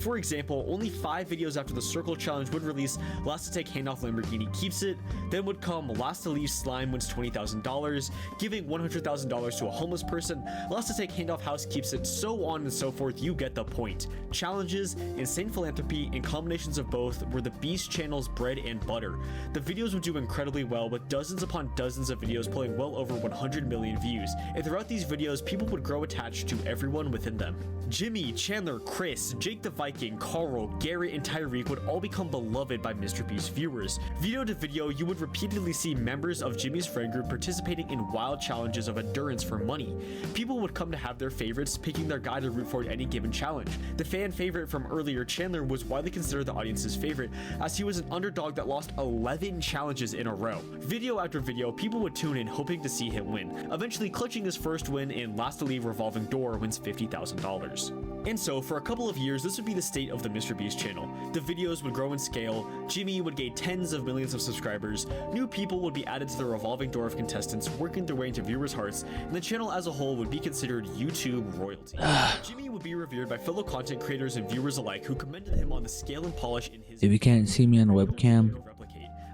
For example, only 5 videos after the Circle Challenge would release, Last to Take Handoff Lamborghini keeps it, then would come Last to Leave Slime wins $20,000, giving $100,000 to a homeless person, Last to Take Handoff House keeps it, so on and so forth. You get the point. Challenges, insane philanthropy, and combinations of both were the Beast channel's bread and butter. The videos would do incredibly well, with dozens upon dozens of videos pulling well over 100 million views, and throughout these videos, people would grow attached to everyone within them. Jimmy, Chandler, Chris, Jake the Viking, Carl, Garrett, and Tyreek would all become beloved by MrBeast viewers. Video to video, you would repeatedly see members of Jimmy's friend group participating in wild challenges of endurance for money. People would come to have their favorites, picking their guy to root for at any given challenge. The fan favorite from earlier, Chandler, was widely considered the audience's favorite, as he was an underdog that lost 11 challenges in a row. Video after video, people would tune in hoping to see him win, eventually clutching his first win in Last to Leave Revolving Door wins $50,000. And so, for a couple of years, this would be the state of the MrBeast channel. The videos would grow in scale, Jimmy would gain tens of millions of subscribers, new people would be added to the revolving door of contestants working their way into viewers' hearts, and the channel as a whole would be considered YouTube royalty. Jimmy would be revered by fellow content creators and viewers alike who commended him on the scale and polish in his— If you can't see me on the webcam,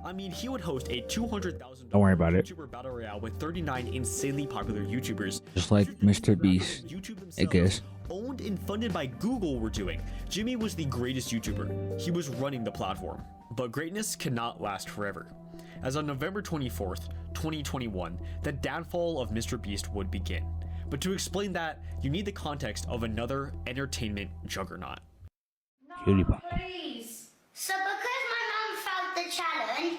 I mean, he would host a $200,000 don't worry about it. YouTuber battle royale with 39 insanely popular YouTubers. Just like MrBeast, I guess. Owned and funded by Google were doing. Jimmy was the greatest YouTuber. He was running the platform. But greatness cannot last forever. As on November 24th, 2021, the downfall of MrBeast would begin. But to explain that, you need the context of another entertainment juggernaut. PewDiePie. Please. So because my mum failed the challenge,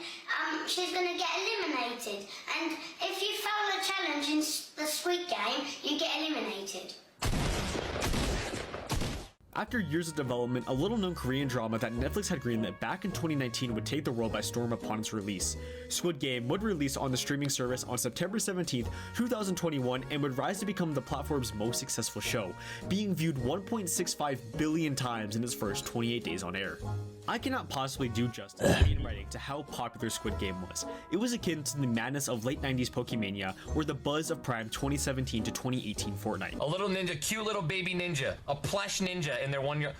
she's going to get eliminated. And if you fail the challenge in the Squid Game, you get eliminated. After years of development, a little-known Korean drama that Netflix had greenlit back in 2019 would take the world by storm upon its release. Squid Game would release on the streaming service on September 17th, 2021, and would rise to become the platform's most successful show, being viewed 1.65 billion times in its first 28 days on air. I cannot possibly do justice in writing to how popular Squid Game was. It was akin to the madness of late 90s Pokemania, or the buzz of prime 2017 to 2018 Fortnite. A little ninja, cute little baby ninja, a plush ninja in their 1 year.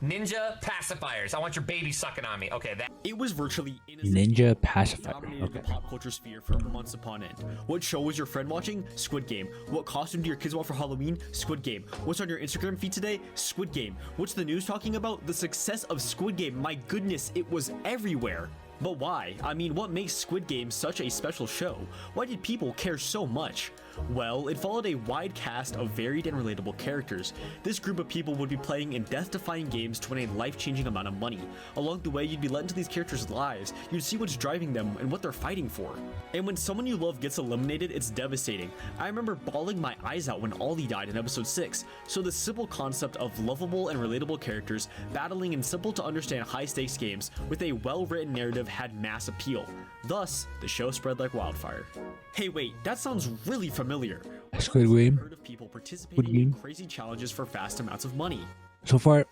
Ninja pacifiers. I want your baby sucking on me. Okay, that. It was virtually Ninja pacifier. dominated Okay. the pop culture sphere for months upon end. What show was your friend watching? Squid Game. What costume do your kids want for Halloween? Squid Game. What's on your Instagram feed today? Squid Game. What's the news talking about? The success of Squid Game. My goodness, it was everywhere. But why? I mean, what makes Squid Game such a special show? Why did people care so much? Well, it followed a wide cast of varied and relatable characters. This group of people would be playing in death-defying games to win a life-changing amount of money. Along the way, you'd be let into these characters' lives, you'd see what's driving them and what they're fighting for. And when someone you love gets eliminated, it's devastating. I remember bawling my eyes out when Ollie died in episode 6. So the simple concept of lovable and relatable characters battling in simple-to-understand high-stakes games with a well-written narrative had mass appeal. Thus, the show spread like wildfire. Hey wait, that sounds really familiar. Squid Game. Heard of people participating in crazy challenges for vast amounts of money. So far,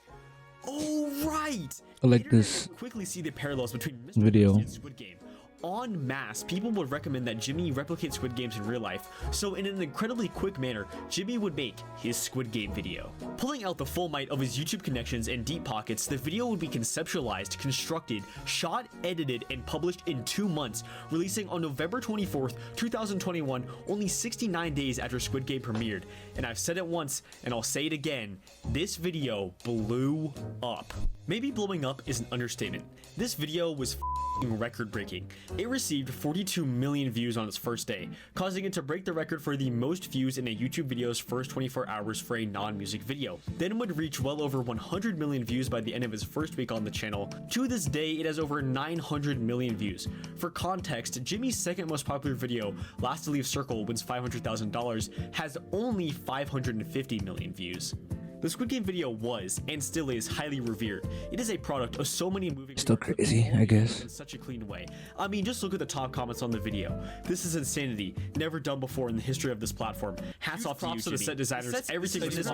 Oh right! I like The internet this would quickly see the parallels between Mr. video. Beast and Squid Game. En masse, people would recommend that Jimmy replicate Squid Games in real life, so in an incredibly quick manner, Jimmy would make his Squid Game video. Pulling out the full might of his YouTube connections and deep pockets, the video would be conceptualized, constructed, shot, edited, and published in 2 months, releasing on November 24th, 2021, only 69 days after Squid Game premiered. And I've said it once, and I'll say it again, this video blew up. Maybe blowing up is an understatement. This video was record-breaking. It received 42 million views on its first day, causing it to break the record for the most views in a YouTube video's first 24 hours for a non-music video. Then would reach well over 100 million views by the end of its first week on the channel. To this day, it has over 900 million views. For context, Jimmy's second most popular video, Last to Leave Circle wins $500,000, has only 550 million views. The Squid Game video was, and still is, highly revered. It is a product of so many moving Still parts, crazy, I guess. in such a clean way. I mean, just look at the top comments on the video. This is insanity, never done before in the history of this platform. Hats off to you, the set designers, everything in this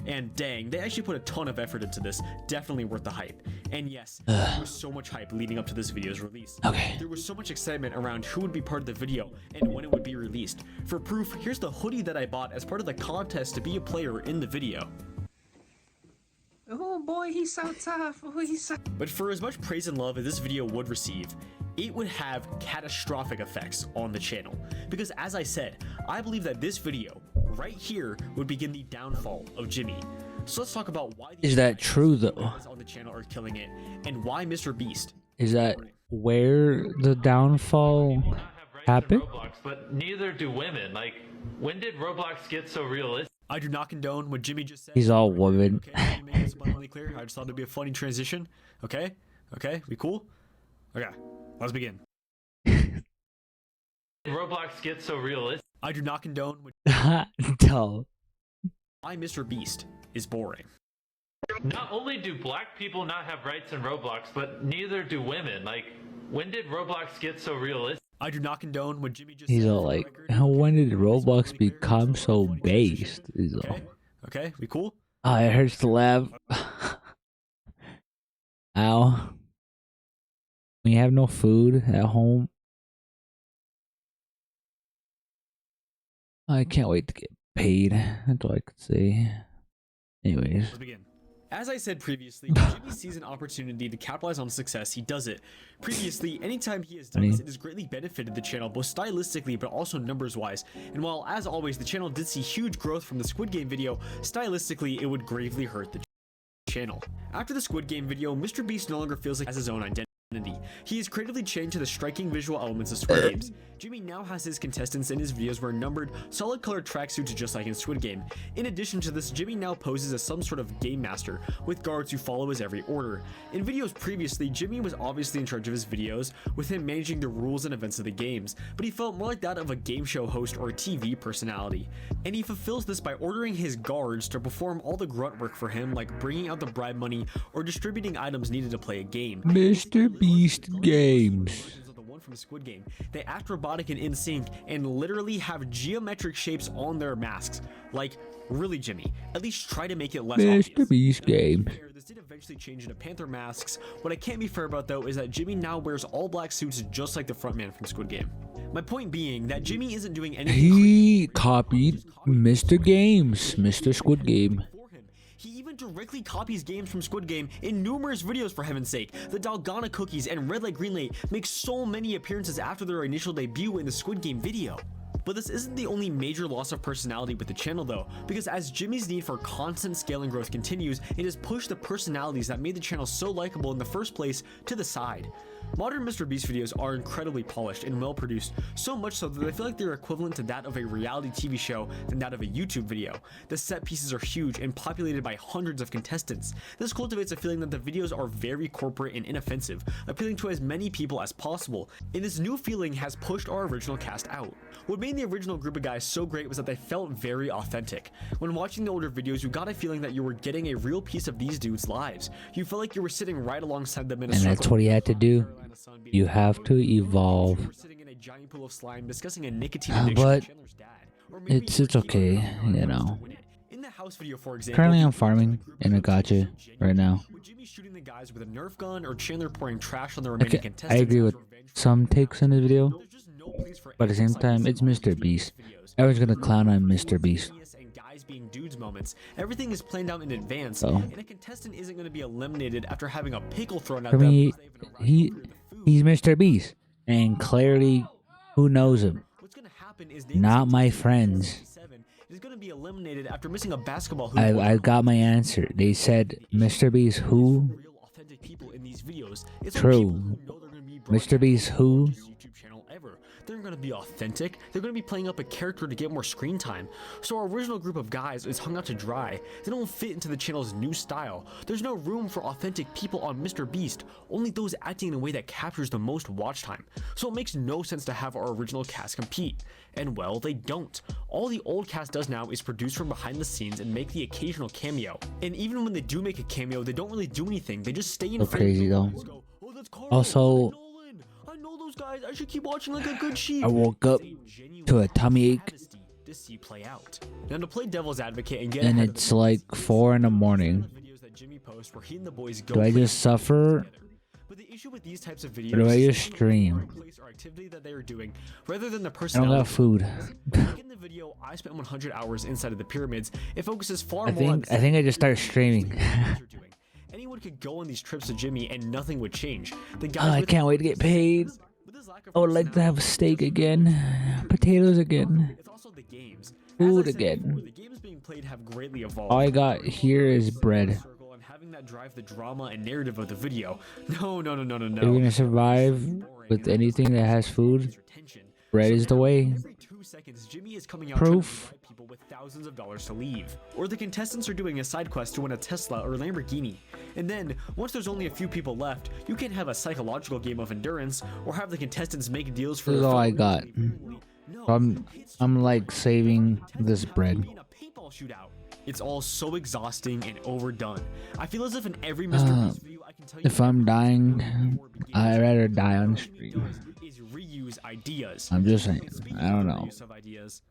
And dang, they actually put a ton of effort into this. Definitely worth the hype. And yes, there was so much hype leading up to this video's release. Okay. There was so much excitement around who would be part of the video and when it would be released. For proof, here's the hoodie that I bought as part of the contest to be a player in the video. Oh boy, he's so tough. Oh, he's so... But for as much praise and love as this video would receive, it would have catastrophic effects on the channel. Because as I said, I believe that this video right here would begin the downfall of Jimmy. So let's talk about why Is that true though? on the channel are killing it and why Mr. Beast. Is that where the downfall happened? Roblox, but neither do women. Like, when did Roblox get so realistic? I do not condone what Jimmy just said. He's all woman. Okay, let me make this abundantly clear. I just thought it'd be a funny transition. Okay, we cool? Okay, let's begin. Roblox gets so realistic. I do not condone what Tell. why Mr. Beast is boring. Not only do black people not have rights in Roblox, but neither do women. Like, when did Roblox get so realistic? I do not condone what Jimmy just He's said. all for the like, record. when did Roblox become so based? He's all, Okay, we cool? oh, it hurts to laugh. Ow. When you have no food at home, I can't wait to get paid. That's all I could say. Anyways. Let's begin. As I said previously, when Jimmy sees an opportunity to capitalize on success, he does it. Previously, anytime he has done this, it has greatly benefited the channel, both stylistically but also numbers-wise. And while, as always, the channel did see huge growth from the Squid Game video, stylistically, it would gravely hurt the channel. After the Squid Game video, Mr. Beast no longer feels like he has his own identity. He has creatively changed to the striking visual elements of Squid Games. Jimmy now has his contestants in his videos wear numbered, solid colored tracksuits just like in Squid Game. In addition to this, Jimmy now poses as some sort of game master, with guards who follow his every order. In videos previously, Jimmy was obviously in charge of his videos, with him managing the rules and events of the games, but he felt more like that of a game show host or a TV personality. And he fulfills this by ordering his guards to perform all the grunt work for him, like bringing out the bribe money or distributing items needed to play a game. Mr. Beast Games. Versions of the one from Squid Game. They act robotic and in sync and literally have geometric shapes on their masks. Like, really, Jimmy, at least try to make it less obvious. Mr. Beast Games. This did eventually change into Panther masks. What I can't be fair about though is that Jimmy now wears all black suits just like the frontman from Squid Game. My point being that Jimmy isn't doing anything. He copied Mr. Games, Mr. Squid Game. For him. He even directly copies games from Squid Game in numerous videos, for heaven's sake. The Dalgona cookies and Red Light Green Light make so many appearances after their initial debut in the Squid Game video. But this isn't the only major loss of personality with the channel though, because as Jimmy's need for constant scale and growth continues, it has pushed the personalities that made the channel so likable in the first place to the side. Modern Mr. Beast videos are incredibly polished and well produced, so much so that I feel like they're equivalent to that of a reality TV show than that of a YouTube video. The set pieces are huge and populated by hundreds of contestants. This cultivates a feeling that the videos are very corporate and inoffensive, appealing to as many people as possible, and this new feeling has pushed our original cast out. What made the original group of guys so great was that they felt very authentic. When watching the older videos, you got a feeling that you were getting a real piece of these dudes' lives. You felt like you were sitting right alongside them in a And that's what he had to do. You have to evolve. We're sitting in a giant pool of slime discussing a nicotine addiction But with Chandler's dad. Or maybe it's you were okay, cheating you on know. to win it. In the house video, for example, Currently, I'm the farming group in a photos gacha seem genuine. right now. With Jimmy shooting the guys with a Nerf gun or Chandler pouring trash on the remaining Okay, I contestants agree with as revenge for some their takes in the video, There's just no place for but at the same antics like time, this it's in most Mr. TV Beast. videos. Everyone's gonna clown on Mr. Beast. Genius and guys being dudes moments. Everything is planned out in advance, So, and a contestant isn't going to be eliminated after having a pickle thrown at for them. me, because they've been arrived through the he's food. Mr. Beast, and clearly, who knows him? What's gonna happen is Not my friends. is going to be eliminated after missing a basketball hoop. I got my answer. They said Mr. Beast who? Real authentic people in these videos. It's True. people who know they're gonna be Mr. Beast who? broadcasting YouTube channel ever. They're going to be authentic. They're going to be playing up a character to get more screen time. So our original group of guys is hung out to dry. They don't fit into the channel's new style. There's no room for authentic people on Mr. Beast, only those acting in a way that captures the most watch time. So it makes no sense to have our original cast compete. And well, they don't. All the old cast does now is produce from behind the scenes and make the occasional cameo. And even when they do make a cameo, they don't really do anything. They just stay in So frame. crazy though. Let's go. Oh, that's Carl. Also, I know those guys. I should keep watching like a good sheep. I woke up It's a genuine to a tummy ache. travesty to see play out. Now to play devil's advocate and get And ahead of it's the like 4 in the morning. videos that Jimmy posts where he and the boys go Do I play just suffer? together. But the issue with these types of Or videos do I is just stream? place or activity that they are doing rather than the I don't personality. got food. Like in the video, I spent 100 hours inside of the pyramids. It focuses far I more on think I just started streaming. are doing. Anyone could go on these trips to Jimmy and nothing would change. The guys Oh, I with- can't wait to get paid. with his lack of I would like to have a steak again, potatoes again, It's also the games. food As I said again. before, the games being played have greatly evolved. All I got here is bread. Circle and having that drive the drama and narrative of the video. No. If you're gonna survive with anything that has food, bread is the way. Every 2 seconds, Jimmy is coming out Proof. trying to invite people with thousands of dollars to leave. Or the contestants are doing a side quest to win a Tesla or Lamborghini. And then, once there's only a few people left, you can have a psychological game of endurance or have the contestants make deals for This is their all I food. got. No, I'm like saving this bread. being a paintball shootout. It's all so exhausting and overdone. I feel as if in every Mr. Beast video I can tell you If I'm dying, before it begins. I'd rather die on All you stream. do is reuse ideas. I'm just saying. Speaking I don't of know. reuse of ideas,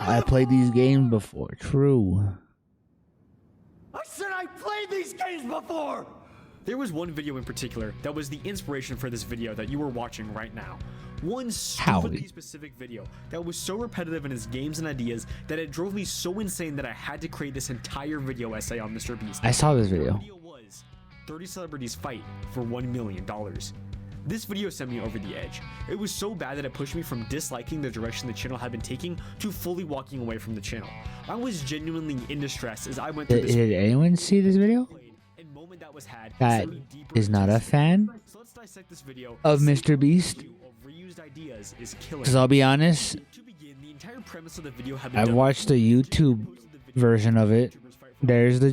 I played these games before. True. I said I played these games before! there was one video in particular that was the inspiration for this video that you were watching right now. One stupidly Howie. specific video that was so repetitive in its games and ideas that it drove me so insane that I had to create this entire video essay on Mr. Beast. I saw this The video. video was 30 celebrities fight for $1 million. This video sent me over the edge. It was so bad that it pushed me from disliking the direction the channel had been taking to fully walking away from the channel. I was genuinely in distress as I went through Did this anyone see this video and moment that was had that sent me deeper is not into a fan so let's dissect this video of and see Mr. Beast? what of reused ideas is killing. Because I'll be honest, To begin, the entire premise of the video had been I've done watched the YouTube version of it. There's the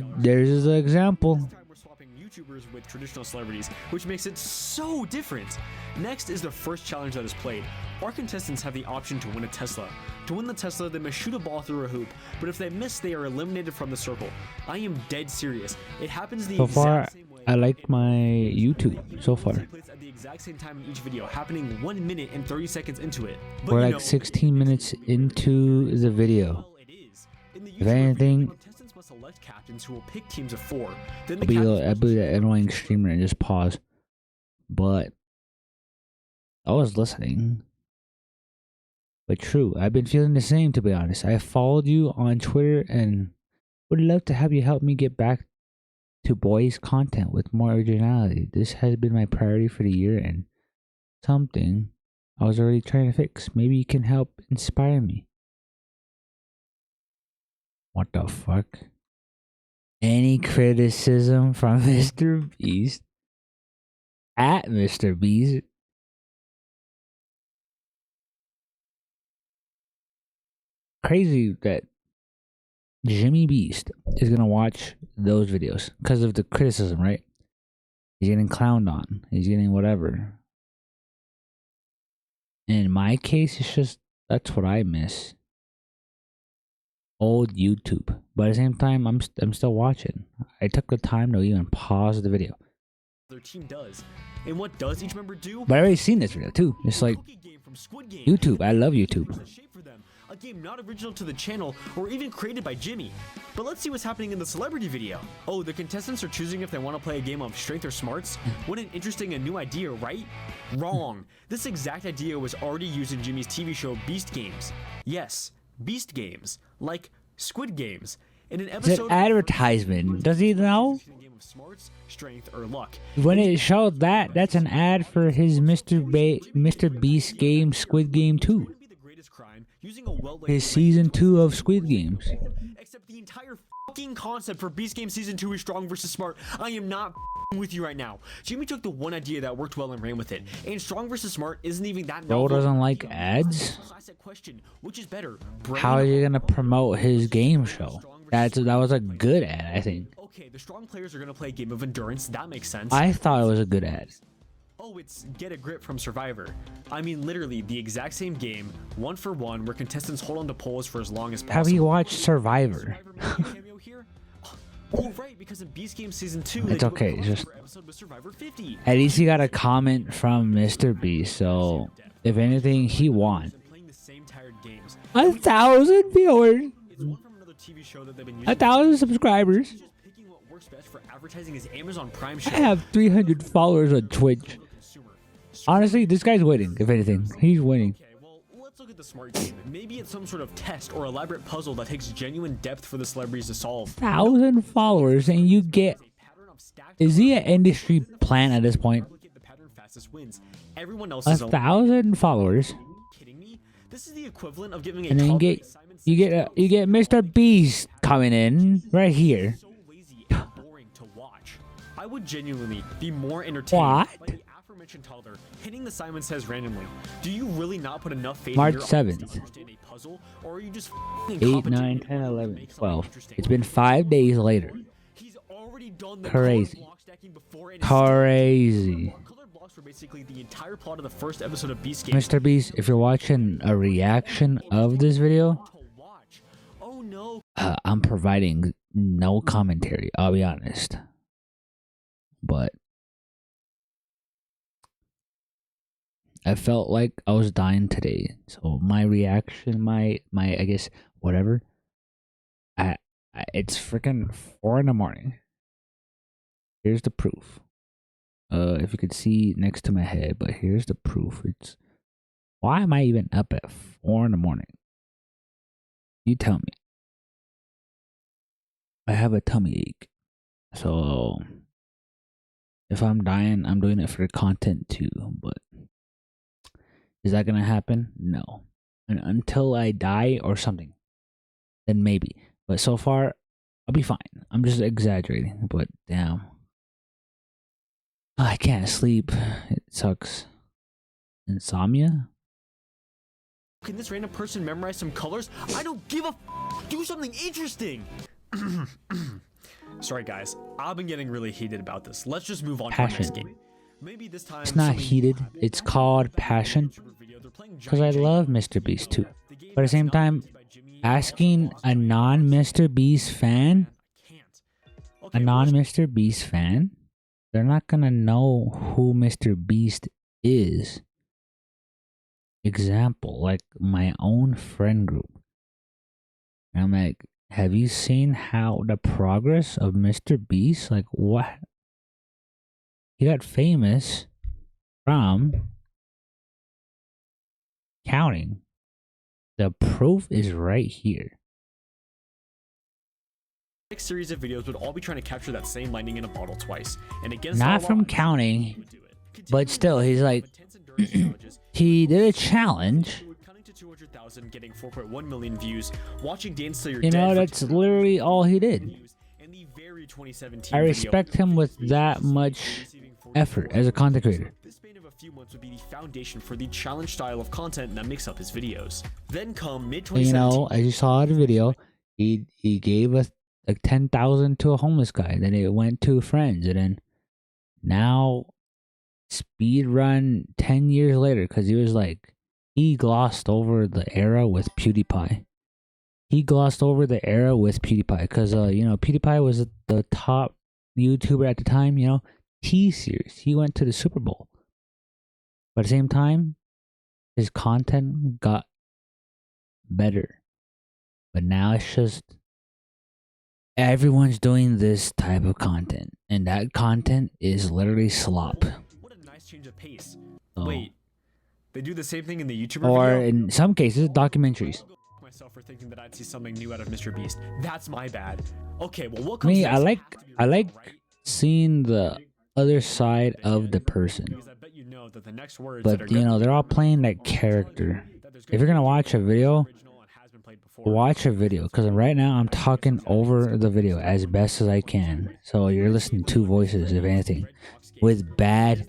example. This time we're swapping YouTubers with traditional celebrities, which makes it so different. Next is the first challenge that is played. Our contestants have the option to win a Tesla. To win the Tesla, they must shoot a ball through a hoop, but if they miss, they are eliminated from the circle. I am dead serious. It happens the So exact far, same way. I like my YouTube so far. Take place at the exact same time in each video, happening 1 minute and 30 seconds into it. But We're you like know, 16 minutes into the video. well, it is. In the If YouTuber video, anything, the contestants must select captains who will pick teams of 4. Then the I'll be captains that annoying streamer and just pause. But I was listening. But true, I've been feeling the same, to be honest. I followed you on Twitter and would love to have you help me get back to boys content with more originality. This has been my priority for the year and something I was already trying to fix. Maybe you can help inspire me. What the fuck? Any criticism from Mr. Beast at Mr. Beast? Crazy that Jimmy Beast is gonna watch those videos because of the criticism, right? He's getting clowned on. He's getting whatever. In my case, it's just that's what I miss. Old YouTube, but at the same time, I'm still watching. I took the time to even pause the video, their team does. And what does each member do? but I already seen this video too. It's like Cookie game from Squid Game. YouTube. I love YouTube. Was a shape for them, a game not original to the channel or even created by Jimmy. But let's see what's happening in the celebrity video. Oh, the contestants are choosing if they want to play a game of strength or smarts. What an interesting and new idea, right? Wrong. This exact idea was already used in Jimmy's TV show Beast Games. Yes, Beast Games, like Squid Games. In an It's an episode advertisement. Does he know? a game of smarts, strength, or luck. When it showed that, that's an ad for his Mr. Beast game, Squid Game 2. Wouldn't be the greatest crime using a well-laid His season 2 of Squid Games. Except the entire fucking concept for Beast Game Season 2 is strong versus smart. I am not with you right now. Jimmy took the one idea that worked well and ran with it. And strong versus smart isn't even that Bro novel. doesn't like ads? Classic question. Which is better? Brain How are or you gonna promote his game show? That was a good ad, I think. Okay, the strong players are gonna play a game of endurance. That makes sense. I thought it was a good ad. Oh, it's Get a Grip from Survivor. I mean, literally the exact same game, 1 for 1, where contestants hold on to poles for as long as possible. Have you watched Survivor? Survivor made a cameo here? Oh, right, because in Beast Game Season 2, It's okay, it's just- episode with Survivor 50. At least he got a comment from Mr. Beast, so if anything, he won. same tired games. 1,000 viewers. It's one from another TV show that they've been using. 1,000 subscribers. Just picking what works best for advertising is Amazon Prime I show. have 300 followers on Twitch. Honestly, this guy's winning. If anything, he's winning. Okay, well, let's look at the smart game. Maybe it's some sort of test or elaborate puzzle that takes genuine depth for the celebrities to solve. 1,000 followers, and you get. Is he an industry plant at this point? The pattern fastest wins. Everyone else is 1,000 followers, kidding me? This is the equivalent of giving a and then toddler you get Mr. Beast coming in right here. so lazy and boring to watch. I would genuinely be more entertained What? by the aforementioned toddler hitting the Simon Says randomly. Do you really not put enough faith March in your 7th. audience to understand a puzzle, or are you just 8, incompetent 9, in 10, order to 11, make something 12. interesting? It's been 5 days later. He's already done the Crazy. color block stacking before and it's still- Crazy. Colored blocks were basically the entire plot of the first episode of Beast Game. Mr. Beast, if you're watching a reaction of this video, To watch. Oh no. I'm providing no commentary, I'll be honest. But I felt like I was dying today. So my reaction, my I guess whatever. It's freaking 4 in the morning. Here's the proof. If you could see next to my head, but here's the proof. It's why am I even up at 4 in the morning? You tell me. I have a tummy ache. So if I'm dying, I'm doing it for the content too, but is that gonna happen? No. And until I die or something, then maybe. But so far, I'll be fine. I'm just exaggerating, but damn. I can't sleep. It sucks. Insomnia? Can this random person memorize some colors? I don't give a do something interesting. Sorry guys, I've been getting really heated about this. Let's just move on to the next Passion. game. Maybe this time It's not something heated. will happen. It's called passion. Because I love Mr. Beast too. But at the same time, asking a non-Mr. Beast fan, a non-Mr. Beast fan, they're not gonna know who Mr. Beast is. Example, like my own friend group. And I'm like, have you seen how the progress of Mr. Beast? Like what? He got famous from counting. The proof is right here. Next series of videos would all be trying to capture that same lightning in a bottle twice. And against Not all from odds, counting, he would do it. but still, he's like, Intense endurance challenges, he did a challenge. counting to 200,000, getting 4.1 million views, watching Dance Till You're You Dead know, for that's 200,000 literally all he did. views, and the very 2017 I video respect him with that much receiving effort as a content creator. This span of a few months would be the foundation for the challenge style of content that makes up his videos. Then come mid And, you 2017. know, as you saw the video, he gave us like 10,000 to a homeless guy. Then it went to friends, and then now speed run 10 years later because he was like, he glossed over the era with PewDiePie. He glossed over the era with PewDiePie because you know, PewDiePie was the top YouTuber at the time. You know, T-Series. He went to the Super Bowl, but at the same time, his content got better. But now it's just everyone's doing this type of content, and that content is literally slop. What a nice change of pace. Oh. Wait, they do the same thing in the YouTuber Or video? in some cases, documentaries. Myself for thinking that I'd see something new out of Mr. Beast. That's my bad. Okay, well, what comes Me, next I like has to be like real, right? seeing the other side of the person. Because I bet you know that the next words that are But you know, they're all playing that character. that there's If you're gonna watch a video, original and has been played before. watch a video. Because right now I'm talking over the video as best as I can. So you're listening to two voices, if anything, with bad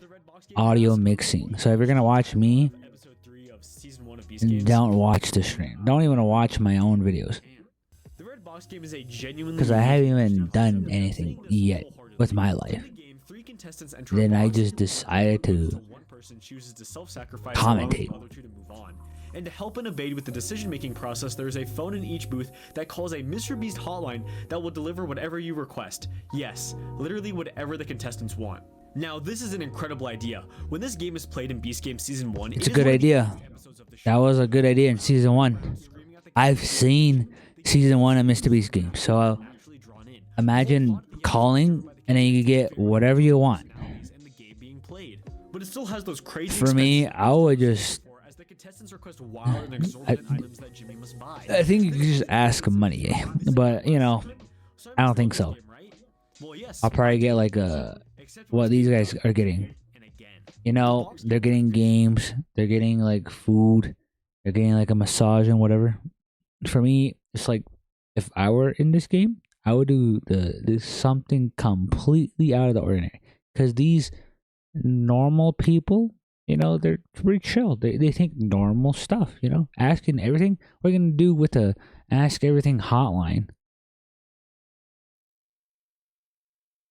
audio mixing. So if you're gonna watch me, Episode 3 of season 1 of Beast Games. don't watch the stream. Don't even watch my own videos. The Red Box game is a genuinely Because I haven't unique even concept done that anything playing this yet wholeheartedly. with my In life. the game, 3 contestants enter a Then I box, just decided to one person chooses to self-sacrifice commentate. allowing the other two to move on. And to help and aid with the decision-making process, there is a phone in each booth that calls a Mr. Beast hotline that will deliver whatever you request. Yes, literally whatever the contestants want. Now, this is an incredible idea. When this game is played in Beast Game Season 1, It's a good idea. That was a good idea in Season 1. I've seen Season 1 of Mr. Beast game. So imagine calling and then you can get whatever you want. But it still has those crazy For me, I would just... as the contestants request wild and exorbitant items that Jimmy must buy. I think you can just ask money. But, you know, I don't think so. I'll probably get like what these guys are getting. You know, they're getting games. They're getting like food. They're getting like a massage and whatever. For me, it's like if I were in this game, I would do something completely out of the ordinary. Because these normal people, you know, they're pretty chill. They think normal stuff, you know, asking everything. What are you gonna do with the Ask Everything hotline?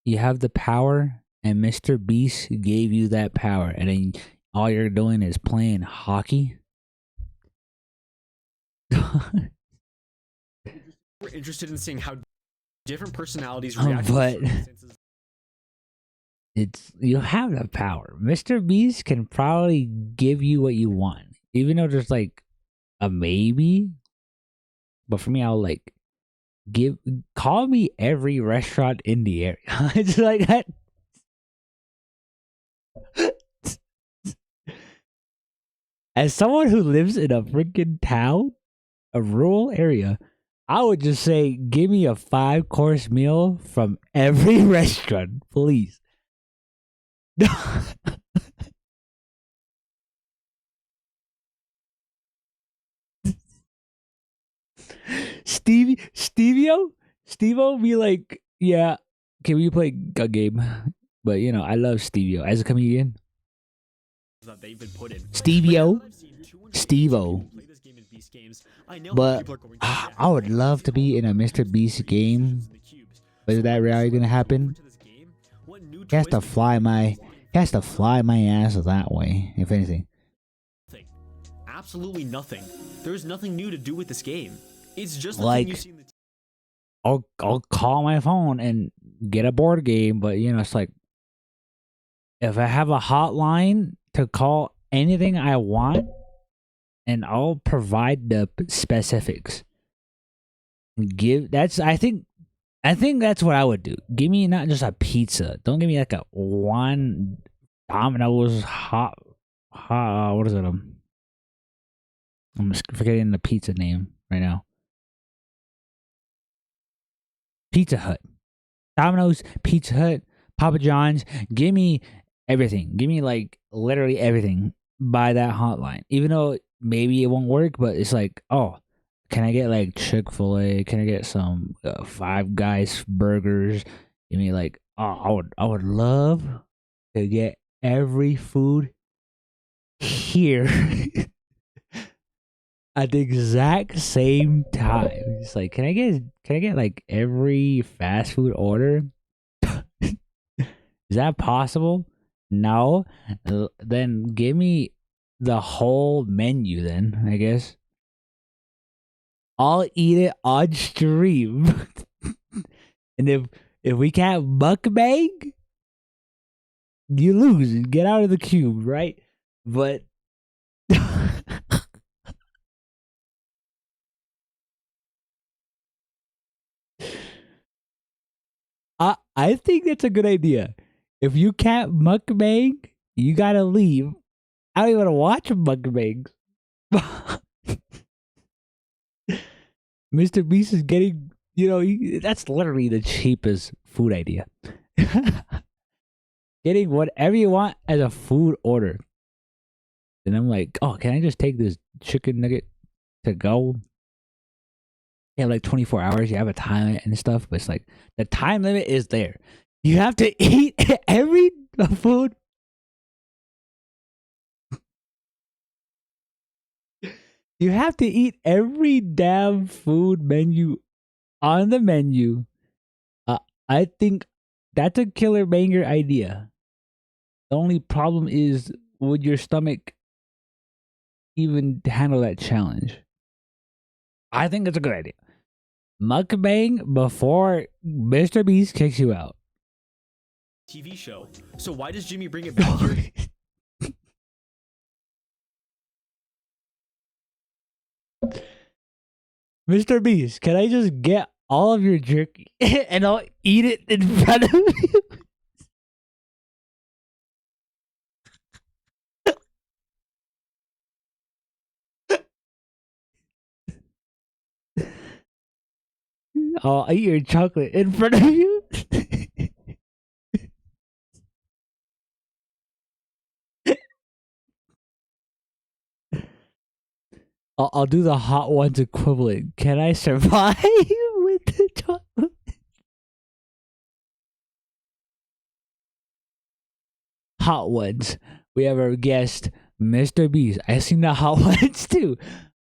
You have the power, and Mr. Beast gave you that power, and then all you're doing is playing hockey. We're interested in seeing how different personalities react. But you have the power. Mr. Beast can probably give you what you want, even though there's like a maybe. But for me, I'll like call me every restaurant in the area. It's like that. As someone who lives in a freaking town, a rural area, I would just say, give me a 5-course meal from every restaurant, please. Stevio be like, yeah, can we play a game? But you know, I love Stevio as a comedian. That they've been put in. Stevo. But I would love to be in a Mr. Beast game. But is that really gonna happen? He has to fly my ass that way, if anything. Absolutely nothing. There's nothing new to do with this game. It's just the like thing you see in the I'll call my phone and get a board game, but you know, it's like if I have a hotline to call anything I want, and I'll provide the specifics. I think that's what I would do. Give me not just a pizza. Don't give me like a one Domino's hot what is it? I'm just forgetting the pizza name right now. Pizza Hut. Domino's, Pizza Hut, Papa John's. Give me everything. Give me like literally everything by that hotline. Even though maybe it won't work, but it's like, oh, can I get like Chick-fil-A? Can I get some Five Guys burgers? Give me like, oh, I would love to get every food here at the exact same time. It's like, can I get like every fast food order? Is that possible? No. Then give me the whole menu then, I guess. I'll eat it on stream. And if we can't mukbang, you lose. Get out of the cube, right? But I think that's a good idea. If you can't mukbang, you gotta leave. I don't even want to watch mukbangs. Mr. Beast is getting, you know, that's literally the cheapest food idea. Getting whatever you want as a food order. And I'm like, oh, can I just take this chicken nugget to go? You have like 24 hours, you have a time limit and stuff, but it's like the time limit is there. You have to eat every food. You have to eat every damn food menu on the menu. I think that's a killer banger idea. The only problem is, would your stomach even handle that challenge? I think it's a good idea. Mukbang before Mr. Beast kicks you out. TV show. So why does Jimmy bring it back here? Mr. Beast, can I just get all of your jerky and I'll eat it in front of you? I'll eat your chocolate in front of you. I'll do the hot ones equivalent. Can I survive with the chocolate? Hot ones. We have our guest, Mr. Beast. I seen the hot ones too.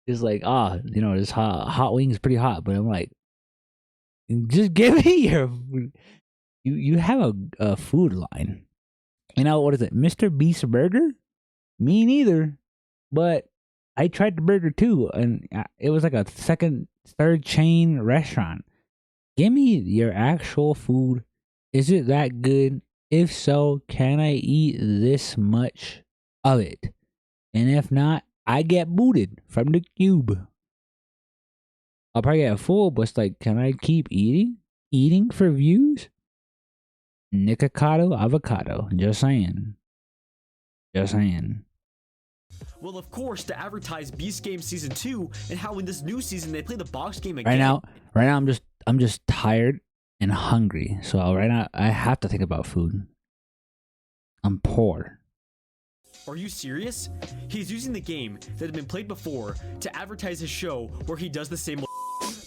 It's like, this hot wings pretty hot, but I'm like, just give me your food. You have a food line. What is it? Mr. Beast Burger? Me neither. But I tried the burger too, and it was like a third chain restaurant. Give me your actual food. Is it that good? If so, can I eat this much of it? And if not, I get booted from the cube. I'll probably get full, but it's like, can I keep eating? Eating for views? Nikocado avocado. Just saying. Just saying. Well, of course, to advertise Beast Game Season 2 and how in this new season they play the box game again. Right now I'm just tired and hungry. So right now I have to think about food. I'm poor. Are you serious? He's using the game that had been played before to advertise his show where he does the same.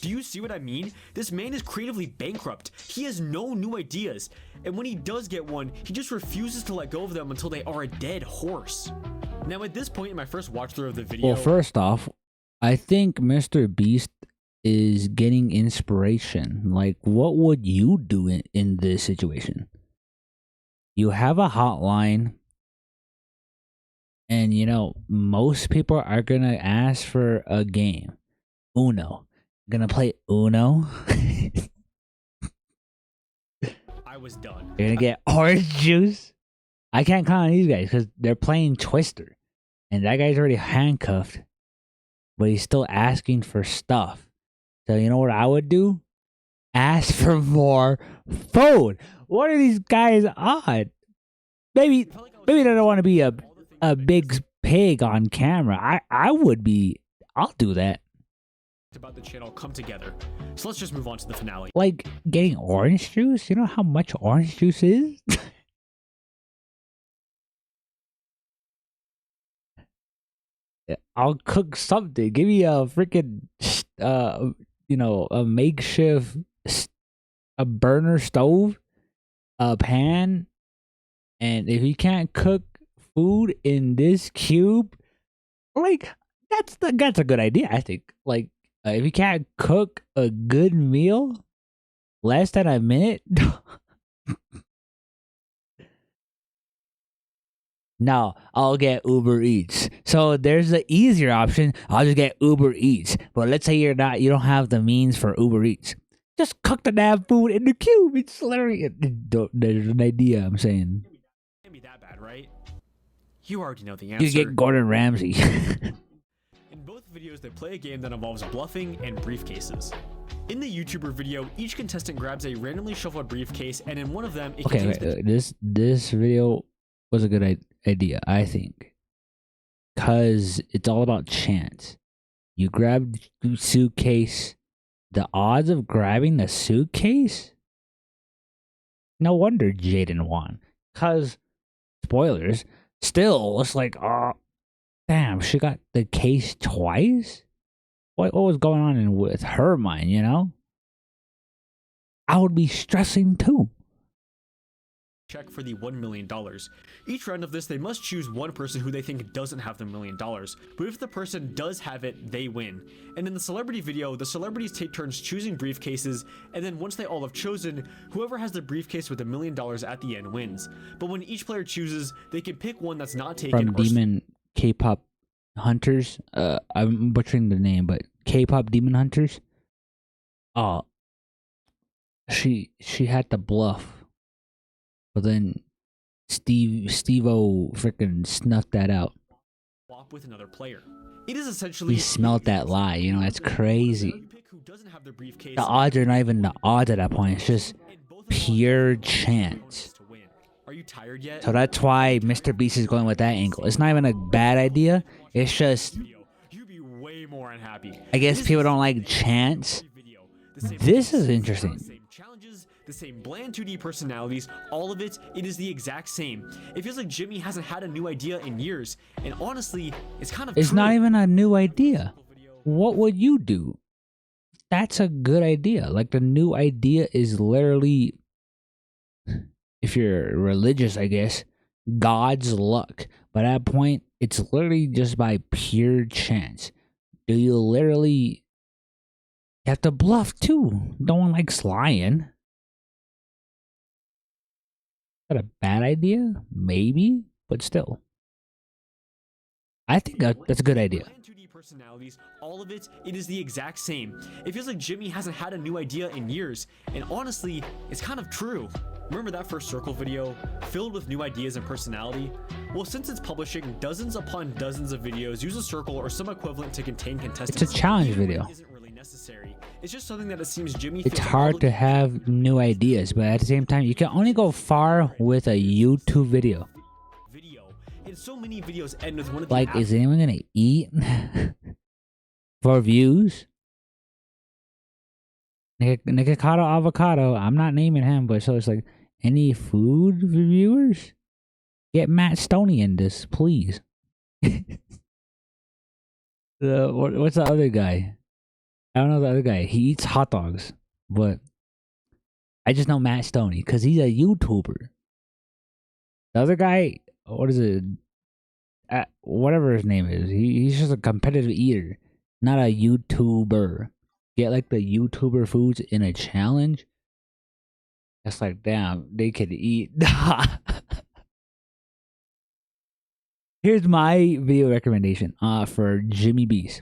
Do you see what I mean? This man is creatively bankrupt. He has no new ideas. And when he does get one, he just refuses to let go of them until they are a dead horse. Now at this point in my first watch through of the video... Well, first off, I think Mr. Beast is getting inspiration. Like, what would you do in this situation? You have a hotline, and most people are gonna ask for a game. Uno. Gonna play Uno. I was done. You're gonna get orange juice. I can't count on these guys because they're playing Twister. And that guy's already handcuffed. But he's still asking for stuff. So you know what I would do? Ask for more food. What are these guys on? Maybe they don't want to be a big pig on camera. I would be. I'll do that. About the channel come together. So let's just move on to the finale. Like getting orange juice? You know how much orange juice is? I'll cook something. Give me a freaking a makeshift a burner stove, a pan, and if you can't cook food in this cube, like that's a good idea, I think. Like if you can't cook a good meal less than a minute, no, I'll get Uber Eats. So there's the easier option. I'll just get Uber Eats. But let's say you don't have the means for Uber Eats. Just cook the damn food in the cube. It's literally there's an idea. I'm saying. Can't be that bad, right? You already know the answer. You get Gordon Ramsay. In both videos, they play a game that involves bluffing and briefcases. In the YouTuber video, each contestant grabs a randomly shuffled briefcase, and in one of them, it contains this video was a good idea, I think, because it's all about chance. You grab the suitcase. The odds of grabbing the suitcase? No wonder Jaden won. Because, spoilers, still, it's like, oh, damn, she got the case twice? What was going on with her mind, I would be stressing too. Check for the $1 million. Each round of this, they must choose one person who they think doesn't have the $1 million. But if the person does have it, they win. And in the celebrity video, the celebrities take turns choosing briefcases, and then once they all have chosen, whoever has the briefcase with $1 million at the end wins. But when each player chooses, they can pick one that's not taken. From Demon K-pop Hunters, I'm butchering the name, but K-pop Demon Hunters. She had to bluff. But then Steve-O freaking snuffed that out. Swap with another player. It is essentially He smelled that lie. You know, that's crazy. You pick who doesn't have their briefcase. The odds are not even the odds at that point. It's just and both of them pure want chance. to win. Are you tired yet? So that's why Mr. Beast is going with that angle. It's not even a bad idea. It's just, You'd be way more unhappy. I guess people don't like chance. This is interesting. The same challenges, the same bland 2D personalities, all of it is the exact same. It feels like Jimmy hasn't had a new idea in years, and honestly, it's kind of It's true. not even a new idea. What would you do? That's a good idea. Like, the new idea is literally, if you're religious, I guess, God's luck. But at that point, it's literally just by pure chance. Do you literally have to bluff too? No one likes lying. Is that a bad idea? Maybe, but still. I think that's a good idea. Bland 2D personalities, all of it is the exact same. It feels like Jimmy hasn't had a new idea in years, and honestly, it's kind of true. Remember that first Circle video, filled with new ideas and personality? Well, since it's publishing, dozens upon dozens of videos use a circle or some equivalent to contain contestants. It's a challenge Even when video. it isn't really necessary. It's just something that it seems Jimmy It's feels hard to obligated have new ideas, but at the same time, you can only go far with a YouTube video. video. And so many videos end with one of the Like, is anyone gonna eat for views? Nikocado Avocado, I'm not naming him, but so it's like, any food reviewers? Get Matt Stoney in this, please. What's the other guy? I don't know the other guy. He eats hot dogs, but I just know Matt Stoney because he's a YouTuber. The other guy, what is it? Whatever his name is, he's just a competitive eater, not a YouTuber. Get like the YouTuber foods in a challenge. It's like, damn, they could eat. Here's my video recommendation for Jimmy Beast.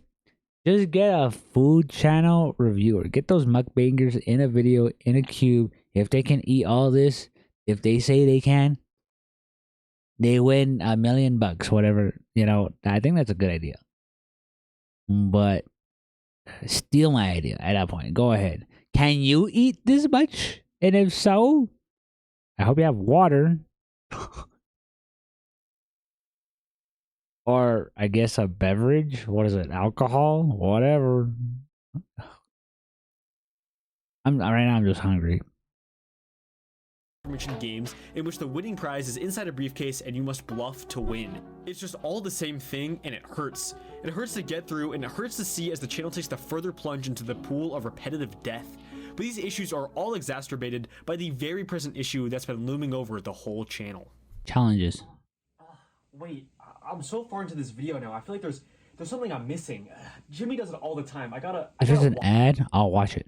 Just get a food channel reviewer. Get those mukbangers in a video, in a cube. If they can eat all this, if they say they can, they win $1 million, whatever. You know, I think that's a good idea. But steal my idea at that point. Go ahead. Can you eat this much? And if so, I hope you have water. Or, I guess, a beverage. What is it? Alcohol? Whatever. Right now I'm just hungry. mentioned games in which the winning prize is inside a briefcase and you must bluff to win. It's just all the same thing and it hurts. It hurts to get through and it hurts to see as the channel takes the further plunge into the pool of repetitive death. But these issues are all exacerbated by the very present issue that's been looming over the whole channel. Challenges. Wait, I'm so far into this video now. I feel like there's something I'm missing. Jimmy does it all the time. I gotta If there's an ad, I'll watch it.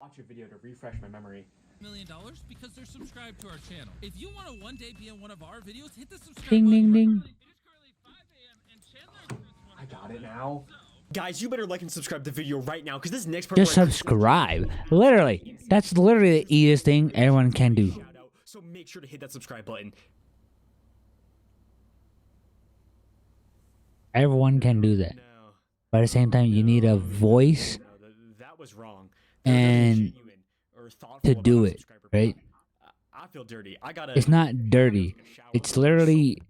watch a video to refresh my memory. $1 million because they're subscribed to our channel. If you want to one day be in one of our videos, hit the subscribe Ding, button. ding, ding. It is currently 5 a.m. and Chandler I got it now. Guys, you better like and subscribe to the video right now because this next part Just subscribe. Literally. That's literally the easiest thing everyone can do. shout out, so make sure to hit that subscribe button. Everyone can do that. No, But at the same time, you need a voice no, that was wrong. And Genuine or thoughtful to about do a it, subscriber right? button. I feel dirty. I gotta. It's not dirty. It's literally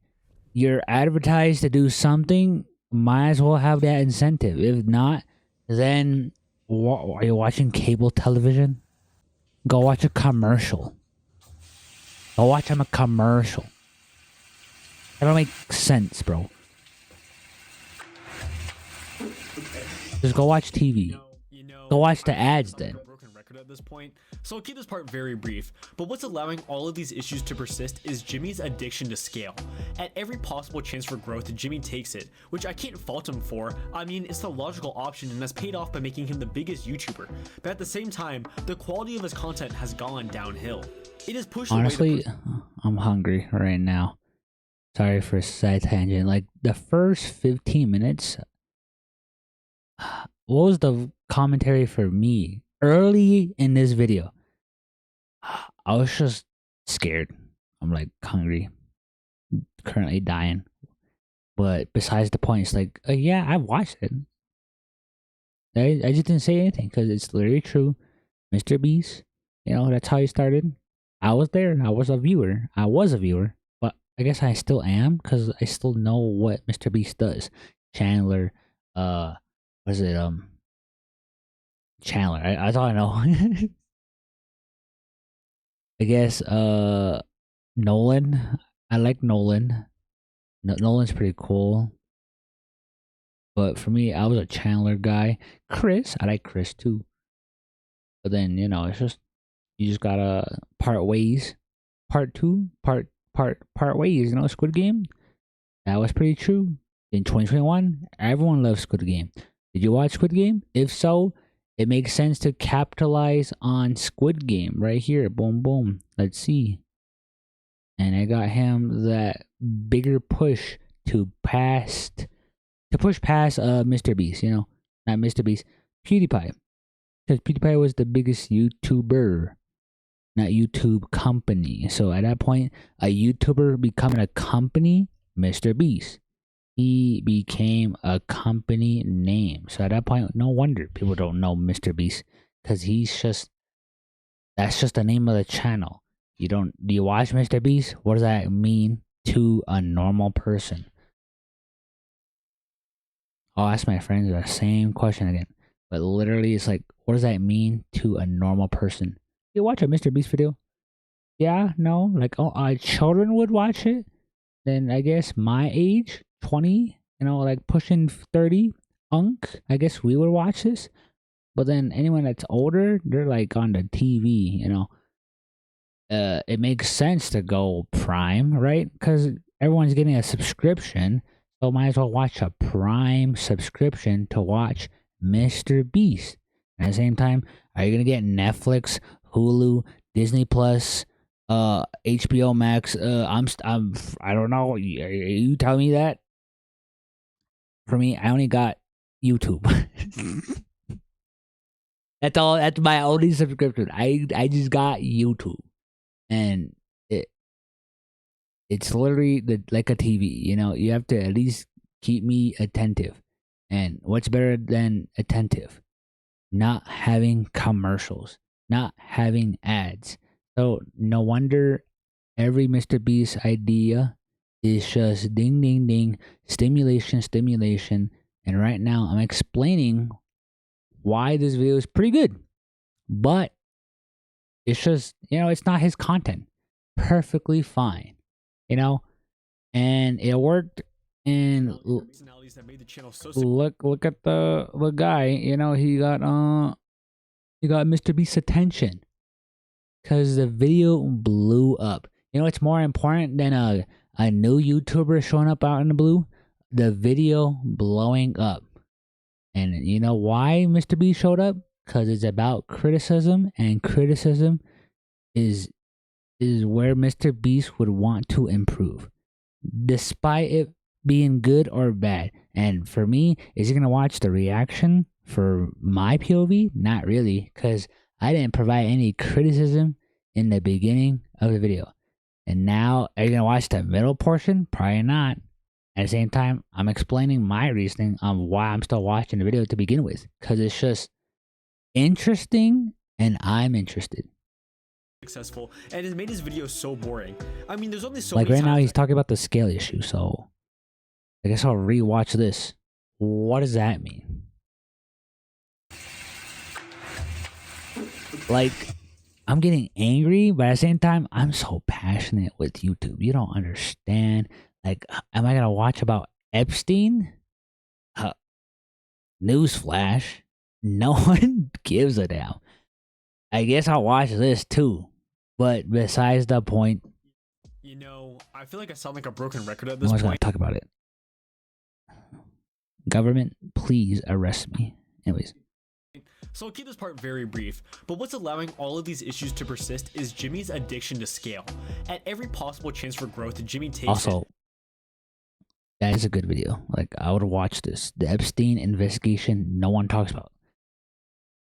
you're advertised to do something. Might as well have that incentive. If not, then are you watching cable television? Go watch a commercial. Go watch a commercial. That don't make sense, bro. Just go watch TV. Go watch the ads then. Broken record at this point, so I'll keep this part very brief. But what's allowing all of these issues to persist is Jimmy's addiction to scale. At every possible chance for growth, Jimmy takes it, which I can't fault him for. I mean, it's the logical option and has paid off by making him the biggest YouTuber. But at the same time, the quality of his content has gone downhill. It is pushed away Honestly, I'm hungry right now. Sorry for a side tangent. Like the first 15 minutes, what was the commentary for me early in this video? I was just scared. I'm like hungry, currently dying. But besides the point, it's like, yeah, I watched it. I just didn't say anything because it's literally true. Mr. Beast, that's how he started. I was there. I was a viewer. But I guess I still am because I still know what Mr. Beast does. Chandler, what is it? Chandler. That's all I know. I guess Nolan. I like Nolan. Nolan's pretty cool. But for me, I was a Chandler guy. Chris, I like Chris too. But then, it's just you just gotta part ways. Part ways, Squid Game. That was pretty true. In 2021, everyone loves Squid Game. Did you watch Squid Game? If so, it makes sense to capitalize on Squid Game right here. Boom, boom. Let's see. And I got him that bigger push to push past Mr. Beast, not Mr. Beast, PewDiePie. Because PewDiePie was the biggest YouTuber, not YouTube company. So at that point, a YouTuber becoming a company, Mr. Beast. He became a company name. So at that point, no wonder people don't know Mr. Beast. Because that's just the name of the channel. Do you watch Mr. Beast? What does that mean to a normal person? I'll ask my friends the same question again. But literally, it's like, what does that mean to a normal person? You watch a Mr. Beast video? Yeah, no? Like, children would watch it? Then I guess my age, 20, like pushing 30, I guess we would watch this. But then anyone that's older, they're like on the TV, It makes sense to go Prime, right? Because everyone's getting a subscription. So might as well watch a Prime subscription to watch Mr. Beast. At the same time, are you gonna get Netflix, Hulu, Disney Plus, HBO Max? I don't know. You tell me that. For me, I only got YouTube. That's all. That's my only subscription. I just got YouTube, and it's literally like a TV. You have to at least keep me attentive. And what's better than attentive? Not having commercials, not having ads. So no wonder every Mr. Beast idea is just ding, ding, ding, stimulation. And right now I'm explaining why this video is pretty good. But it's just, it's not his content. Perfectly fine. And it worked. And look at the guy. He got Mr. Beast's attention because the video blew up. It's more important than a new YouTuber showing up out in the blue. The video blowing up. And you know why Mr. Beast showed up? Because it's about criticism, and criticism is where Mr. Beast would want to improve, despite it being good or bad. And for me, is he gonna watch the reaction for my POV? Not really, because I didn't provide any criticism in the beginning of the video. And now, are you gonna watch the middle portion? Probably not. At the same time, I'm explaining my reasoning on why I'm still watching the video to begin with, because it's just interesting and I'm interested. Successful, and has made his videos so boring. I mean, there's only so like many right now times he's talking about the scale issue, so I guess I'll rewatch this. What does that mean? Like, I'm getting angry, but at the same time, I'm so passionate with YouTube. You don't understand. Like, am I gonna watch about Epstein? Newsflash, no one gives a damn. I guess I'll watch this too. But besides the point, I feel like I sound like a broken record at no this one's gonna point. talk about it. Government, please arrest me. Anyways. So I'll keep this part very brief, but what's allowing all of these issues to persist is Jimmy's addiction to scale. At every possible chance for growth, Jimmy takes Also, it. that is a good video. Like, I would watch this. The Epstein investigation, no one talks about.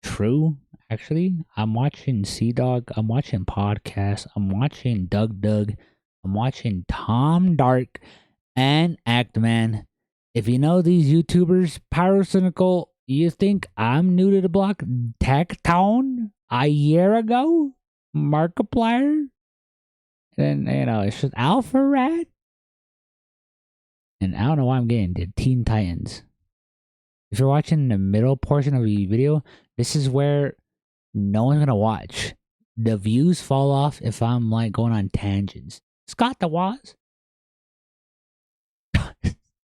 True, actually. I'm watching Sea Dog. I'm watching podcasts. I'm watching Doug. I'm watching Tom Dark and Actman. If you know these YouTubers, Pyrocynical, you think I'm new to the block? Tectone a year ago? Markiplier? And, you know, it's just Alpha Rat. And I don't know why I'm getting to Teen Titans. If you're watching the middle portion of the video, this is where no one's gonna watch. The views fall off if I'm like going on tangents. Scott the Waz.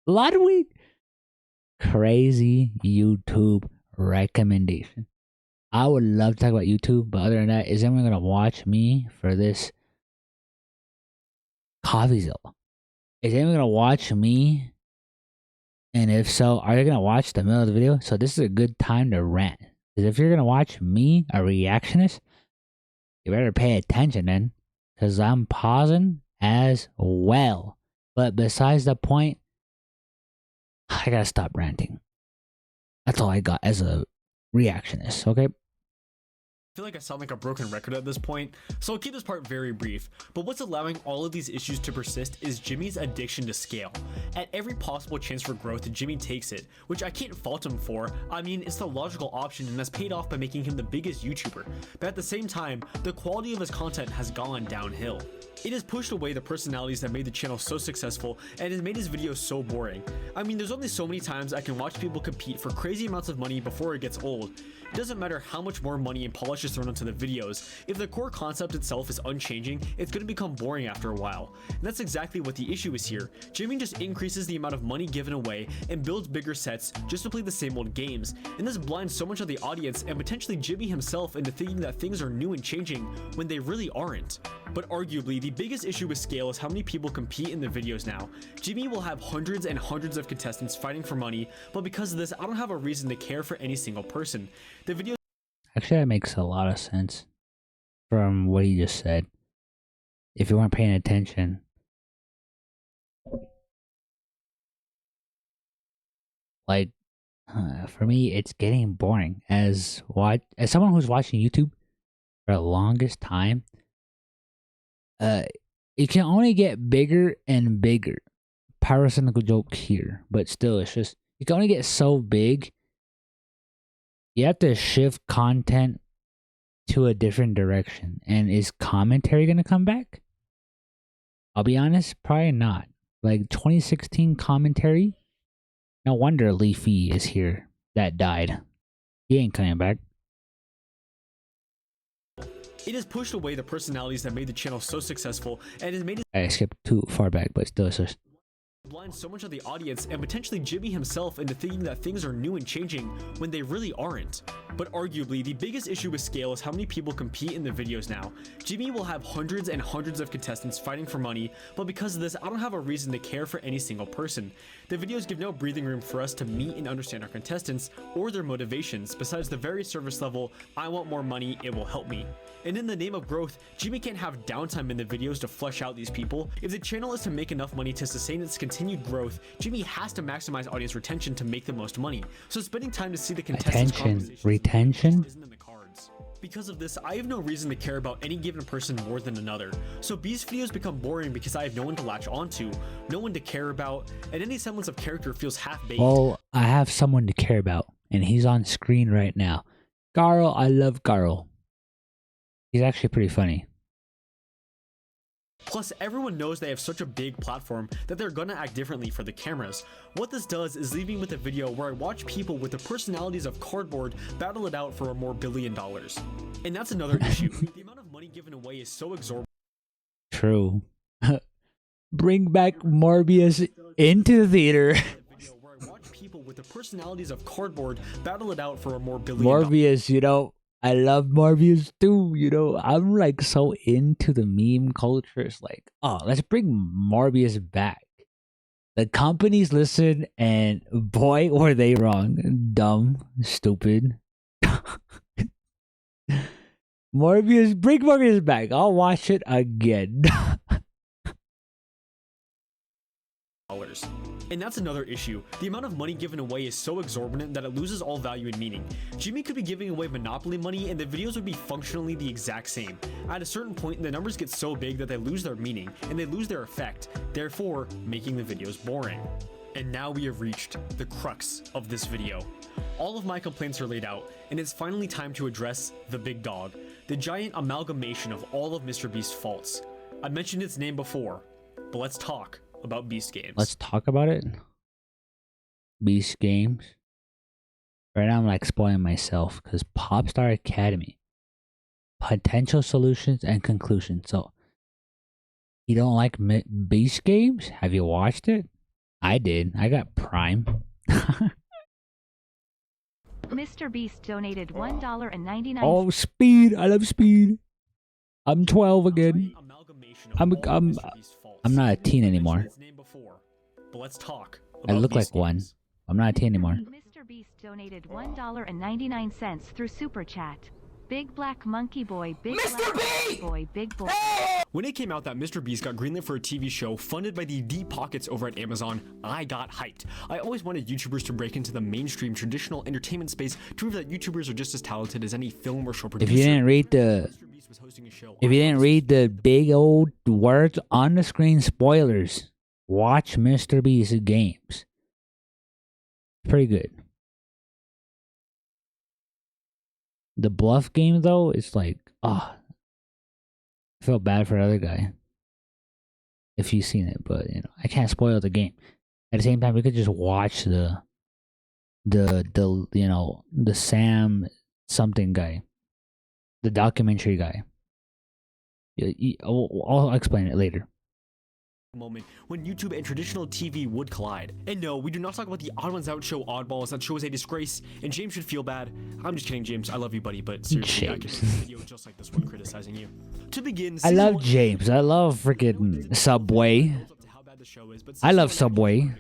Ludwig. Crazy YouTube recommendation. I would love to talk about YouTube, but other than that, is anyone gonna watch me for this Coffeezilla? Is anyone gonna watch me? And if so, are you gonna watch the middle of the video? So this is a good time to rant. Because if you're gonna watch me, a reactionist, you better pay attention then. Because I'm pausing as well. But besides the point, I gotta stop ranting. That's all I got as a reactionist, okay? I feel like I sound like a broken record at this point, so I'll keep this part very brief. But what's allowing all of these issues to persist is Jimmy's addiction to scale. At every possible chance for growth, Jimmy takes it, which I can't fault him for. I mean, it's the logical option and has paid off by making him the biggest YouTuber. But at the same time, the quality of his content has gone downhill. It has pushed away the personalities that made the channel so successful and has made his videos so boring. I mean, there's only so many times I can watch people compete for crazy amounts of money before it gets old. It doesn't matter how much more money and polish is thrown into the videos. If the core concept itself is unchanging, it's going to become boring after a while. And that's exactly what the issue is here. Jimmy just increases the amount of money given away and builds bigger sets just to play the same old games. And this blinds so much of the audience and potentially Jimmy himself into thinking that things are new and changing when they really aren't. But arguably, the biggest issue with scale is how many people compete in the videos now. Jimmy will have hundreds and hundreds of contestants fighting for money, but because of this, I don't have a reason to care for any single person. The video Actually, that makes a lot of sense from what he just said. If you weren't paying attention. Like, for me, it's getting boring. As someone who's watching YouTube for the longest time, it can only get bigger and bigger. Pyrocynical joke here, but still, it's just, you can only get so big. You have to shift content to a different direction. And is commentary going to come back? I'll be honest, probably not. Like 2016 commentary, no wonder Leafy is here. That died. He ain't coming back. It has pushed away the personalities that made the channel so successful and has made it I skipped too far back, but still, it's just blind so much of the audience and potentially Jimmy himself into thinking that things are new and changing when they really aren't. But arguably, the biggest issue with scale is how many people compete in the videos now. Jimmy will have hundreds and hundreds of contestants fighting for money, but because of this, I don't have a reason to care for any single person. The videos give no breathing room for us to meet and understand our contestants or their motivations, besides the very surface level, I want more money, it will help me. And in the name of growth, Jimmy can't have downtime in the videos to flesh out these people. If the channel is to make enough money to sustain its continued growth, Jimmy has to maximize audience retention to make the most money. So spending time to see the contestants' retention isn't in the cards. Because of this, I have no reason to care about any given person more than another. So B's videos become boring because I have no one to latch onto, no one to care about, and any semblance of character feels half-baked. Well, I have someone to care about, and he's on screen right now. Garl, I love Garl. He's actually pretty funny. Plus, everyone knows they have such a big platform that they're gonna act differently for the cameras. What this does is leave me with a video where I watch people with the personalities of cardboard battle it out for more $1 billion. And that's another issue. The amount of money given away is so exorbitant. True. Bring back Morbius into the theater. Where I watch people with the personalities of cardboard battle it out for a more $1 billion. Morbius, you know, I love Morbius too, you know. I'm like so into the meme culture. It's like, oh, let's bring Morbius back. The companies listen, and boy, were they wrong. Dumb, stupid. Morbius, bring Morbius back. I'll watch it again. And that's another issue. The amount of money given away is so exorbitant that it loses all value and meaning. Jimmy could be giving away Monopoly money and the videos would be functionally the exact same. At a certain point, the numbers get so big that they lose their meaning and they lose their effect, therefore making the videos boring. And now we have reached the crux of this video. All of my complaints are laid out, and it's finally time to address the big dog, the giant amalgamation of all of Mr. Beast's faults. I mentioned its name before, but let's talk about Beast Games. Let's talk about it. Beast Games. Right now I'm like spoiling myself because Popstar Academy. Potential solutions and conclusions. So, you don't like Beast Games? Have you watched it? I did. I got Prime. Mr. Beast donated $1.99. Oh, Speed! I love Speed. I'm 12 again. I'm not a teen anymore. But let's talk I about look Beast like one. Games. I'm not a teen anymore. Mr. Beast donated $1.99 through Super Chat. Big Black Monkey Boy, Big Black Monkey Boy, Big Boy. When it came out that Mr. Beast got greenlit for a TV show funded by the deep pockets over at Amazon, I got hyped. I always wanted YouTubers to break into the mainstream traditional entertainment space to prove that YouTubers are just as talented as any film or show producer. If you didn't read the big old words on the screen spoilers, watch Mr. Beast Games. Pretty good. The bluff game though, it's like, I felt bad for the other guy. If you've seen it, but you know, I can't spoil the game. At the same time, we could just watch the you know, the Sam something guy, the documentary guy. I'll explain it later. Moment when YouTube and traditional TV would collide. And no, we do not talk about the Odd Ones Out show Oddballs. That show is a disgrace, and James should feel bad. I'm just kidding, James. I love you, buddy, but seriously, I could make a video just like this one criticizing you. To begin, I love James. I love freaking Subway. I love Subway.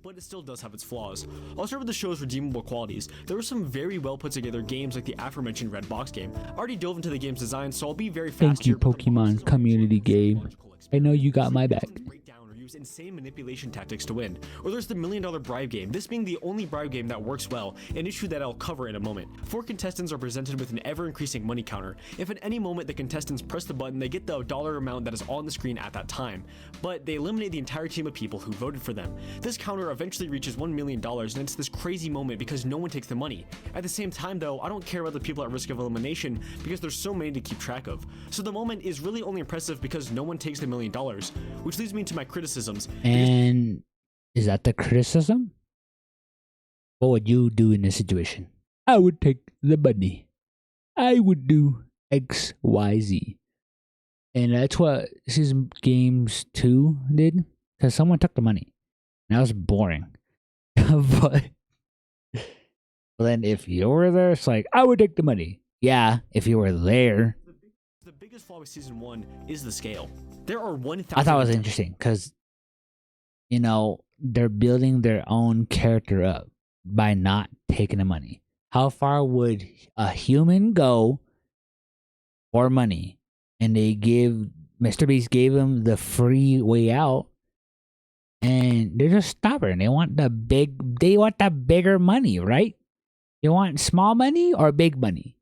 But it still does have its flaws. I'll start with the show's redeemable qualities. There were some very well put together games like the aforementioned Red Box game. I already dove into the game's design, so I'll be very fast. Thank you, Pokemon community game. I know you got my back. Insane manipulation tactics to win. Or there's the $1 million bribe game, this being the only bribe game that works well, an issue that I'll cover in a moment. 4 contestants are presented with an ever-increasing money counter. If at any moment the contestants press the button, they get the dollar amount that is on the screen at that time, but they eliminate the entire team of people who voted for them. This counter eventually reaches $1 million, and it's this crazy moment because no one takes the money. At the same time though, I don't care about the people at risk of elimination because there's so many to keep track of. So the moment is really only impressive because no one takes the $1 million, which leads me to my criticisms. And is that the criticism? What would you do in this situation? I would take the money. I would do X, Y, Z. And that's what Season Games 2 did. Because someone took the money. And that was boring. but then if you were there, it's like, I would take the money. Yeah, if you were there. The biggest flaw with Season 1 is the scale. There are 1,000... I thought it was interesting because, you know, they're building their own character up by not taking the money. How far would a human go for money? And Mr. Beast gave him the free way out, and they're just stubborn. They want the bigger money, right? You want small money or big money?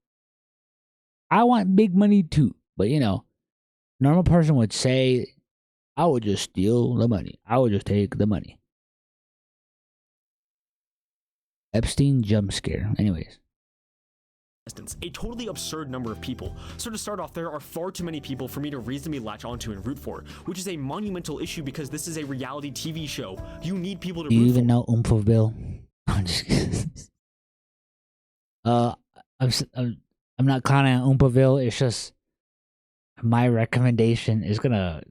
I want big money too, but you know, normal person would say, I would just steal the money. I would just take the money. Epstein jump scare. Anyways. A totally absurd number of people. So to start off, there are far too many people for me to reasonably latch onto and root for, which is a monumental issue because this is a reality TV show. You need people to root for. Do you even know Oomphaville? I'm just kidding. I'm not clowning on Oomphaville. It's just my recommendation is gonna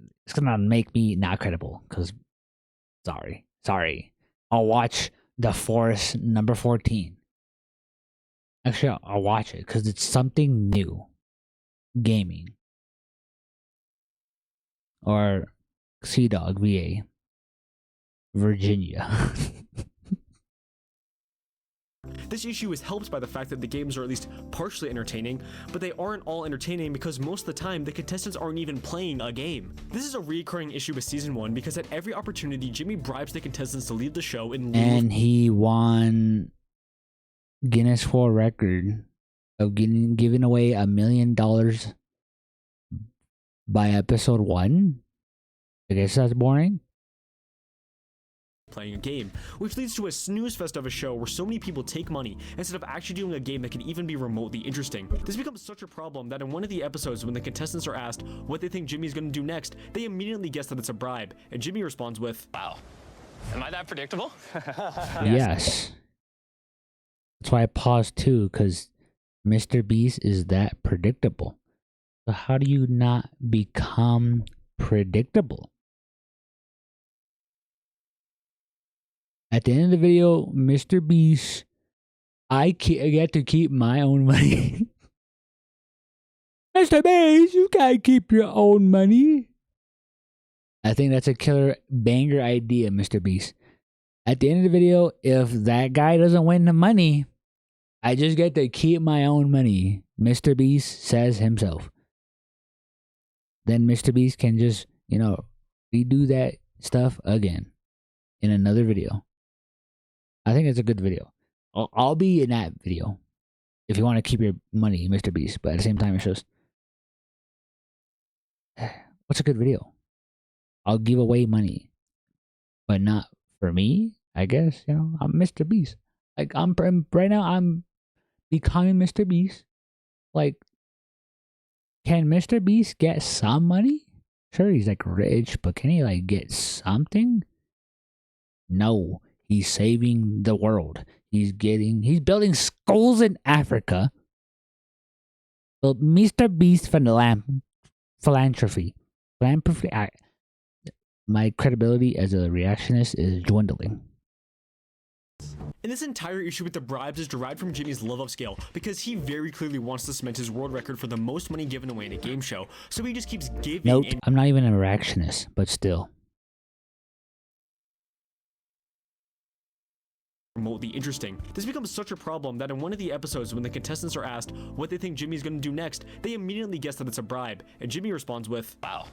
make me not credible. Cause sorry. I'll watch The Forest number 14. Actually, I'll watch it because it's something new. Gaming. Or Sea Dog VA. Virginia. This issue is helped by the fact that the games are at least partially entertaining, but they aren't all entertaining because most of the time the contestants aren't even playing a game. This is a recurring issue with season 1 because at every opportunity Jimmy bribes the contestants to leave the show and he won Guinness World Record of giving away $1 million by episode 1. I guess that's boring. Playing a game, which leads to a snooze fest of a show where so many people take money instead of actually doing a game that can even be remotely interesting. This becomes such a problem that in one of the episodes when the contestants are asked what they think Jimmy's going to do next, they immediately guess that it's a bribe, and Jimmy responds with, Wow. Am I that predictable? Yes. That's why I paused too, because Mr. Beast is that predictable. So how do you not become predictable? At the end of the video, Mr. Beast, I get to keep my own money. Mr. Beast, you can't keep your own money. I think that's a killer banger idea, Mr. Beast. At the end of the video, if that guy doesn't win the money, I just get to keep my own money. Mr. Beast says himself. Then Mr. Beast can just, redo that stuff again in another video. I think it's a good video. I'll be in that video if you want to keep your money, Mr. Beast. But at the same time, it's just, what's a good video? I'll give away money, but not for me. I guess I'm Mr. Beast. Like I'm right now, I'm becoming Mr. Beast. Like, can Mr. Beast get some money? Sure, he's like rich, but can he like get something? No. He's saving the world. He's building schools in Africa. So Mr. Beast philanthropy. My credibility as a reactionist is dwindling. And this entire issue with the bribes is derived from Jimmy's love of scale, because he very clearly wants to cement his world record for the most money given away in a game show. So he just keeps giving. Nope, I'm not even a reactionist, but still. Remotely interesting. This becomes such a problem that in one of the episodes when the contestants are asked what they think Jimmy's going to do next, they immediately guess that it's a bribe, and Jimmy responds with, Wow.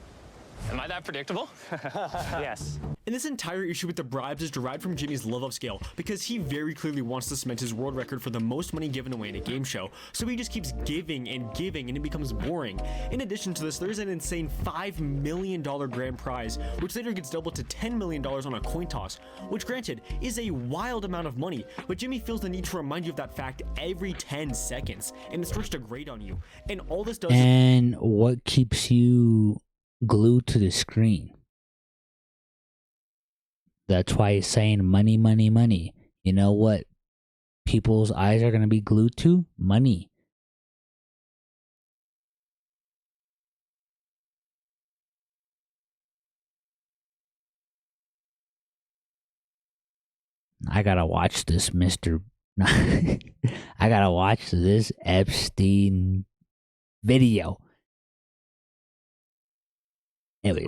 Am I that predictable? Yes. And this entire issue with the bribes is derived from Jimmy's love of scale, because he very clearly wants to cement his world record for the most money given away in a game show, so he just keeps giving and giving and it becomes boring. In addition to this, there's an insane $5 million grand prize, which later gets doubled to $10 million on a coin toss, which granted is a wild amount of money, but Jimmy feels the need to remind you of that fact every 10 seconds, and it starts to grate on you. And all this does And what keeps you glued to the screen? That's why he's saying money, money, money. You know what people's eyes are going to be glued to? Money. I gotta watch this I gotta watch this Epstein video. Anyway.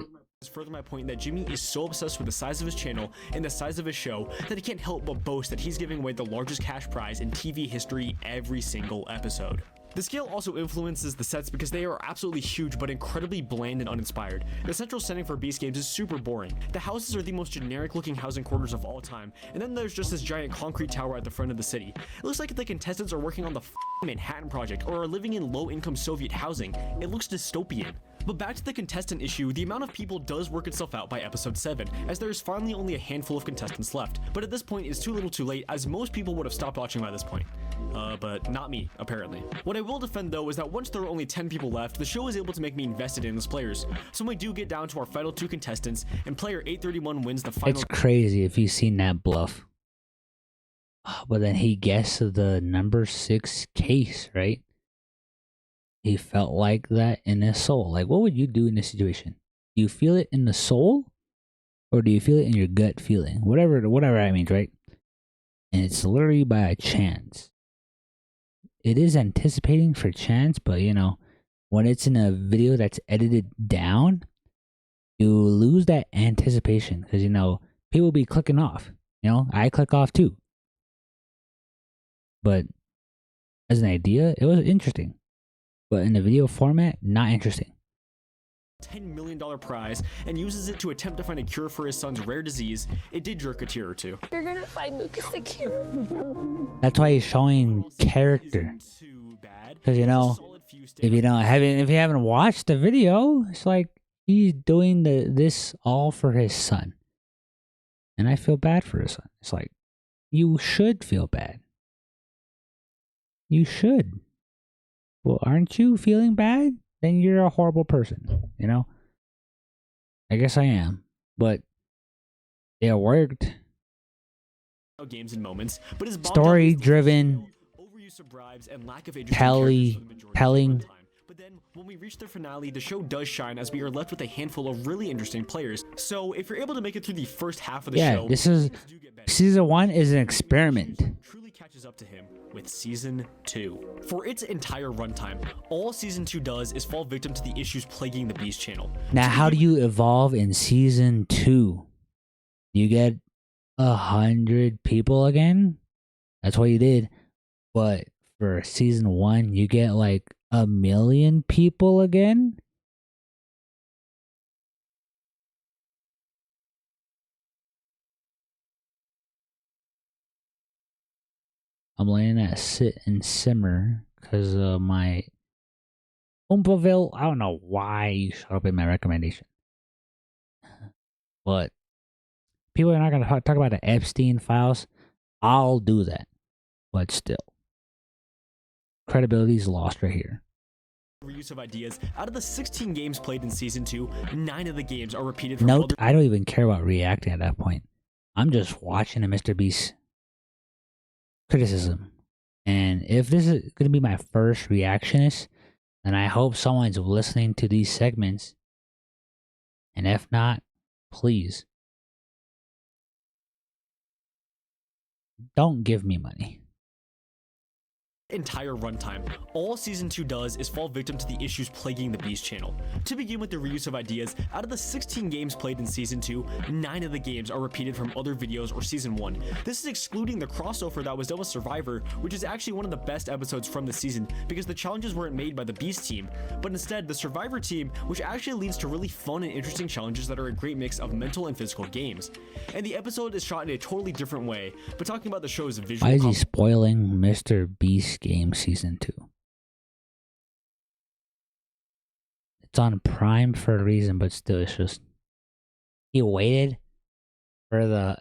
Further my point that Jimmy is so obsessed with the size of his channel and the size of his show that he can't help but boast that he's giving away the largest cash prize in TV history every single episode. The scale also influences the sets because they are absolutely huge but incredibly bland and uninspired. The central setting for Beast Games is super boring. The houses are the most generic looking housing quarters of all time, and then there's just this giant concrete tower at the front of the city. It looks like the contestants are working on the Manhattan Project or are living in low-income Soviet housing. It looks dystopian. But back to the contestant issue, the amount of people does work itself out by episode 7, as there is finally only a handful of contestants left. But at this point, it's too little too late, as most people would have stopped watching by this point. But not me, apparently. What I will defend though is that once there are only 10 people left, the show is able to make me invested in its players. So when we do get down to our final 2 contestants, and player 831 wins the final— It's crazy if you've seen that bluff. But then he guessed the number 6 case, right? He felt like that in his soul. Like, what would you do in this situation? Do you feel it in the soul? Or do you feel it in your gut feeling? Whatever that means, right? And it's literally by a chance. It is anticipating for chance, but when it's in a video that's edited down, you lose that anticipation. Because, people be clicking off. I click off too. but as an idea, it was interesting. But in the video format, not interesting. $10 million prize and uses it to attempt to find a cure for his son's rare disease, it did jerk a tear or two. You're gonna find Lucas the cure. That's why he's showing character. Because, you know, if you haven't watched the video, it's like he's doing this all for his son. And I feel bad for his son. It's like, you should feel bad. You should. Well, aren't you feeling bad? Then you're a horrible person, you know? I guess I am. But it worked. Games and moments, but his story-driven, overuse of bribes and lack of telling. But then, when we reach the finale, the show does shine as we are left with a handful of really interesting players. So, if you're able to make it through the first half of the show, this is season 1 is an experiment. Truly catches up to him with season 2. For its entire runtime, all season 2 does is fall victim to the issues plaguing the Beast channel. Now, how do you evolve in season 2? You get 100 people again? That's what you did. But for season 1, you get like 1 million people again? I'm letting that sit and simmer because my Oompaville, I don't know why you showed up in my recommendation. But people are not going to talk about the Epstein files. I'll do that. But still, credibility is lost right here. Reuse of ideas. Out of the 16 games played in season 2, 9 of the games are repeated from Note, I don't even care about reacting at that point. I'm just watching a Mr. Beast criticism. And if this is going to be my first reactionist, then I hope someone's listening to these segments. And if not, please don't give me money. Entire runtime, all season 2 does is fall victim to the issues plaguing the Beast channel. To begin with the reuse of ideas, out of the 16 games played in season 2, 9 of the games are repeated from other videos or season 1. This is excluding the crossover that was done with Survivor, which is actually one of the best episodes from the season because the challenges weren't made by the Beast team, but instead the Survivor team, which actually leads to really fun and interesting challenges that are a great mix of mental and physical games. And the episode is shot in a totally different way, but talking about the show's visual. Why is he spoiling Mr. Beast Game season 2? It's on Prime for a reason, but still, it's just he waited for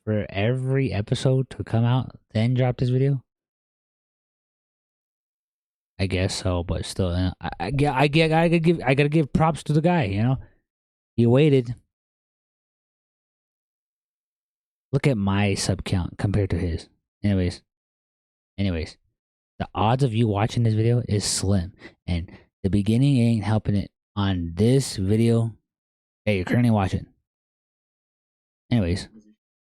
every episode to come out, then dropped this video. I guess so, but still, I gotta give props to the guy. You know, he waited. Look at my sub count compared to his. Anyways. The odds of you watching this video is slim. And the beginning ain't helping it on this video that you're currently watching. Anyways.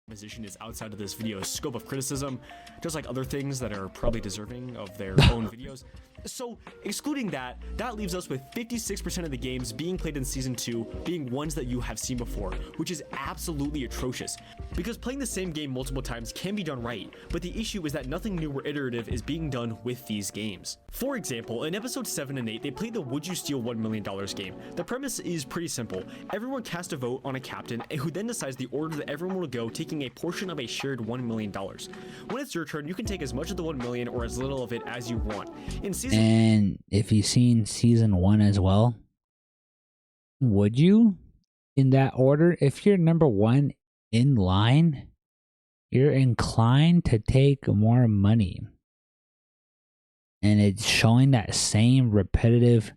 Position is outside of this video's scope of criticism, just like other things that are probably deserving of their own videos. So, excluding that leaves us with 56% of the games being played in Season 2 being ones that you have seen before, which is absolutely atrocious. Because playing the same game multiple times can be done right, but the issue is that nothing new or iterative is being done with these games. For example, in episodes 7 and 8, they played the Would You Steal $1 Million game. The premise is pretty simple. Everyone casts a vote on a captain, who then decides the order that everyone will go, taking a portion of a shared $1 million. When it's your turn, you can take as much of the $1 million or as little of it as you want. And if you've seen season 1 as well, would you, in that order, if you're number 1 in line, you're inclined to take more money. And it's showing that same repetitiveness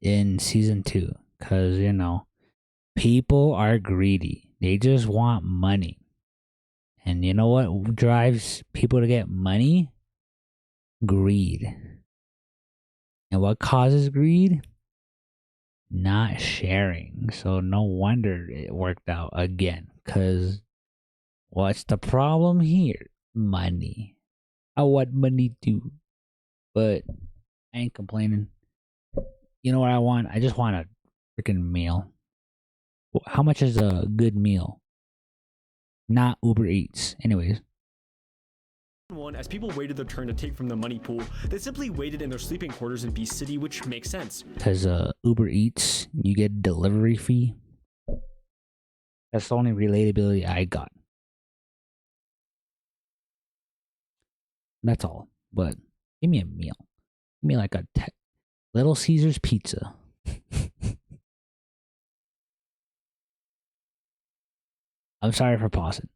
in season 2. Because, you know, people are greedy. They just want money. And you know what drives people to get money? Greed. And what causes greed? Not sharing. So no wonder it worked out again. Because what's the problem here? Money. I want money too. But I ain't complaining. You know what I want? I just want a freaking meal. How much is a good meal? Not Uber Eats. Anyways. One, as people waited their turn to take from the money pool, they simply waited in their sleeping quarters in Beast City, which makes sense. Because Uber Eats, you get a delivery fee. That's the only relatability I got. That's all. But give me a meal. Give me like a Little Caesars pizza. I'm sorry for pausing.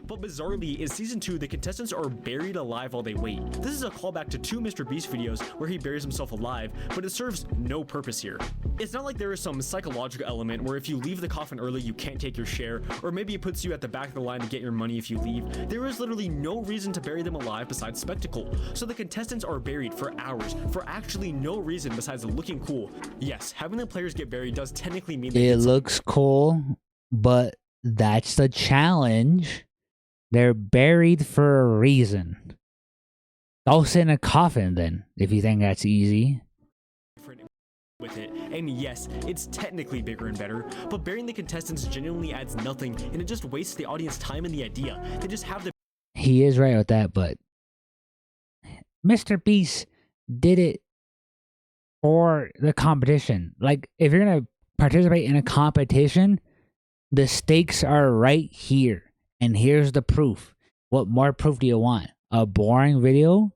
But bizarrely, in Season 2, the contestants are buried alive while they wait. This is a callback to 2 Mr. Beast videos where he buries himself alive, but it serves no purpose here. It's not like there is some psychological element where if you leave the coffin early you can't take your share, or maybe it puts you at the back of the line to get your money if you leave. There is literally no reason to bury them alive besides spectacle. So the contestants are buried for hours for actually no reason besides looking cool. Yes, having the players get buried does technically mean it looks cool, but that's the challenge. They're buried for a reason. Don't sit in a coffin then, if you think that's easy. With it, and yes, it's technically bigger and better, but burying the contestants genuinely adds nothing, and it just wastes the audience time and the idea. They just have the. He is right with that, but Mr. Beast did it for the competition. Like, if you're gonna participate in a competition, the stakes are right here. And here's the proof. What more proof do you want? A boring video?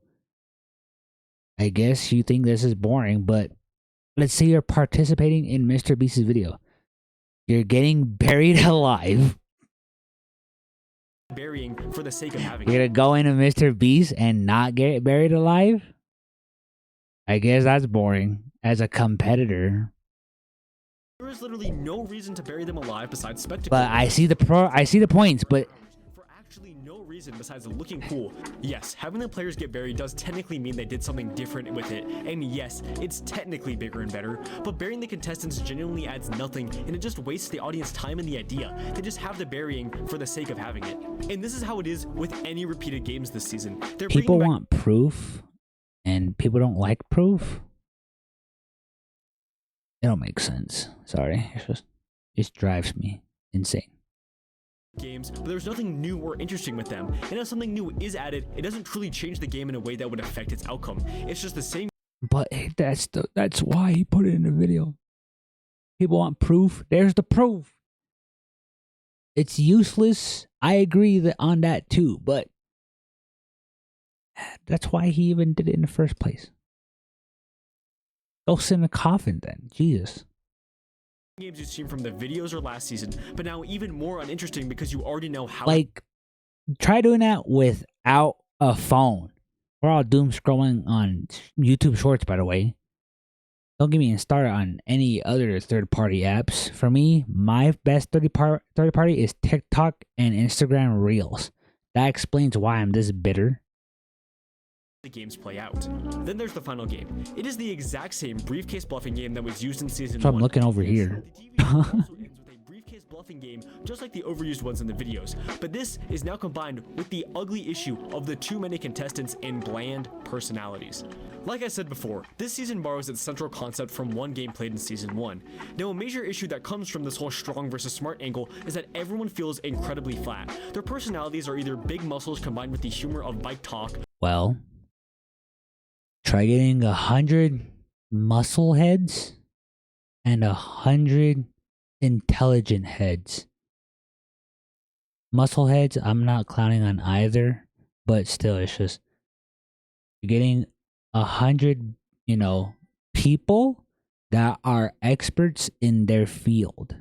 I guess you think this is boring, but let's say you're participating in Mr. Beast's video. You're getting buried alive. Burying for the sake of having. You're gonna go into Mr. Beast and not get buried alive? I guess that's boring as a competitor. There is literally no reason to bury them alive besides spectacle. But I see the points, but for actually no reason besides looking cool. Yes, having the players get buried does technically mean they did something different with it. And yes, it's technically bigger and better, but burying the contestants genuinely adds nothing, and it just wastes the audience time and the idea. They just have the burying for the sake of having it. And this is how it is with any repeated games this season. People want proof, and people don't like proof. It don't make sense. Sorry. It just drives me insane. Games, but there's nothing new or interesting with them. And if something new is added, it doesn't truly change the game in a way that would affect its outcome. It's just the same. But that's why he put it in the video. People want proof. There's the proof. It's useless. I agree on that too, but that's why he even did it in the first place. Go sit in a coffin then. Jesus. Games you've seen from the videos or last season, but now even more uninteresting because you already know how. Like, try doing that without a phone. We're all doom scrolling on YouTube Shorts, by the way. Don't get me started on any other third-party apps. For me, my best third-party is TikTok and Instagram Reels. That explains why I'm this bitter. The games play out. Then there's the final game. It is the exact same briefcase bluffing game that was used in season 1. So I'm looking over here. The TV also ends with a briefcase bluffing game, just like the overused ones in the videos. But this is now combined with the ugly issue of the too many contestants and bland personalities. Like I said before, this season borrows its central concept from one game played in season 1. Now, a major issue that comes from this whole strong versus smart angle is that everyone feels incredibly flat. Their personalities are either big muscles combined with the humor of bike talk. Well, try getting 100 muscle heads and 100 intelligent heads. Muscle heads, I'm not clowning on either, but still, it's just you're getting 100, people that are experts in their field.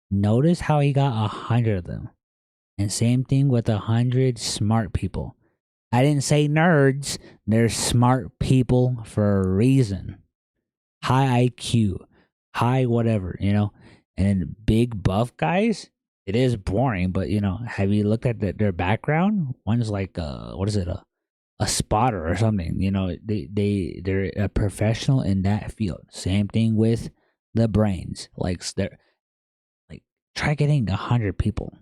Notice how he got 100 of them, and same thing with 100 smart people. I didn't say nerds. They're smart people for a reason. High IQ, high whatever, And then big buff guys, it is boring, but have you looked at their background? One's like a spotter or something. They're a professional in that field. Same thing with the brains. Try getting 100 people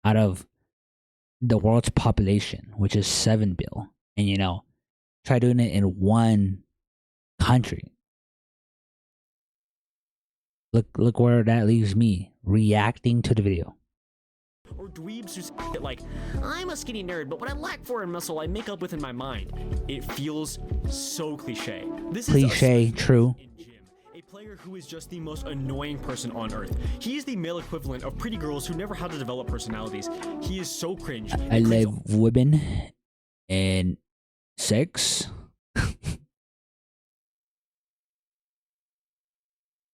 out of the world's population, which is 7 billion, and try doing it in one country. Look where that leaves me, reacting to the video. Or dweebs who say it like, I'm a skinny nerd, but what I lack for in muscle, I make up with in my mind. It feels so cliche. This Cliche, is true. in Jim, a player who is just the most annoying person on earth. He is the male equivalent of pretty girls who never had to develop personalities. He is so cringe. I love women and sex.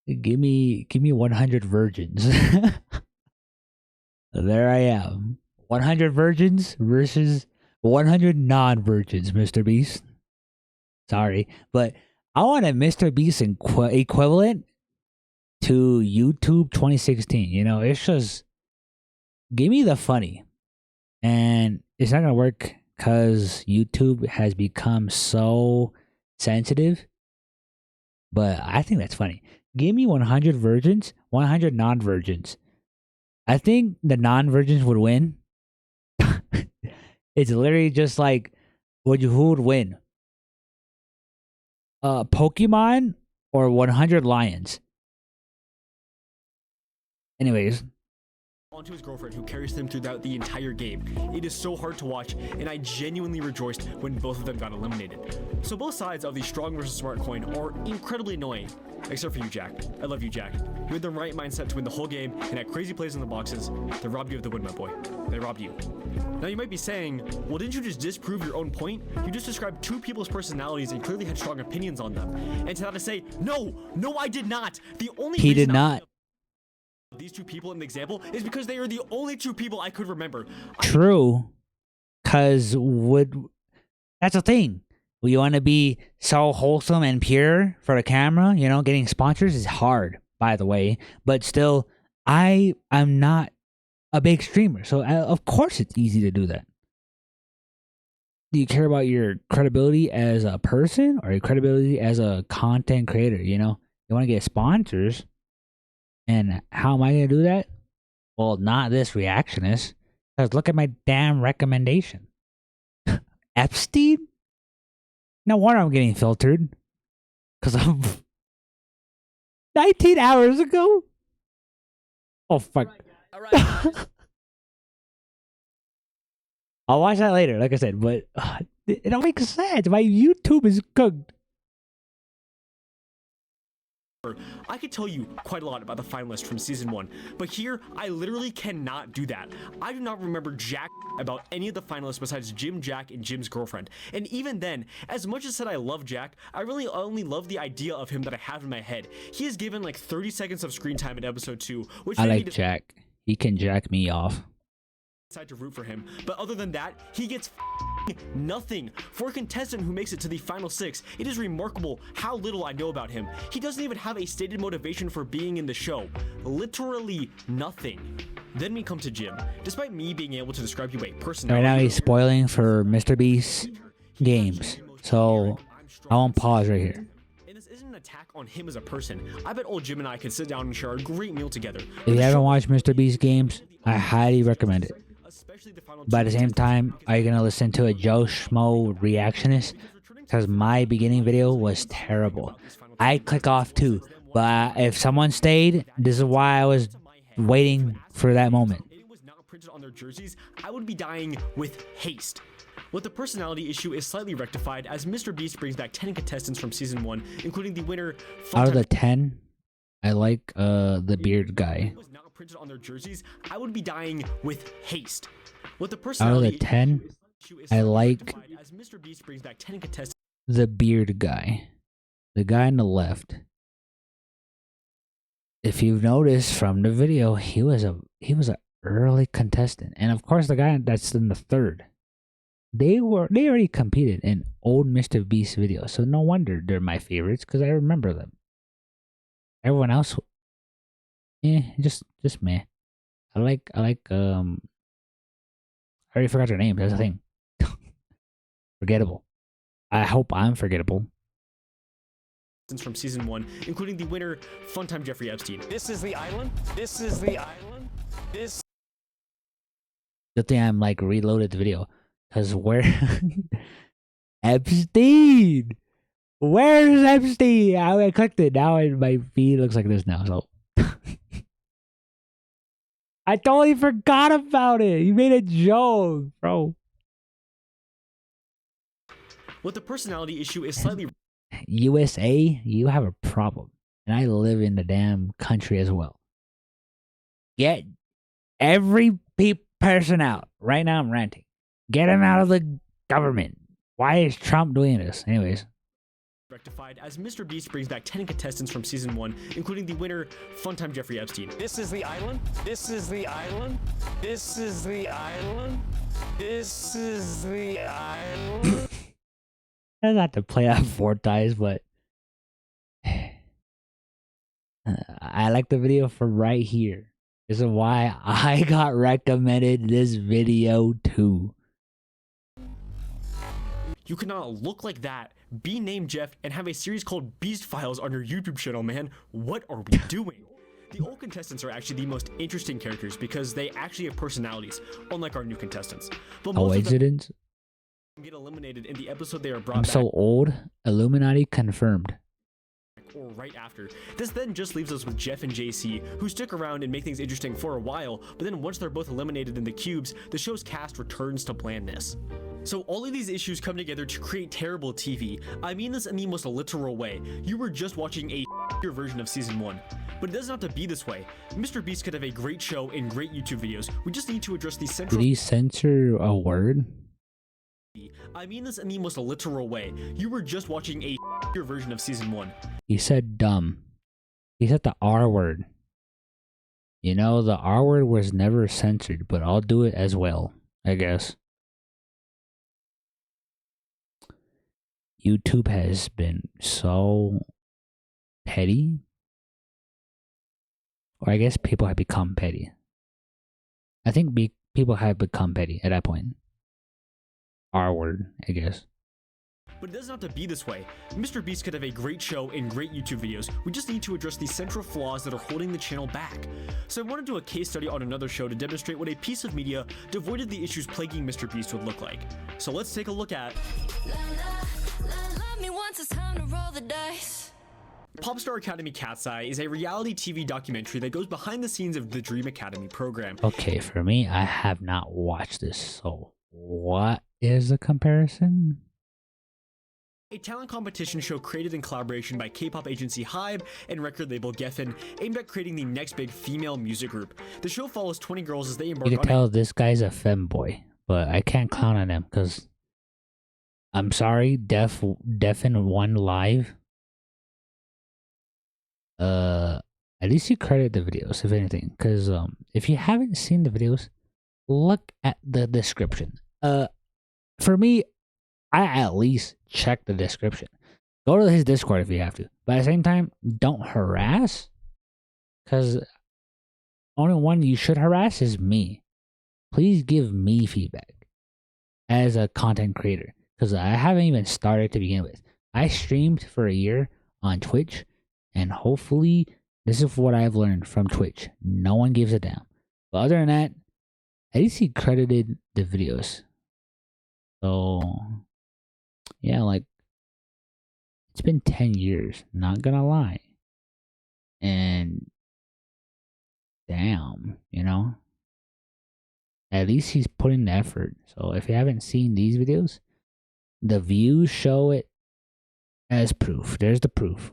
Give me 100 virgins. There I am. 100 virgins versus 100 non-virgins, Mr. Beast. Sorry, but I want a Mr. Beast equivalent to YouTube 2016. You know, it's just give me the funny. And it's not going to work because YouTube has become so sensitive. But I think that's funny. Give me 100 virgins, 100 non-virgins. I think the non-virgins would win. It's literally just like, who would win? Pokemon or 100 lions? Anyways. Onto his girlfriend, who carries them throughout the entire game. It is so hard to watch, and I genuinely rejoiced when both of them got eliminated. So both sides of the strong versus smart coin are incredibly annoying, except for you, Jack. I love you, Jack. You had the right mindset to win the whole game, and had crazy plays in the boxes. They robbed you of the win, my boy. They robbed you. Now you might be saying, well, didn't you just disprove your own point? You just described two people's personalities and clearly had strong opinions on them. And to that I say, no, I did not. The only He did reason not. these two people in the example is because they are the only two people I could remember. True, because that's the thing. We want to be so wholesome and pure for the camera. You know, getting sponsors is hard, by the way. But still, I'm not a big streamer, so of course it's easy to do that. Do you care about your credibility as a person or your credibility as a content creator? You know, you want to get sponsors. And how am I going to do that? Well, not this reactionist. Because look at my damn recommendation. Epstein? No wonder I'm getting filtered. Because I'm 19 hours ago? Oh, fuck. All right. I'll watch that later, like I said. But it don't make sense. My YouTube is cooked. I could tell you quite a lot about the finalists from season 1, but here I literally cannot do that. I do not remember jack about any of the finalists besides Jim, Jack, and Jim's girlfriend. And even then, as much as said I love Jack, I really only love the idea of him that I have in my head. He is given like 30 seconds of screen time in episode 2, which I like Jack. He can jack me off. Decide to root for him, but other than that, he gets nothing. For a contestant who makes it to the final 6, it is remarkable how little I know about him. He doesn't even have a stated motivation for being in the show. Literally nothing. Then we come to Jim. Despite me being able to describe you a personality, Right now he's spoiling for Mr. Beast games, so I won't pause right here. And this isn't an attack on him as a person. I bet old Jim and I could sit down and share a great meal together. If you haven't watched Mr. Beast games, I highly recommend it. But at the same time, are you going to listen to a Joe Schmo reactionist? Because my beginning video was terrible. I click off too. But if someone stayed, this is why I was waiting for that moment. It was not printed on their jerseys, I would be dying with haste. What the personality issue is slightly rectified as Mr. Beast brings back 10 contestants from season 1, including the winner. Out of the 10, I like the beard guy. Was not printed on their jerseys, I would be dying with haste. What the Out of personality the 10, issue is I slightly like rectified as Mr. Beast brings back 10 contestants. the beard guy. The guy on the left. If you've noticed from the video, he was a early contestant. And of course the guy that's in the third. They already competed in old Mr. Beast videos, so no wonder they're my favorites because I remember them. Everyone else, just meh. I like I already forgot their name. That's the thing. Forgettable. I hope I'm forgettable. From season 1, including the winner, Funtime Jeffrey Epstein. This is the island. This is the island. This. Good thing I'm like reloaded the video. Because where Epstein? Where's Epstein? I clicked it. Now my feed looks like this now. So I totally forgot about it. You made a joke, bro. What the personality issue is slightly USA, you have a problem. And I live in the damn country as well. Get every person out. Right now I'm ranting. Get him out of the government. Why is Trump doing this? Anyways. rectified as Mr. Beast brings back 10 contestants from season 1, including the winner, Funtime Jeffrey Epstein. This is the island. This is the island. This is the island. This is the island. I had to play that 4 times, but I like the video for right here. This is why I got recommended this video too. You cannot look like that, be named Jeff, and have a series called Beast Files on your YouTube channel, man. What are we doing? The old contestants are actually the most interesting characters because they actually have personalities, unlike our new contestants. But most of them get eliminated in the episode they are brought back. I'm so old. Illuminati confirmed. Or right after. This then just leaves us with Jeff and JC, who stick around and make things interesting for a while, but then once they're both eliminated in the cubes, the show's cast returns to blandness. So all of these issues come together to create terrible TV. I mean this in the most literal way. You were just watching a version of season 1. But it doesn't have to be this way. Mr. Beast could have a great show and great YouTube videos. We just need to address the central— Did he censor a word? I mean this in the most literal way. You were just watching a version of season 1. He said dumb. He said the R word. You know, the R word was never censored, but I'll do it as well, I guess. YouTube has been so petty. Or I guess people have become petty. I think people have become petty at that point. R word, I guess. But it doesn't have to be this way. Mr. Beast could have a great show and great YouTube videos. We just need to address the central flaws that are holding the channel back. So I want to do a case study on another show to demonstrate what a piece of media devoid of the issues plaguing Mr. Beast would look like. So let's take a look at Popstar Academy Cat's Eye is a reality TV documentary that goes behind the scenes of the Dream Academy program. Okay, for me, I have not watched this, so what is the comparison? A talent competition show created in collaboration by K-pop agency HYBE and record label Geffen, aimed at creating the next big female music group. The show follows 20 girls as they embark on— You can tell this guy's a femboy, but I can't clown on him because I'm sorry, Geffen won live. At least you credit the videos, if anything, because if you haven't seen the videos, look at the description. For me, I at least check the description. Go to his Discord if you have to, but at the same time, don't harass, because only one you should harass is me. Please give me feedback as a content creator, because I haven't even started to begin with. I streamed for a year on Twitch, and hopefully this is what I've learned from Twitch. No one gives a damn. But other than that, at least he credited the videos. So yeah, like, it's been 10 years, not gonna lie. And damn, you know, at least he's putting the effort. So if you haven't seen these videos, the views show it as proof. There's the proof.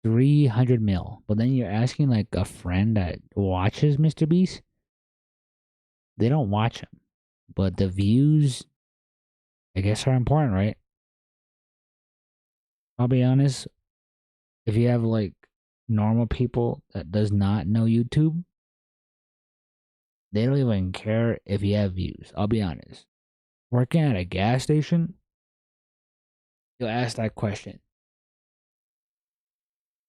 300 mil. But then you're asking like a friend that watches Mr. Beast. They don't watch him. But the views, I guess, are important, right? I'll be honest, if you have like normal people that does not know YouTube, they don't even care if you have views. I'll be honest. Working at a gas station, you'll ask that question.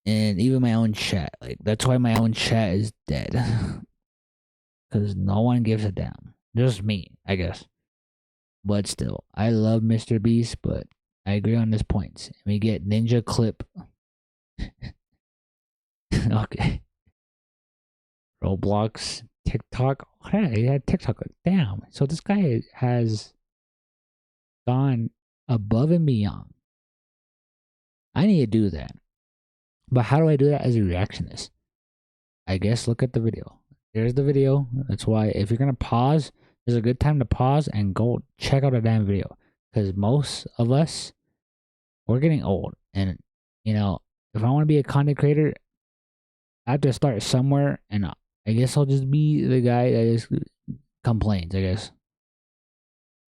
And even my own chat, like, that's why my own chat is dead. Because no one gives a damn. Just me, I guess. But still, I love Mr. Beast, but I agree on this point. We get Ninja Clip. Okay. Roblox, TikTok. Hey, he had TikTok. Damn. So this guy has gone above and beyond. I need to do that. But how do I do that as a reactionist? I guess look at the video. There's the video. That's why if you're gonna pause, there's a good time to pause and go check out a damn video. Because most of us, we're getting old, and you know, if I want to be a content creator, I have to start somewhere, and I guess I'll just be the guy that just complains. I guess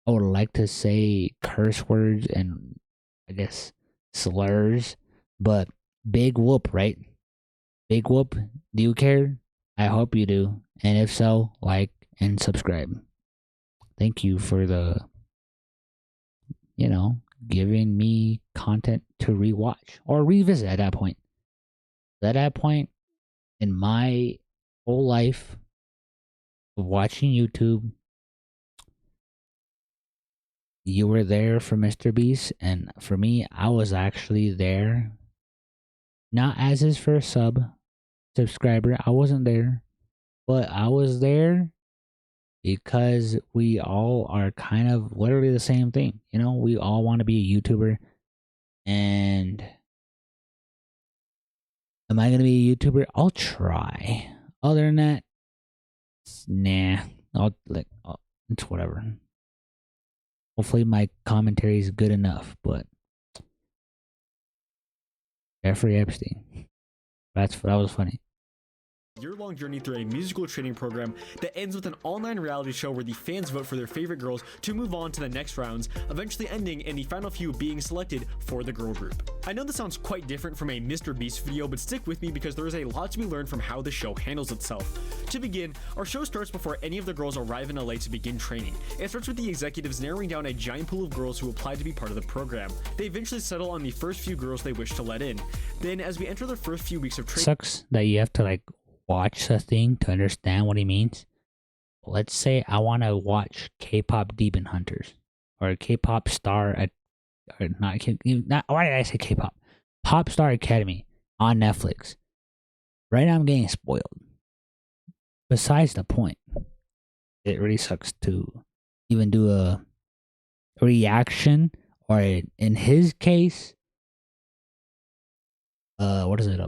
I would like to say curse words and I guess slurs, but big whoop, right? Big whoop. Do you care? I hope you do, and if so, like and subscribe. Thank you for the, you know, giving me content to rewatch or revisit at that point. At that point in my whole life of watching YouTube, you were there for Mr. Beast, and for me, I was actually there. Not as his first subscriber, I wasn't there, but I was there because we all are kind of literally the same thing. You know, we all want to be a YouTuber, and am I going to be a YouTuber? I'll try. Other than that, nah, it's whatever. Hopefully my commentary is good enough, but Jeffrey Epstein. That was funny. Year-long journey through a musical training program that ends with an all-night reality show where the fans vote for their favorite girls to move on to the next rounds, eventually ending in the final few being selected for the girl group. I know this sounds quite different from a Mr. Beast video, but stick with me because there is a lot to be learned from how the show handles itself. To begin, our show starts before any of the girls arrive in LA to begin training. It starts with the executives narrowing down a giant pool of girls who apply to be part of the program. They eventually settle on the first few girls they wish to let in. Then, as we enter the first few weeks of training, sucks that you have to watch the thing to understand what he means. Let's say I want to watch K-pop Demon Hunters or K-pop Star, or not. Why did I say K-pop? Pop Star Academy on Netflix. Right now, I'm getting spoiled. Besides the point, it really sucks to even do a reaction, or in his case, what is it?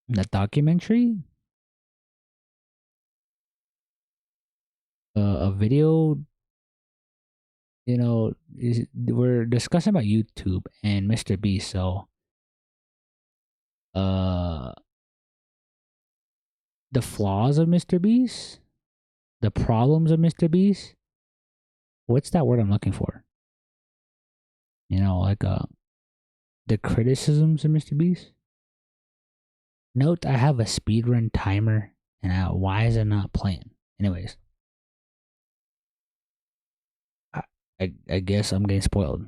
That documentary, a video. You know, we're discussing about YouTube and Mr. Beast, so the flaws of Mr. Beast, the problems of Mr. Beast. What's that word I'm looking for? You know, the criticisms of Mr. Beast. Note I have a speedrun timer, and why is it not playing? Anyways, I guess I'm getting spoiled.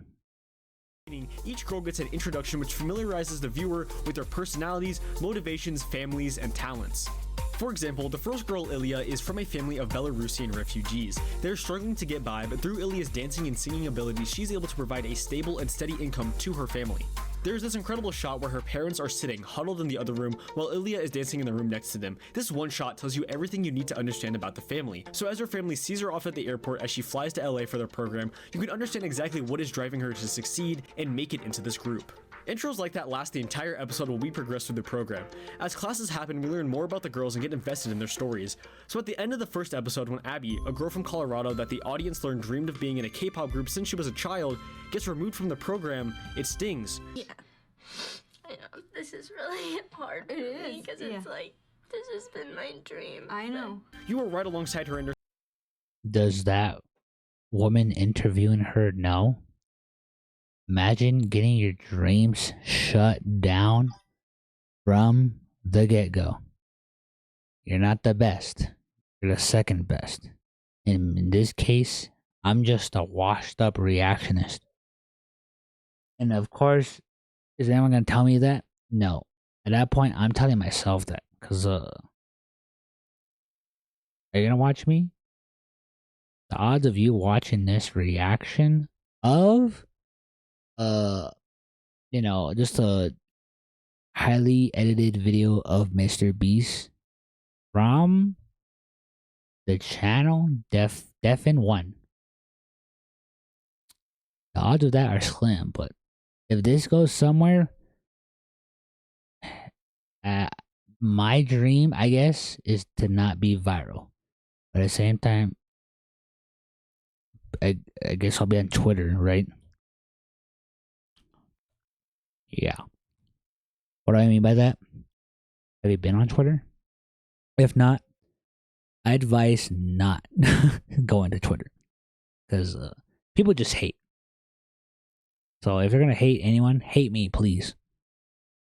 Each girl gets an introduction which familiarizes the viewer with their personalities, motivations, families, and talents. For example, the first girl, Ilya, is from a family of Belarusian refugees. They're struggling to get by, but through Ilya's dancing and singing abilities, she's able to provide a stable and steady income to her family. There's this incredible shot where her parents are sitting huddled in the other room while Ilya is dancing in the room next to them. This one shot tells you everything you need to understand about the family. So as her family sees her off at the airport as she flies to LA for their program, you can understand exactly what is driving her to succeed and make it into this group. Intros like that last the entire episode while we progress through the program. As classes happen, we learn more about the girls and get invested in their stories. So at the end of the first episode, when Abby, a girl from Colorado that the audience learned dreamed of being in a K-pop group since she was a child, gets removed from the program, it stings. Yeah. I know. This is really hard for me because it's like, this has been my dream. I know. You were right alongside her in her. Does that woman interviewing her know? Imagine getting your dreams shut down from the get-go. You're not the best. You're the second best. And in this case, I'm just a washed-up reactionist. And of course, is anyone going to tell me that? No. At that point, I'm telling myself that. Because, are you going to watch me? The odds of you watching this reaction of you know, just a highly edited video of Mr. Beast from the channel Defin 1. The odds of that are slim, but if this goes somewhere, my dream, I guess, is to not be viral. But at the same time, I guess I'll be on Twitter, right? Yeah. What do I mean by that? Have you been on Twitter? If not, I advise not going to Twitter. Because people just hate. So if you're going to hate anyone, hate me, please.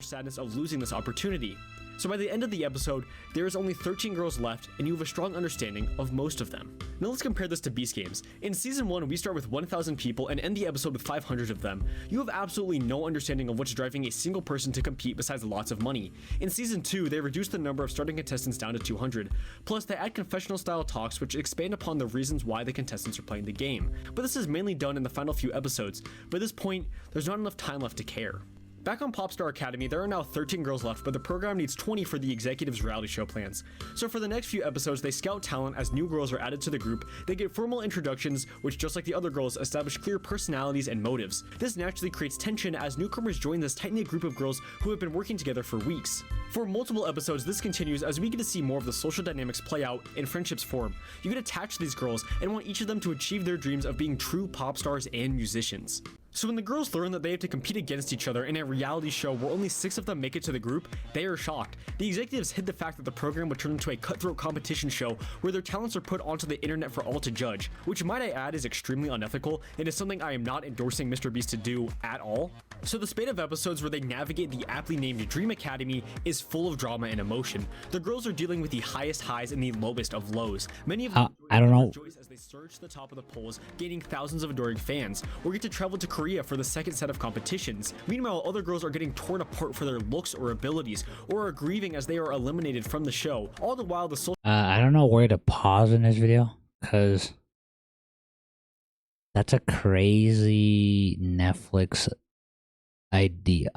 Sadness of losing this opportunity. So by the end of the episode, there is only 13 girls left, and you have a strong understanding of most of them. Now let's compare this to Beast Games. In Season 1, we start with 1,000 people and end the episode with 500 of them. You have absolutely no understanding of what's driving a single person to compete besides lots of money. In Season 2, they reduce the number of starting contestants down to 200. Plus, they add confessional-style talks which expand upon the reasons why the contestants are playing the game. But this is mainly done in the final few episodes. By this point, there's not enough time left to care. Back on Popstar Academy, there are now 13 girls left, but the program needs 20 for the executives' reality show plans. So for the next few episodes, they scout talent as new girls are added to the group. They get formal introductions, which just like the other girls, establish clear personalities and motives. This naturally creates tension as newcomers join this tight-knit group of girls who have been working together for weeks. For multiple episodes, this continues as we get to see more of the social dynamics play out and friendships form. You get attached to these girls and want each of them to achieve their dreams of being true pop stars and musicians. So when the girls learn that they have to compete against each other in a reality show where only 6 of them make it to the group, they are shocked. The executives hid the fact that the program would turn into a cutthroat competition show where their talents are put onto the internet for all to judge, which might I add is extremely unethical and is something I am not endorsing Mr. Beast to do at all. So the spate of episodes where they navigate the aptly named Dream Academy is full of drama and emotion. The girls are dealing with the highest highs and the lowest of lows. Many of them I don't know. rejoice as they surge to the top of the polls, gaining thousands of adoring fans, or get to travel to Korea for the second set of competitions. Meanwhile, other girls are getting torn apart for their looks or abilities, or are grieving as they are eliminated from the show. All the while, the social I don't know where to pause in this video, because that's a crazy Netflix idea.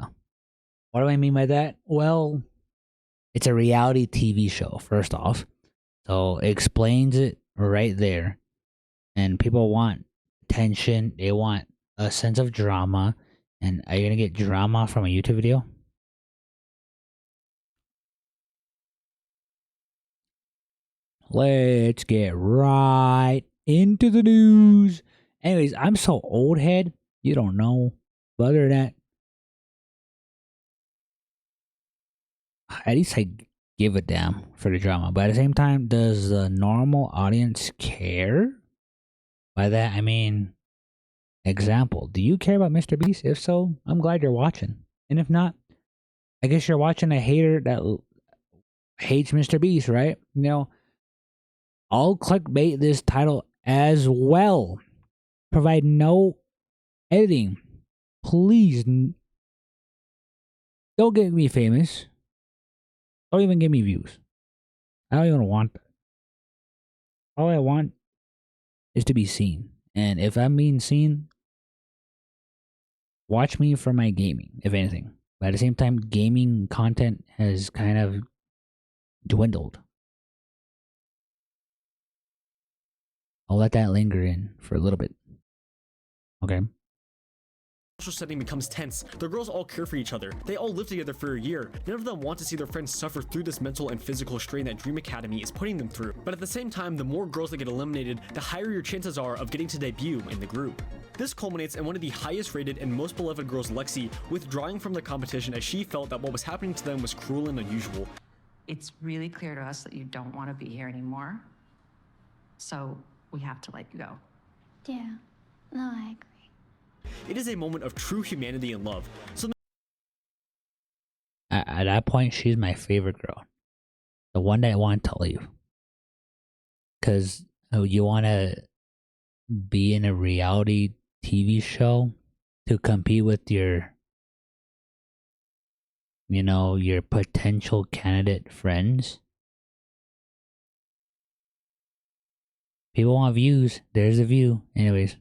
What do I mean by that? Well, it's a reality TV show, first off. So it explains it right there. And people want tension, they want a sense of drama. And are you gonna get drama from a YouTube video? Let's get right into the news. Anyways, I'm so old head, you don't know. But other than that, at least I give a damn for the drama. But at the same time, does the normal audience care? By that, I mean, example, do you care about Mr. Beast? If so, I'm glad you're watching. And if not, I guess you're watching a hater that hates Mr. Beast, right? You know, I'll clickbait this title as well. Provide no editing. Please, don't get me famous. Don't even give me views. I don't even want that. All I want is to be seen. And if I'm being seen, watch me for my gaming, if anything. But at the same time, gaming content has kind of dwindled. I'll let that linger in for a little bit. Okay? social setting becomes tense. The girls all care for each other. They all live together for a year. None of them want to see their friends suffer through this mental and physical strain that Dream Academy is putting them through. But at the same time, the more girls that get eliminated, the higher your chances are of getting to debut in the group. This culminates in one of the highest rated and most beloved girls, Lexi, withdrawing from the competition as she felt that what was happening to them was cruel and unusual. It's really clear to us that you don't want to be here anymore. So we have to let you go. Yeah, no, I agree. It is a moment of true humanity and love. So at that point, she's my favorite girl. The one that I want to leave. Because you want to be in a reality TV show to compete with your, you know, your potential candidate friends. People want views. There's a view. Anyways.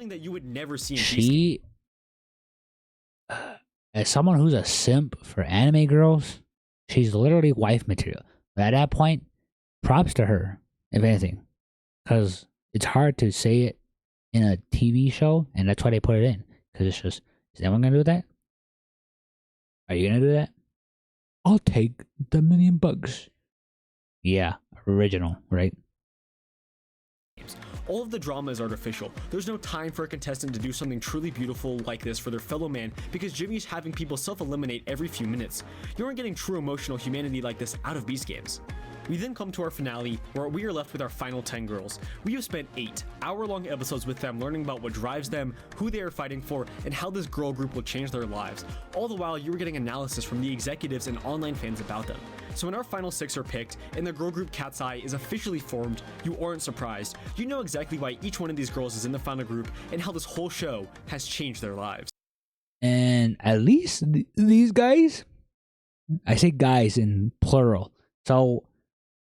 that you would never see in she, as someone who's a simp for anime girls, she's literally wife material. But at that point, props to her, if anything. Because it's hard to say it in a TV show, and that's why they put it in. Because it's just, is anyone going to do that? Are you going to do that? I'll take the $1,000,000. Yeah, original, right? All of the drama is artificial. There's no time for a contestant to do something truly beautiful like this for their fellow man because Jimmy's having people self-eliminate every few minutes. You aren't getting true emotional humanity like this out of Beast Games. We then come to our finale, where we are left with our final 10 girls. We have spent 8 hour-long episodes with them learning about what drives them, who they are fighting for, and how this girl group will change their lives. All the while, you were getting analysis from the executives and online fans about them. So when our final 6 are picked, and the girl group Cat's Eye is officially formed, you aren't surprised. You know exactly why each one of these girls is in the final group, and how this whole show has changed their lives. And at least these guys, I say guys in plural, so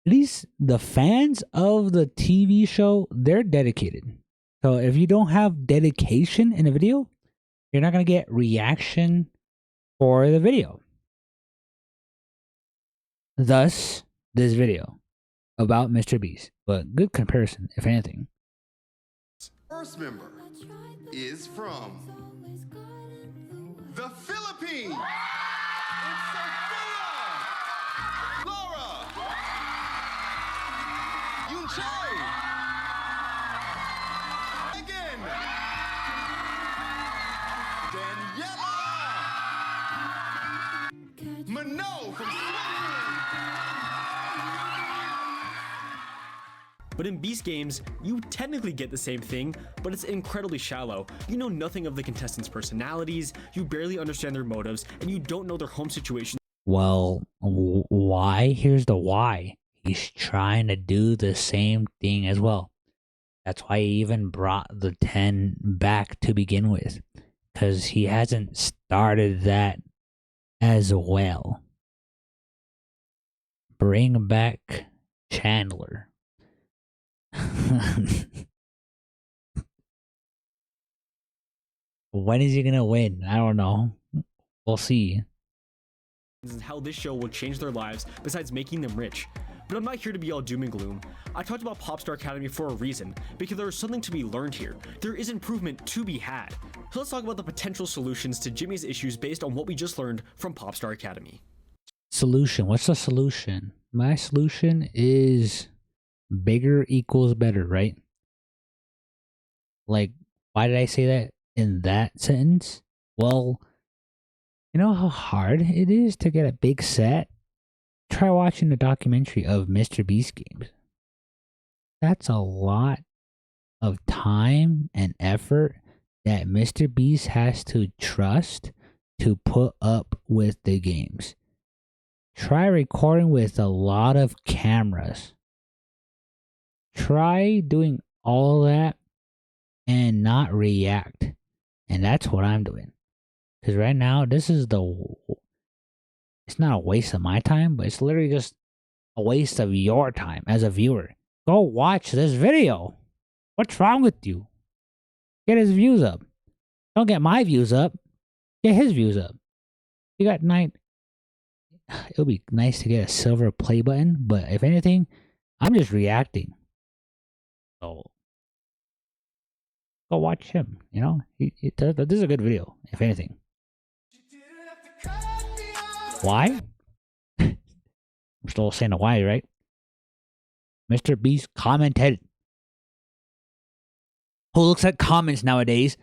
at least the fans of the TV show, they're dedicated. So if you don't have dedication in a video, you're not going to get reaction for the video. Thus, this video about Mr. Beast. But good comparison, if anything. First member is from the Philippines. It's Sophia, Laura, Yunchai, again, Daniela, Mano from Switzerland. But in Beast Games, you technically get the same thing, but it's incredibly shallow. You know nothing of the contestants' personalities, you barely understand their motives, and you don't know their home situation. Well, why? Here's the why. He's trying to do the same thing as well. That's why he even brought the 10 back to begin with. Because he hasn't started that as well. Bring back Chandler. When is he gonna win? I don't know. We'll see. This is how this show will change their lives besides making them rich. But I'm not here to be all doom and gloom. I talked about Popstar Academy for a reason, because there is something to be learned here. There is improvement to be had. So let's talk about the potential solutions to Jimmy's issues based on what we just learned from Popstar Academy. Solution. What's the solution? My solution is bigger equals better, right? Like, why did I say that in that sentence? Well, you know how hard it is to get a big set? Try watching the documentary of Mr. Beast Games. That's a lot of time and effort that Mr. Beast has to trust to put up with the games. Try recording with a lot of cameras. Try doing all that and not react. And that's what I'm doing. Because right now, this is it's not a waste of my time, but it's literally just a waste of your time as a viewer. Go watch this video. What's wrong with you? Get his views up. Don't get my views up. Get his views up. You got 9. It would be nice to get a silver play button, but if anything, I'm just reacting. So go watch him. You know, this is a good video. If anything. Why? I'm still saying the why, right? Mr. Beast commented. Who looks at comments nowadays?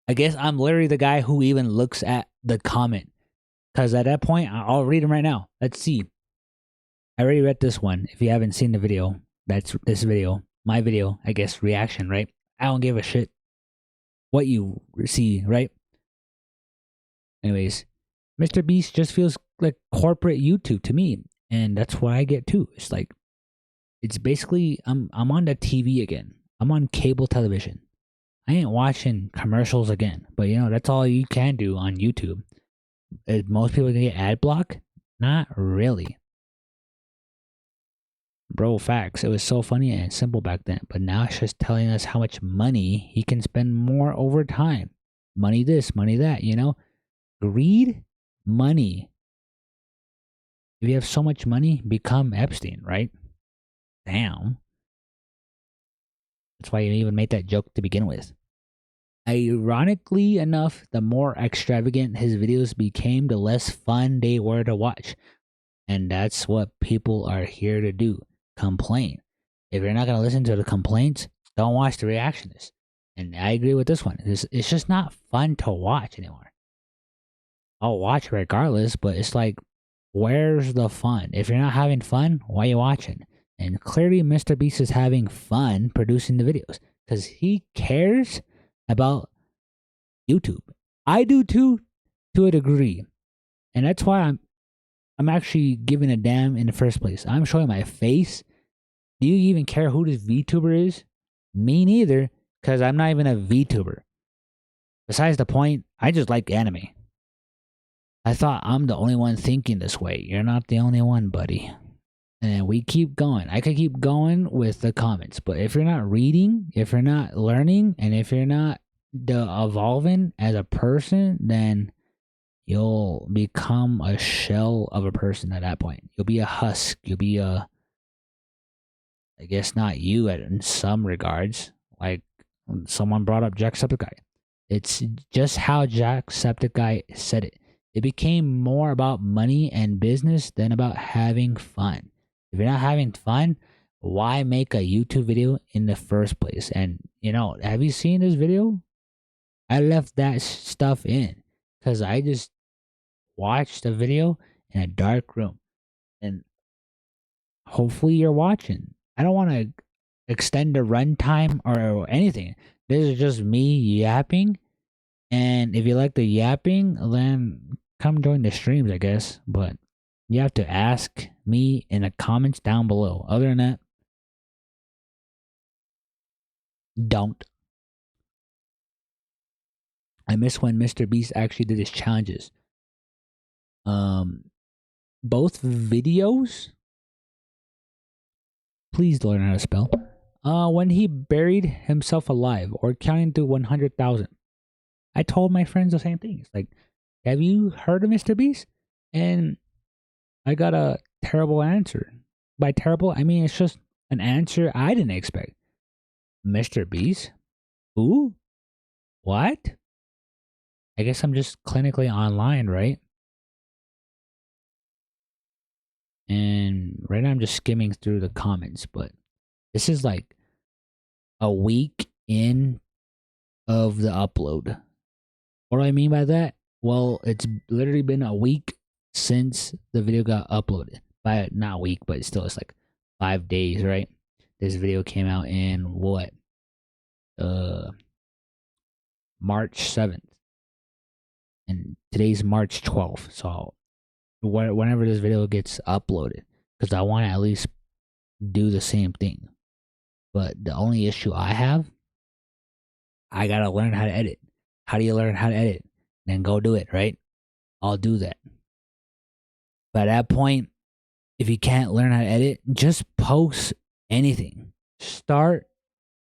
I guess I'm literally the guy who even looks at the comment. Because at that point, I'll read them right now. Let's see. I already read this one. If you haven't seen the video, that's this video. My video, I guess, reaction, right? I don't give a shit what you see, right? Anyways, Mr. Beast just feels like corporate YouTube to me. And that's what I get too. It's like, it's basically, I'm on the TV again. I'm on cable television. I ain't watching commercials again. But you know, that's all you can do on YouTube. Most people can get ad block? Not really. Bro, facts. It was so funny and simple back then. But now it's just telling us how much money he can spend more over time. Money this, money that, you know? Greed, money. If you have so much money, become Epstein, right? Damn. That's why you even made that joke to begin with. Ironically enough, the more extravagant his videos became, the less fun they were to watch. And that's what people are here to do. Complain. If you're not going to listen to the complaints, don't watch the reactionists. And I agree with this one. It's just not fun to watch anymore. I'll watch regardless, but it's like, where's the fun? If you're not having fun, why are you watching? And clearly Mr. Beast is having fun producing the videos because he cares about YouTube. I do too, to a degree. And that's why I'm actually giving a damn in the first place. I'm showing my face. Do you even care who this VTuber is? Me neither, because I'm not even a VTuber. Besides the point, I just like anime. I thought I'm the only one thinking this way. You're not the only one, buddy. And we keep going. I could keep going with the comments, but if you're not reading, if you're not learning, and if you're not evolving as a person, then you'll become a shell of a person at that point. You'll be a husk. You'll be a, I guess not you in some regards. Like someone brought up Jacksepticeye. It's just how Jacksepticeye said it. It became more about money and business than about having fun. If you're not having fun, why make a YouTube video in the first place? And, you know, have you seen this video? I left that stuff in because I just watched a video in a dark room. And hopefully you're watching. I don't want to extend the runtime or anything. This is just me yapping. And if you like the yapping, then come join the streams, I guess. But you have to ask me in the comments down below. Other than that, don't. I miss when Mr. Beast actually did his challenges. Both videos. Please learn how to spell. When he buried himself alive or counting to 100,000. I told my friends the same thing. It's like, have you heard of Mr. Beast? And I got a terrible answer. By terrible, I mean it's just an answer I didn't expect. Mr. Beast? Who? What? I guess I'm just clinically online, right? And right now I'm just skimming through the comments, but this is like a week in of the upload. What do I mean by that? Well, it's literally been a week since the video got uploaded. By not a week, but still it's like 5 days, right? This video came out in what? March 7th. And today's March 12th. So whenever this video gets uploaded, because I want to at least do the same thing. But the only issue I have, I gotta learn how to edit. How do you learn how to edit? Then go do it, right? I'll do that. But at that point, if you can't learn how to edit, just post anything. Start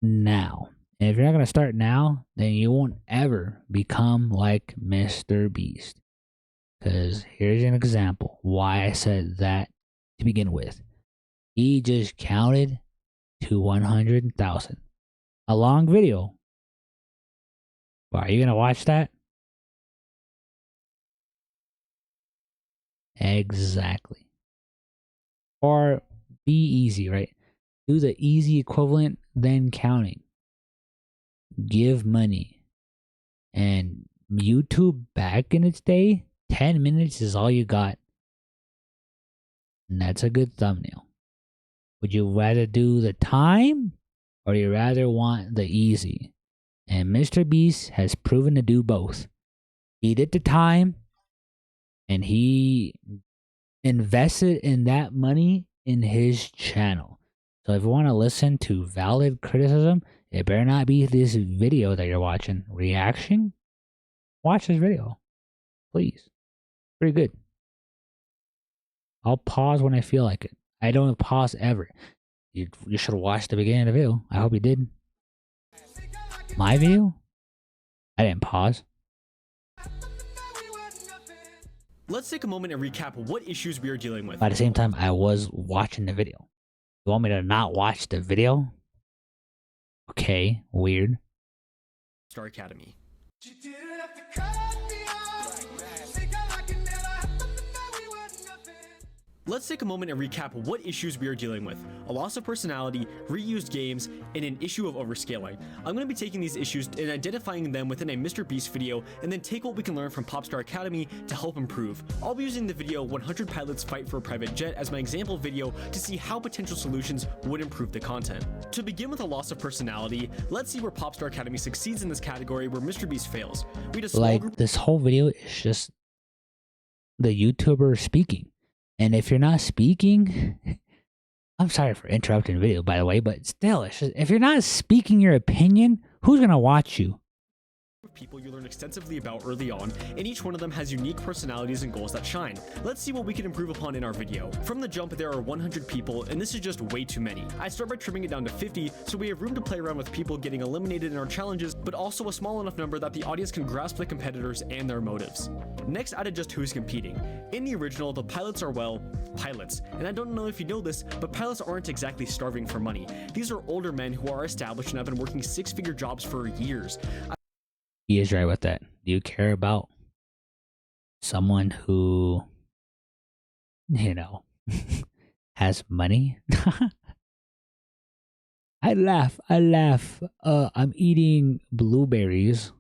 now. And if you're not going to start now, then you won't ever become like Mr. Beast. Because here's an example why I said that to begin with. He just counted to 100,000. A long video. Well, are you going to watch that? Exactly. Or be easy, right? Do the easy equivalent, then counting. Give money. And YouTube back in its day, 10 minutes is all you got. And that's a good thumbnail. Would you rather do the time or you rather want the easy? And Mr. Beast has proven to do both. He did the time and he invested in that money in his channel. So if you want to listen to valid criticism, it better not be this video that you're watching. Reaction? Watch this video. Please. Pretty good. I'll pause when I feel like it. I don't pause ever. You should have watched the beginning of the video. I hope you did. My video? I didn't pause. Let's take a moment and recap what issues we are dealing with. But at the same time, I was watching the video. You want me to not watch the video? Okay, weird. Star Academy. Let's take a moment and recap what issues we are dealing with: a loss of personality, reused games, and an issue of overscaling. I'm going to be taking these issues and identifying them within a Mr. Beast video, and then take what we can learn from Popstar Academy to help improve. I'll be using the video 100 Pilots Fight for a Private Jet as my example video to see how potential solutions would improve the content. To begin with a loss of personality, let's see where Popstar Academy succeeds in this category where Mr. Beast fails. We had a small group. This whole video is just the YouTuber speaking. And if you're not speaking, I'm sorry for interrupting the video, by the way, but still, it's just, if you're not speaking your opinion, who's gonna watch you? People you learn extensively about early on, and each one of them has unique personalities and goals that shine. Let's see what we can improve upon in our video. From the jump, there are 100 people, and this is just way too many. I start by trimming it down to 50, so we have room to play around with people getting eliminated in our challenges, but also a small enough number that the audience can grasp the competitors and their motives. Next, I adjust who's competing. In the original, the pilots are, well, pilots. And I don't know if you know this, but pilots aren't exactly starving for money. These are older men who are established and have been working six-figure jobs for years. He is right with that. Do you care about someone who, you know, has money? I laugh. I'm eating blueberries.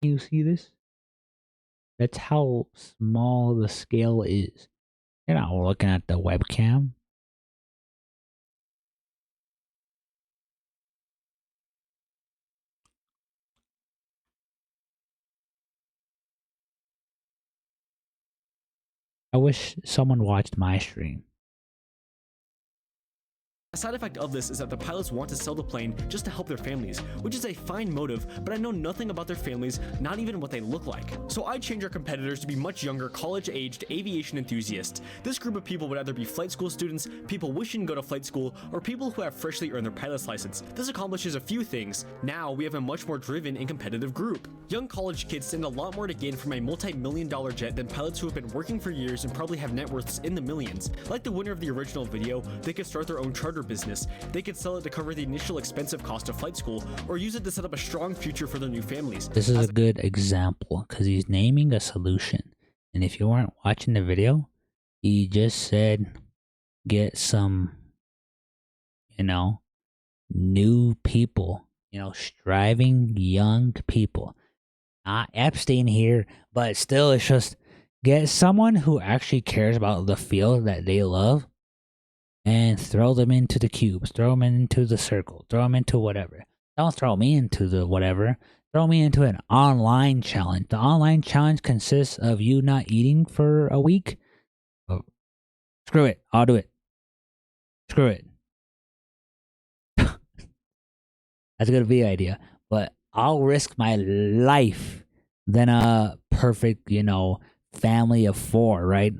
Can you see this? That's how small the scale is. You're not looking at the webcam. I wish someone watched my stream. A side effect of this is that the pilots want to sell the plane just to help their families, which is a fine motive, but I know nothing about their families, not even what they look like. So I change our competitors to be much younger, college-aged aviation enthusiasts. This group of people would either be flight school students, people wishing to go to flight school, or people who have freshly earned their pilot's license. This accomplishes a few things. Now we have a much more driven and competitive group. Young college kids stand a lot more to gain from a multi-million-dollar jet than pilots who have been working for years and probably have net worths in the millions. Like the winner of the original video, they could start their own charter business. They could sell it to cover the initial expensive cost of flight school, or use it to set up a strong future for their new families. This is a good example because he's naming a solution. And if you weren't watching the video, he just said get some, you know, new people, you know, striving young people. Not Epstein here, but still, it's just get someone who actually cares about the field that they love and throw them into the cubes, throw them into the circle, throw them into whatever. Don't throw me into the whatever. Throw me into an online challenge. The online challenge consists of you not eating for a week. Oh, screw it. I'll do it. Screw it. That's a good video idea. But I'll risk my life than a perfect, you know, family of 4, right?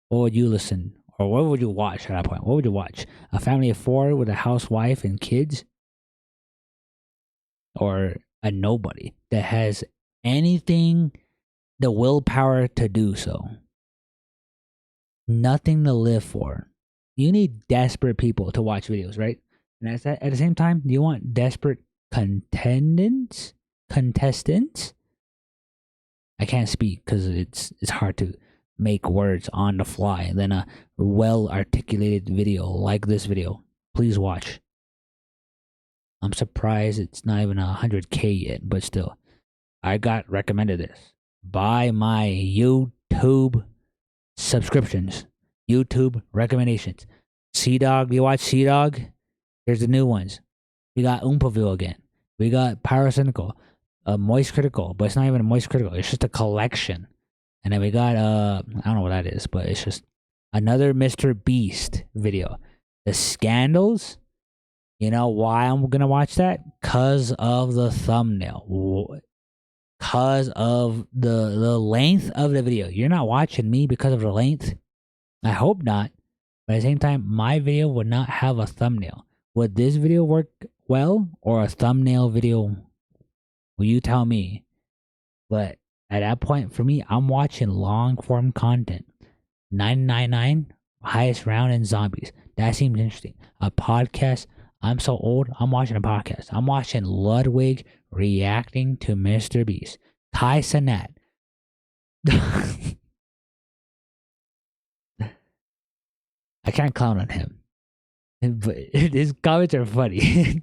What would you listen? Or what would you watch at that point? What would you watch? A family of 4 with a housewife and kids? Or a nobody that has anything, the willpower to do so? Nothing to live for. You need desperate people to watch videos, right? And at the same time, do you want desperate contestants? I can't speak because it's hard to make words on the fly. And then a well articulated video like this video, please watch. I'm surprised it's not even 100K yet, but still, I got recommended this by my YouTube subscriptions, YouTube recommendations. Sea-Dog, you watch Sea-Dog? Here's the new ones. We got Oompaville again. We got Pyrocynical, Moist Critical, but it's not even a Moist Critical. It's just a collection. And then we got, I don't know what that is, but it's just another Mr. Beast video. The Scandals, you know why I'm going to watch that? Because of the thumbnail. Because of the length of the video. You're not watching me because of the length. I hope not. But at the same time, my video would not have a thumbnail. Would this video work well or a thumbnail video? Will you tell me? But at that point, for me, I'm watching long-form content. 999, highest round in zombies. That seems interesting. A podcast. I'm so old, I'm watching a podcast. I'm watching Ludwig reacting to Mr. Beast. Kai Cenat. I can't clown on him, but his comments are funny.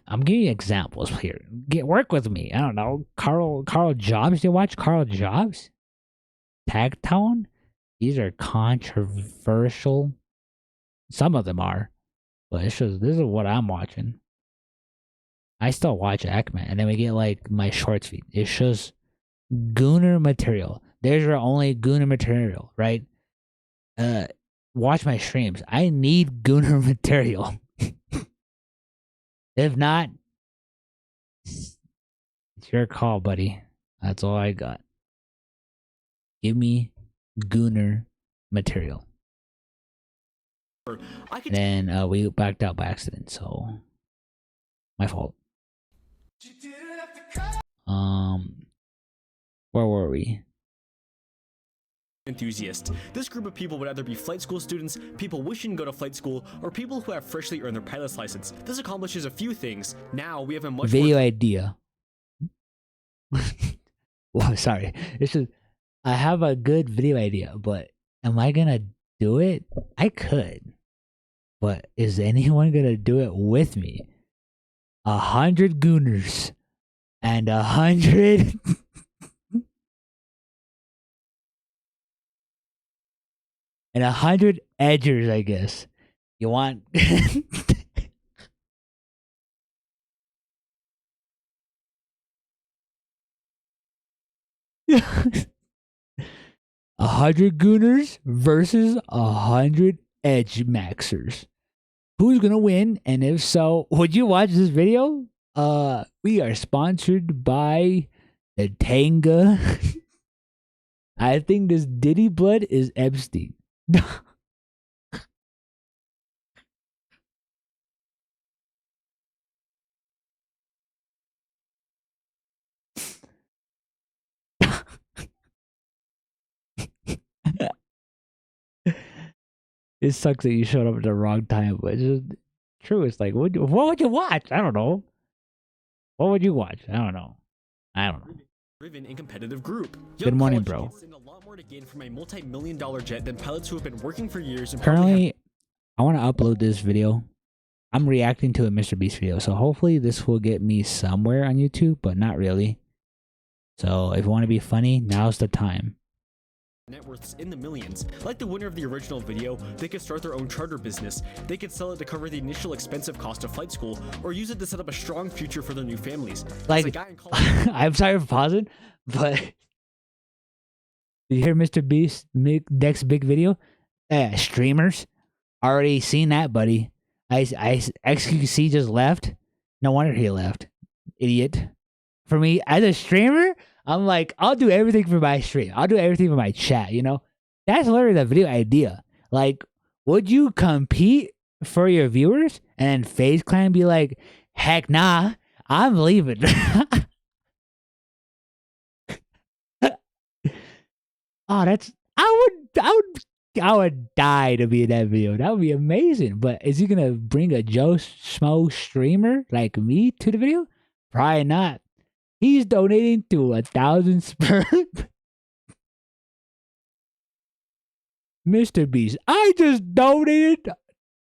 I'm giving you examples here. Work with me. I don't know. Carl Jobs. You watch Carl Jobs? Tag Tone? These are controversial. Some of them are, but it's just, this is what I'm watching. I still watch Ekman, and then we get like my shorts feed. It's just Gooner material. There's your only Gooner material, right? Watch my streams. I need Gooner material. If not, it's your call, buddy. That's all I got. Give me Gooner material. And then we backed out by accident, so my fault. Where were we? Enthusiast. This group of people would either be flight school students, people wishing to go to flight school, or people who have freshly earned their pilot's license. This accomplishes a few things. Now we have a much video more idea. Well, sorry. This is. I have a good video idea, but am I gonna do it? I could, but is anyone gonna do it with me? 100 Gooners and 100. And 100 edgers, I guess. You want? 100 Gooners versus 100 Edge Maxers. Who's gonna win? And if so, would you watch this video? We are sponsored by the Tanga. I think this Diddy blood is Epstein. 'It sucks that you showed up at the wrong time, but it's just true. It's like, what would you watch? I don't know. What would you watch? I don't know. driven and competitive group. Good morning, bro. A lot more to gain from a multi-million-dollar jet than pilots who have been working for years and Currently, I want to upload this video. I'm reacting to a Mr. Beast video, so hopefully this will get me somewhere on YouTube, but not really. So if you want to be funny, now's the time. net worths in the millions. Like the winner of the original video, they could start their own charter business. They could sell it to cover the initial expensive cost of flight school, or use it to set up a strong future for their new families. Like, I'm sorry for pausing, but did you hear Mr. Beast's next big video? Streamers, already seen that, buddy. XQC just left. No wonder he left. Idiot. For me, as a streamer, I'm like, I'll do everything for my stream. I'll do everything for my chat, you know? That's literally the video idea. Like, would you compete for your viewers and then FaZe Clan be like, heck nah, I'm leaving. Oh, that's, I would die to be in that video. That would be amazing. But is he gonna bring a Joe Schmo streamer like me to the video? Probably not. He's donating to 1,000 sperm. Mr. Beast, I just donated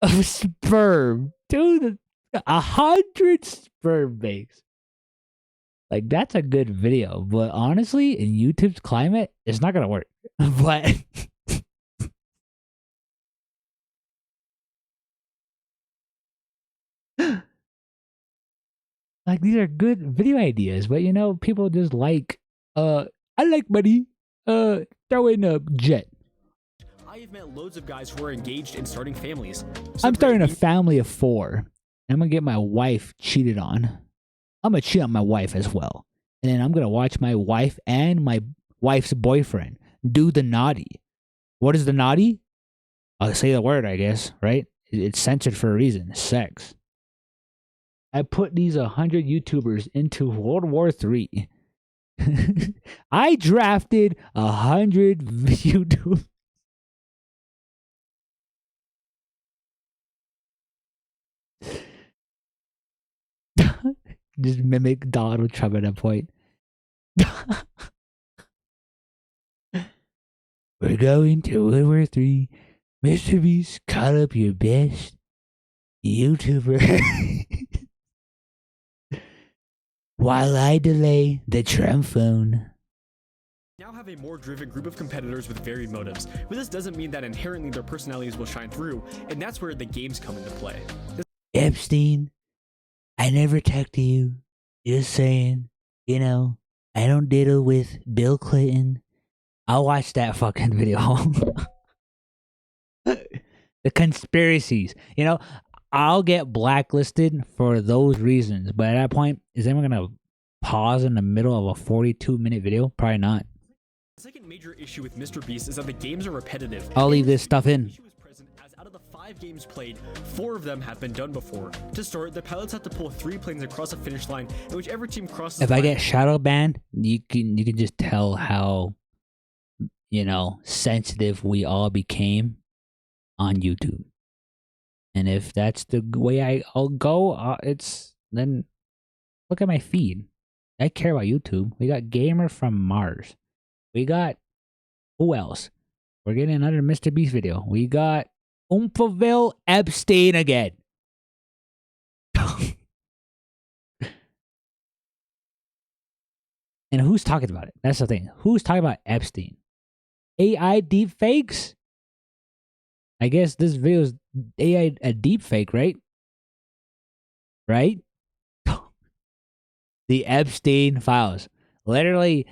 a sperm to 100 sperm banks. Like, that's a good video. But honestly, in YouTube's climate, it's not gonna work. But like, these are good video ideas, but you know, people just like, I like money, throw in a jet. I have met loads of guys who are engaged in starting families. I'm starting a family of 4. And I'm gonna get my wife cheated on. I'm gonna cheat on my wife as well. And then I'm gonna watch my wife and my wife's boyfriend do the naughty. What is the naughty? I'll say the word, I guess, right? It's censored for a reason. Sex. I put these 100 YouTubers into World War III. I drafted 100 YouTubers. just mimic Donald Trump at that point. We're going to World War III. Mr. Beast, call up your best YouTuber. While I delay the Trump phone. Now have a more driven group of competitors with varied motives, but this doesn't mean that inherently their personalities will shine through, and that's where the games come into play. Epstein, I never talked to you. Just saying, you know, I don't diddle with Bill Clinton. I'll watch that fucking video. The conspiracies, you know, I'll get blacklisted for those reasons, but at that point, is anyone gonna pause in the middle of a 42-minute video? Probably not. The second major issue with Mr. Beast is that the games are repetitive. I'll leave this stuff in. As out of the 5 games played, 4 of them have been done before. To start, the pilots have to pull 3 planes across a finish line, and whichever team crosses. If I get shadow banned, you can just tell how, you know, sensitive we all became on YouTube. And if that's the way I'll go, then look at my feed. I care about YouTube. We got Gamer from Mars. We got, who else? We're getting another Mr. Beast video. We got Oomphaville Epstein again. And who's talking about it? That's the thing. Who's talking about Epstein? AI deepfakes? I guess this video is AI a deepfake, right? Right? The Epstein files. Literally,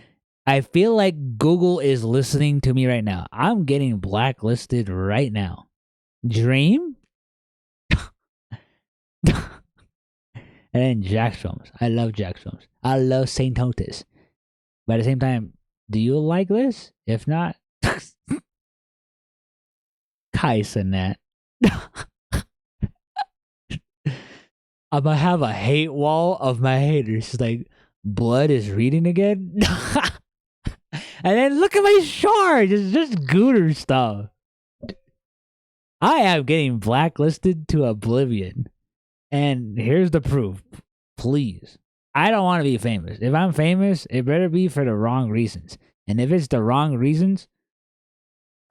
I feel like Google is listening to me right now. I'm getting blacklisted right now. Dream? And then Jack Stroms. I love Jack Stroms. I love Saint Otis. But at the same time, do you like this? If not, Kais and that. I'm gonna have a hate wall of my haters. Like, blood is reading again? And then look at my shard. It's just Gooter stuff. I am getting blacklisted to oblivion. And here's the proof. Please. I don't want to be famous. If I'm famous, it better be for the wrong reasons. And if it's the wrong reasons,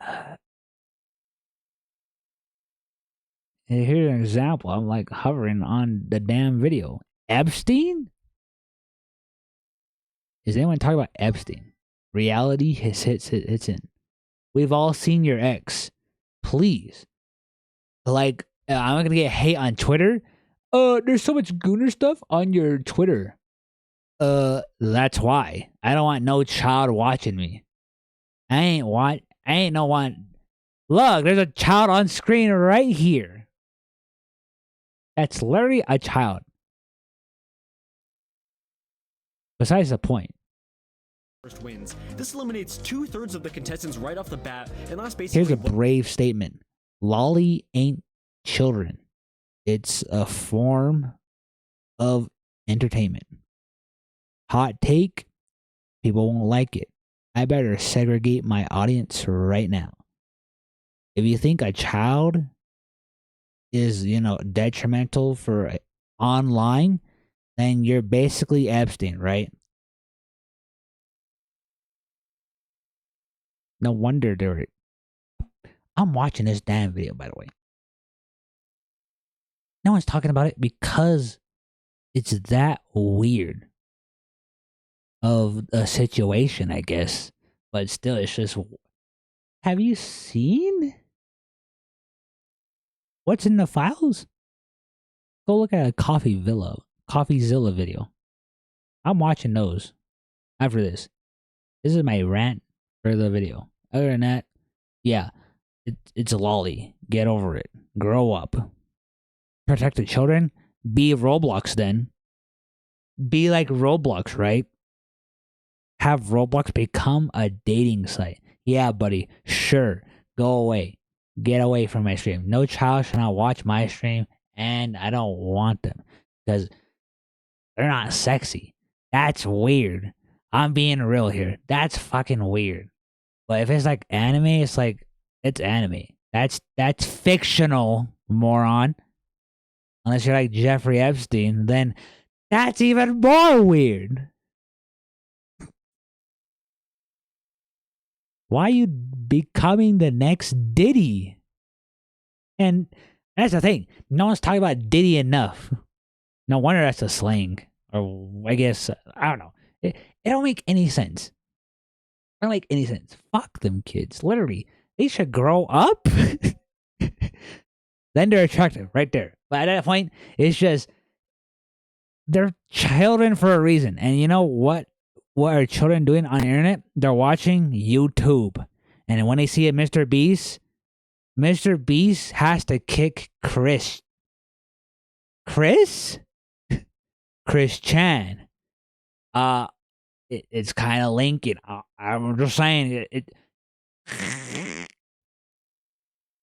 and here's an example. I'm like hovering on the damn video. Epstein? Is anyone talking about Epstein? Reality hits in. We've all seen your ex. Please. Like, I'm not gonna get hate on Twitter. There's so much Gooner stuff on your Twitter. That's why. I don't want no child watching me. I ain't no one. Look, there's a child on screen right here. That's literally a child. Besides the point. First wins. This eliminates 2/3 of the contestants right off the bat, and last basically. Here's a brave statement. Lolly ain't children. It's a form of entertainment. Hot take. People won't like it. I better segregate my audience right now. If you think a child is, you know, detrimental for online, then you're basically Epstein, right? No wonder they're... I'm watching this damn video, by the way. No one's talking about it because it's that weird of a situation, I guess. But still, it's just... Have you seen what's in the files? Go look at a CoffeeZilla video. I'm watching those after this. This is my rant for the video. Other than that, yeah, it's a lolly. Get over it. Grow up. Protect the children. Be Roblox then. Be like Roblox, right? Have Roblox become a dating site. Yeah, buddy. Sure. Go away. Get away from my stream. No child should not watch my stream, and I don't want them because they're not sexy. That's weird. I'm being real here. That's fucking weird. But if it's like anime, it's like, it's anime. That's fictional, moron. Unless you're like Jeffrey Epstein, then That's even more weird. Why are you becoming the next Diddy? And that's the thing. No one's talking about Diddy enough. No wonder that's a slang. Or I guess, I don't know. It don't make any sense. It don't make any sense. Fuck them kids. Literally. They should grow up. Then they're attractive right there. But at that point, it's just, they're children for a reason. And you know what? What are children doing on the internet? They're watching YouTube. And when they see a Mr. Beast has to kick Chris. Chris Chan. It's kind of linking. I'm just saying it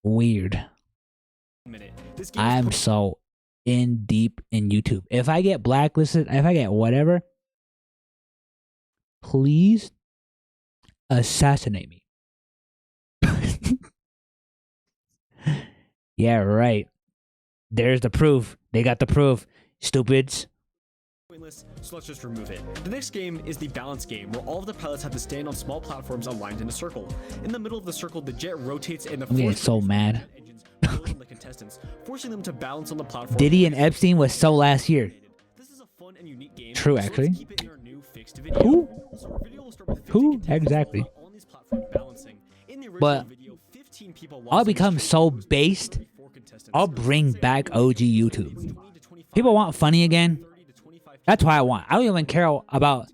weird. I'm so in deep in YouTube. If I get blacklisted, if I get whatever, please assassinate me. Yeah, right. There's the proof. They got the proof. Stupids. Pointless, so let's just remove it. The next game is the balance game, where all of the pilots have to stand on small platforms aligned in a circle. In the middle of the circle, the jet rotates and the I'm getting so mad. on the contestants, forcing them to balance on the platform. Diddy and Epstein was so last year. This is a fun and unique game. True, so let's actually. keep it in our new fixed video. Who? So our video will start with 50 Who contestants exactly? on these platforms balancing. In the original But video, 15 people I'll lost become so based. I'll bring back OG YouTube. People want funny again. That's what I want. I don't even care about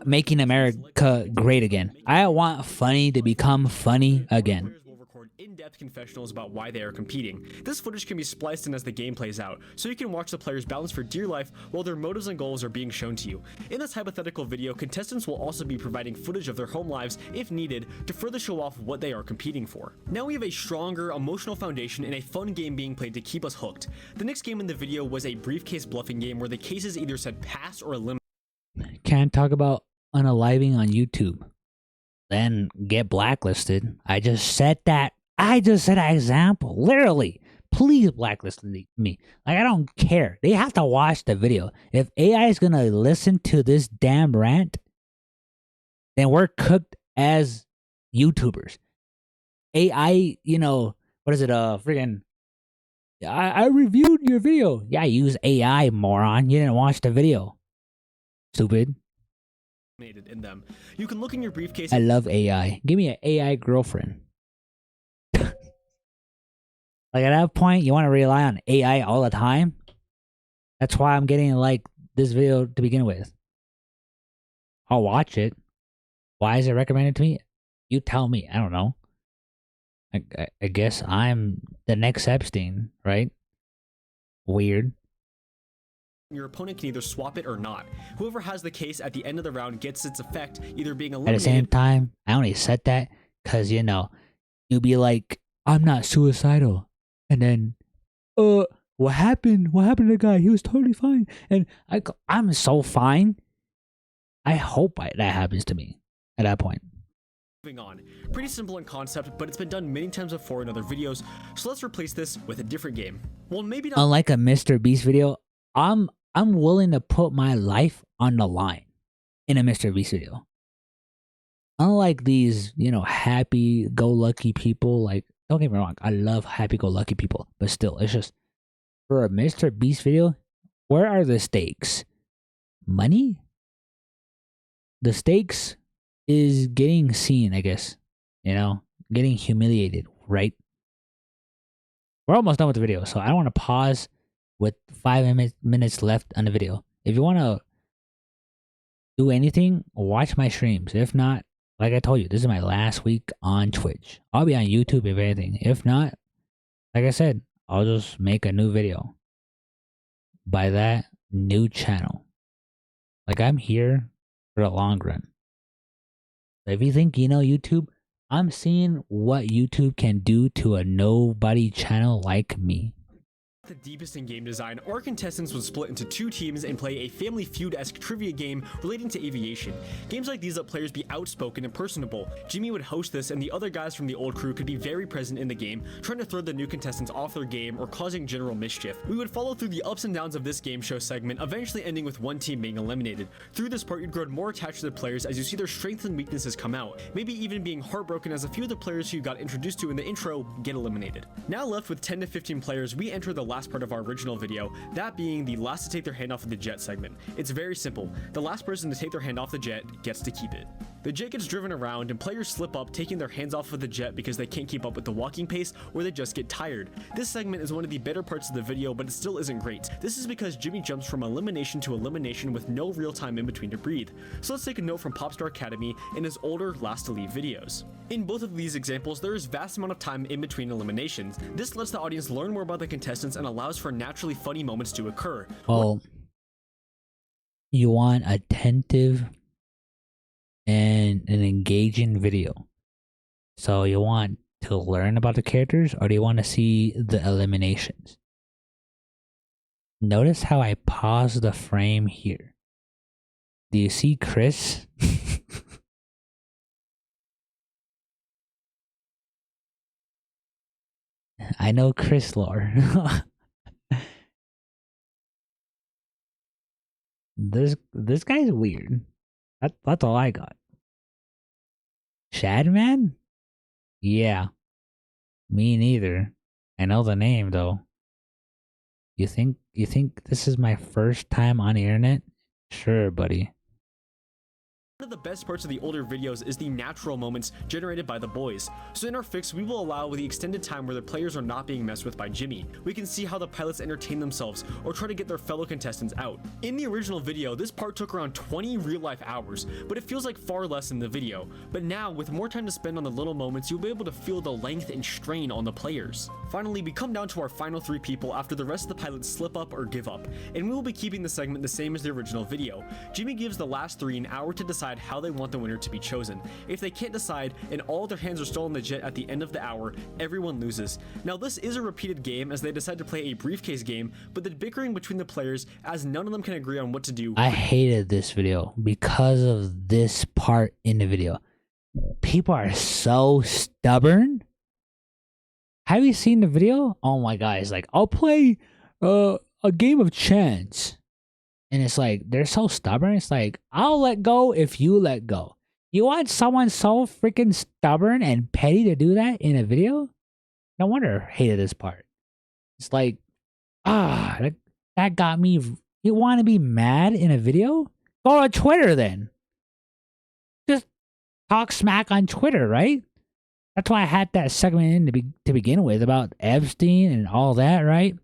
making America great again. I want funny to become funny again. Players will record in-depth confessionals about why they are competing. This footage can be spliced in as the game plays out, so you can watch the players balance for dear life while their motives and goals are being shown to you. In this hypothetical video, contestants will also be providing footage of their home lives if needed to further show off what they are competing for. Now we have a stronger emotional foundation and a fun game being played to keep us hooked. The next game in the video was a briefcase bluffing game where the cases either said pass or eliminate. Can't talk about unaliving on YouTube. Then get blacklisted. I just said that. I just said an example. Literally. Please blacklist me. Like, I don't care. They have to watch the video. If AI is gonna listen to this damn rant, then we're cooked as YouTubers. AI, you know, what is it? Friggin' I reviewed your video. Yeah, I use AI, moron. You didn't watch the video. Stupid. In them. You can look in your briefcase. I love AI. Give me an AI girlfriend. Like, at that point, you want to rely on AI all the time? That's why I'm getting, like, this video to begin with. I'll watch it. Why is it recommended to me? You tell me. I don't know. I guess I'm the next Epstein, right? Weird. Your opponent can either swap it or not. Whoever has the case at the end of the round gets its effect, either being At the eliminated. same time, I only said that because, you know, you'll be like, I'm not suicidal. And then, what happened? What happened to the guy? He was totally fine. And I'm so fine. I hope that happens to me at that point. Moving on. Pretty simple in concept, but it's been done many times before in other videos, so let's replace this with a different game. Well, maybe not. Unlike a Mr. Beast video, I'm willing to put my life on the line in a Mr. Beast video. Unlike these, you know, happy-go-lucky people, like, don't get me wrong, I love happy-go-lucky people, but still, it's just, for a Mr. Beast video, where are the stakes? Money? The stakes is getting seen, I guess. You know, getting humiliated, right? We're almost done with the video, so I don't want to pause with 5 minutes left on the video. If you want to do anything, watch my streams. If not, like I told you, this is my last week on Twitch. I'll be on YouTube if anything. If not, like I said, I'll just make a new video. By that, new channel. Like, I'm here for the long run. If you think you know YouTube, I'm seeing what YouTube can do to a nobody channel like me. The deepest in game design, our contestants would split into 2 teams and play a Family Feud-esque trivia game relating to aviation. Games like these let players be outspoken and personable. Jimmy would host this, and the other guys from the old crew could be very present in the game, trying to throw the new contestants off their game or causing general mischief. We would follow through the ups and downs of this game show segment, eventually ending with one team being eliminated. Through this part, you'd grow more attached to the players as you see their strengths and weaknesses come out, maybe even being heartbroken as a few of the players who you got introduced to in the intro get eliminated. Now left with 10 to 15 players, we enter the last part of our original video, that being the last to take their hand off of the jet segment. It's very simple. The last person to take their hand off the jet gets to keep it. The jet gets driven around and players slip up, taking their hands off of the jet because they can't keep up with the walking pace or they just get tired. This segment is one of the better parts of the video, but it still isn't great. This is because Jimmy jumps from elimination to elimination with no real time in between to breathe. So let's take a note from Popstar Academy in his older Last to Leave videos. In both of these examples, there is vast amount of time in between eliminations. This lets the audience learn more about the contestants and allows for naturally funny moments to occur. Well, you want attentive and an engaging video. So you want to learn about the characters, or do you want to see the eliminations? Notice how I pause the frame here. Do you see Chris? I know Chris lore. This guy's weird. That's all I got. Shadman? Yeah. Me neither. I know the name though. You think this is my first time on the internet? Sure, buddy. One of the best parts of the older videos is the natural moments generated by the boys. So in our fix, we will allow the extended time where the players are not being messed with by Jimmy. We can see how the pilots entertain themselves or try to get their fellow contestants out. In the original video, this part took around 20 real-life hours, but it feels like far less in the video. But now, with more time to spend on the little moments, you'll be able to feel the length and strain on the players. Finally, we come down to our final 3 people after the rest of the pilots slip up or give up, and we will be keeping the segment the same as the original video. Jimmy gives the last 3 an hour to decide how they want the winner to be chosen. If they can't decide and all their hands are still on the jet at the end of the hour, everyone loses. Now this is a repeated game as they decide to play a briefcase game, but the bickering between the players as none of them can agree on what to do. I hated this video because of this part in the video. People are so stubborn. Have you seen the video? Oh my god, it's like, I'll play a game of chance. And it's like, they're so stubborn. It's like, I'll let go if you let go. You want someone so freaking stubborn and petty to do that in a video? No wonder I hated this part. It's like, that got me. You want to be mad in a video? Go to Twitter then. Just talk smack on Twitter, right? That's why I had that segment in to begin with about Epstein and all that, right?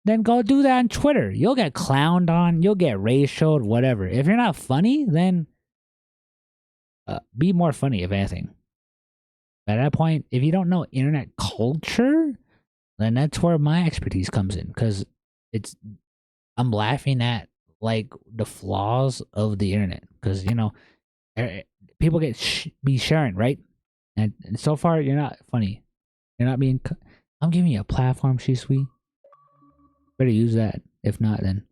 Then go do that on Twitter. You'll get clowned on. You'll get ratioed, whatever. If you're not funny, then be more funny, if anything. At that point, if you don't know internet culture, then that's where my expertise comes in. Because I'm laughing at, like, the flaws of the internet. Because, you know, people be sharing, right? And so far, you're not funny. You're not being... I'm giving you a platform, Shisui. Better use that. If not, then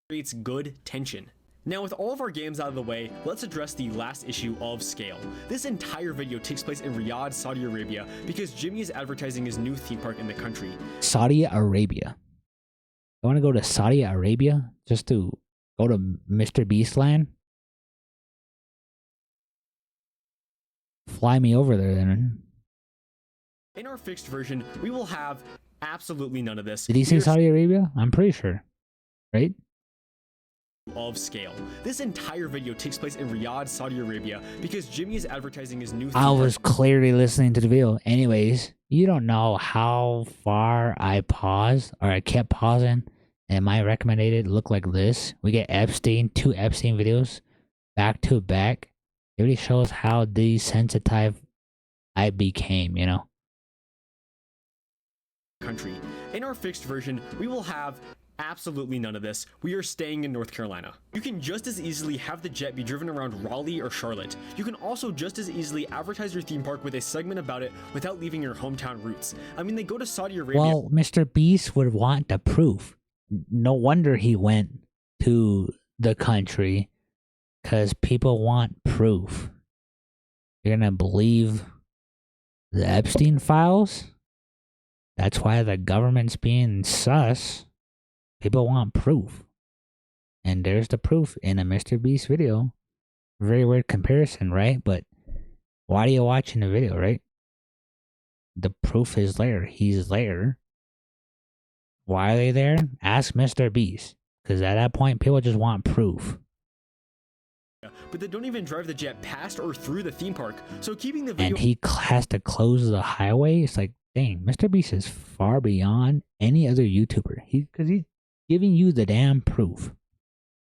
creates good tension. Now with all of our games out of the way, let's address the last issue of scale. This entire video takes place in Riyadh, Saudi Arabia, because Jimmy is advertising his new theme park in the country. Saudi Arabia. I want to go to Saudi Arabia just to go to Mr. Beast land. Fly me over there then. In our fixed version, we will have absolutely none of this. Did he say Saudi Arabia? I'm pretty sure. Right? Of scale. This entire video takes place in Riyadh, Saudi Arabia, because Jimmy is advertising his new theme I was clearly listening to the video. Anyways, you don't know how far I paused, or I kept pausing, and my recommended look like this. We get Epstein, 2 Epstein videos, back to back. It really shows how desensitized I became, you know? country. In our fixed version, we will have Absolutely none of this. We are staying in North Carolina. You can just as easily have the jet be driven around Raleigh or Charlotte. You can also just as easily advertise your theme park with a segment about it without leaving your hometown roots. I mean, they go to Saudi Arabia. Well, Mr. Beast would want the proof. No wonder he went to the country, because people want proof. You're gonna believe the Epstein files? That's why the government's being sus. People want proof. And there's the proof in a Mr. Beast video. Very weird comparison, right? But why are you watching the video, right? The proof is there. He's there. Why are they there? Ask Mr. Beast. Because at that point, people just want proof. But they don't even drive the jet past or through the theme park. So keeping the video... And he has to close the highway? It's like, dang, Mr. Beast is far beyond any other YouTuber. Because he's giving you the damn proof.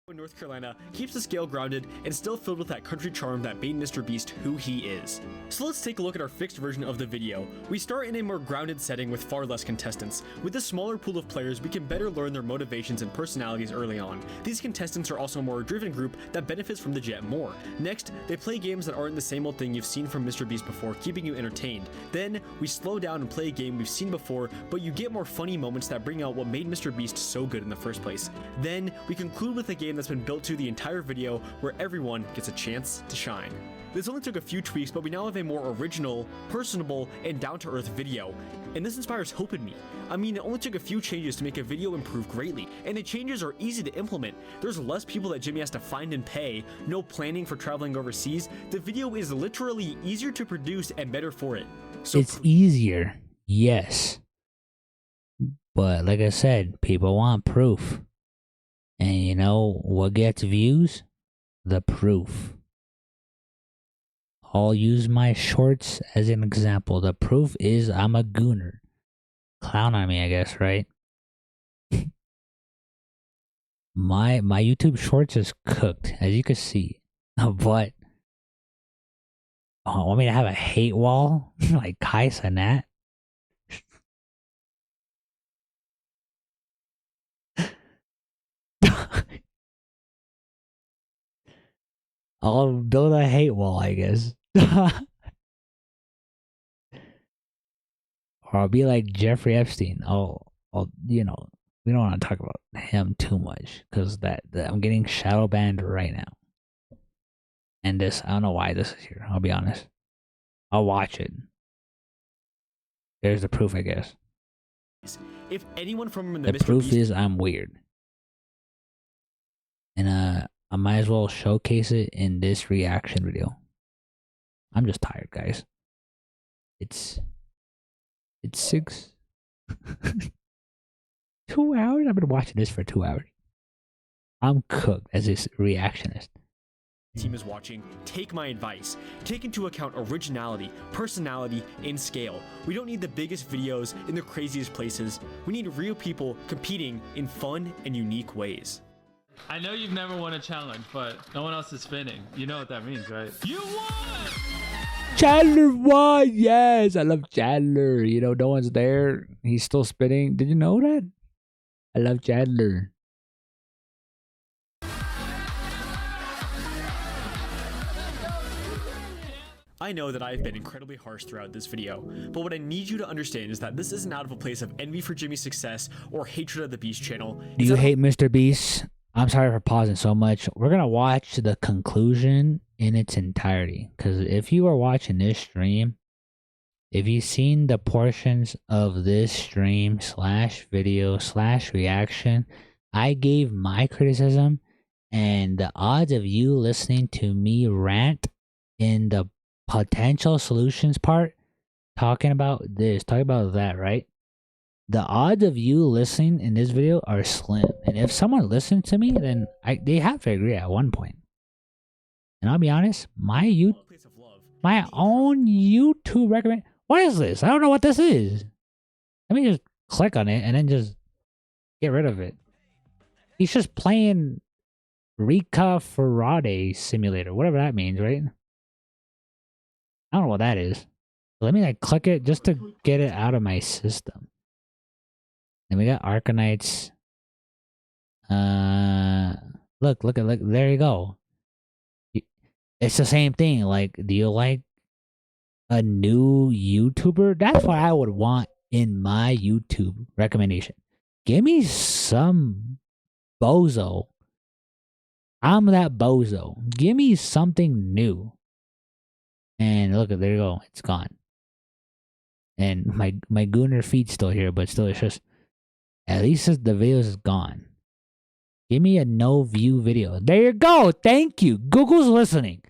in North Carolina keeps the scale grounded and still filled with that country charm that made Mr. Beast who he is. So let's take a look at our fixed version of the video. We start in a more grounded setting with far less contestants. With a smaller pool of players, we can better learn their motivations and personalities early on. These contestants are also a more driven group that benefits from the jet more. Next, they play games that aren't the same old thing you've seen from Mr. Beast before, keeping you entertained. Then, we slow down and play a game we've seen before, but you get more funny moments that bring out what made Mr. Beast so good in the first place. Then, we conclude with a game that's been built to the entire video where everyone gets a chance to shine. This only took a few tweaks, but we now have a more original, personable, and down-to-earth video, and this inspires hope in me. I mean, it only took a few changes to make a video improve greatly, and the changes are easy to implement. There's less people that Jimmy has to find and pay, no planning for traveling overseas. The video is literally easier to produce and better for it. So it's easier, yes. But like I said, people want proof. And you know what gets views? The proof. I'll use my shorts as an example. The proof is I'm a gooner. Clown on me, I guess, right? my YouTube shorts is cooked, as you can see. But want me to have a hate wall like Kai Cenat? I'll build a hate wall, I guess. Or I'll be like Jeffrey Epstein. I'll, you know, we don't want to talk about him too much because that I'm getting shadow banned right now. And this, I don't know why this is here. I'll be honest. I'll watch it. There's the proof, I guess. if anyone from the proof Beast is I'm weird. And I might as well showcase it in this reaction video. I'm just tired, guys. It's 6 2 hours? I've been watching this for 2 hours. I'm cooked as this reactionist. Team is watching, take my advice. Take into account originality, personality, and scale. We don't need the biggest videos in the craziest places. We need real people competing in fun and unique ways. I know you've never won a challenge, but no one else is spinning. You know what that means, right? You won! Chandler won! Yes! I love Chandler. You know, no one's there. He's still spinning. Did you know that? I love Chandler. I know that I've been incredibly harsh throughout this video, but what I need you to understand is that this isn't out of a place of envy for Jimmy's success or hatred of the Beast channel. Do you hate Mr. Beast? I'm sorry for pausing so much. We're going to watch the conclusion in its entirety. Because if you are watching this stream, if you've seen the portions of this stream / video / reaction, I gave my criticism. And the odds of you listening to me rant in the potential solutions part, talking about this, talking about that, right? The odds of you listening in this video are slim. And if someone listened to me, then they have to agree at one point. And I'll be honest, my own YouTube recommend. What is this? I don't know what this is. Let me just click on it and then just get rid of it. He's just playing Rika Ferrade Simulator, whatever that means, right? I don't know what that is. Let me click it just to get it out of my system. Then we got Arkanites. Look, there you go. It's the same thing. Like, do you like a new YouTuber? That's what I would want in my YouTube recommendation. Give me some bozo. I'm that bozo. Give me something new. And look, there you go. It's gone. And my Gooner feed's still here, but still, it's just, at least the video is gone. Give me a no view video. There you go. Thank you. Google's listening.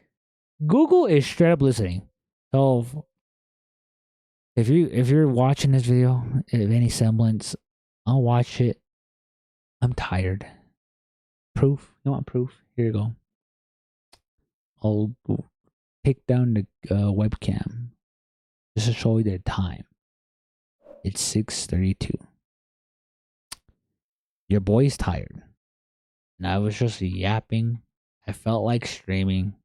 Google is straight up listening. So if you're watching this video, if any semblance, I'll watch it. I'm tired. Proof? You want proof? Here you go. I'll take down the webcam just to show you the time. It's 6:32. Your boy's tired. And I was just yapping. I felt like streaming.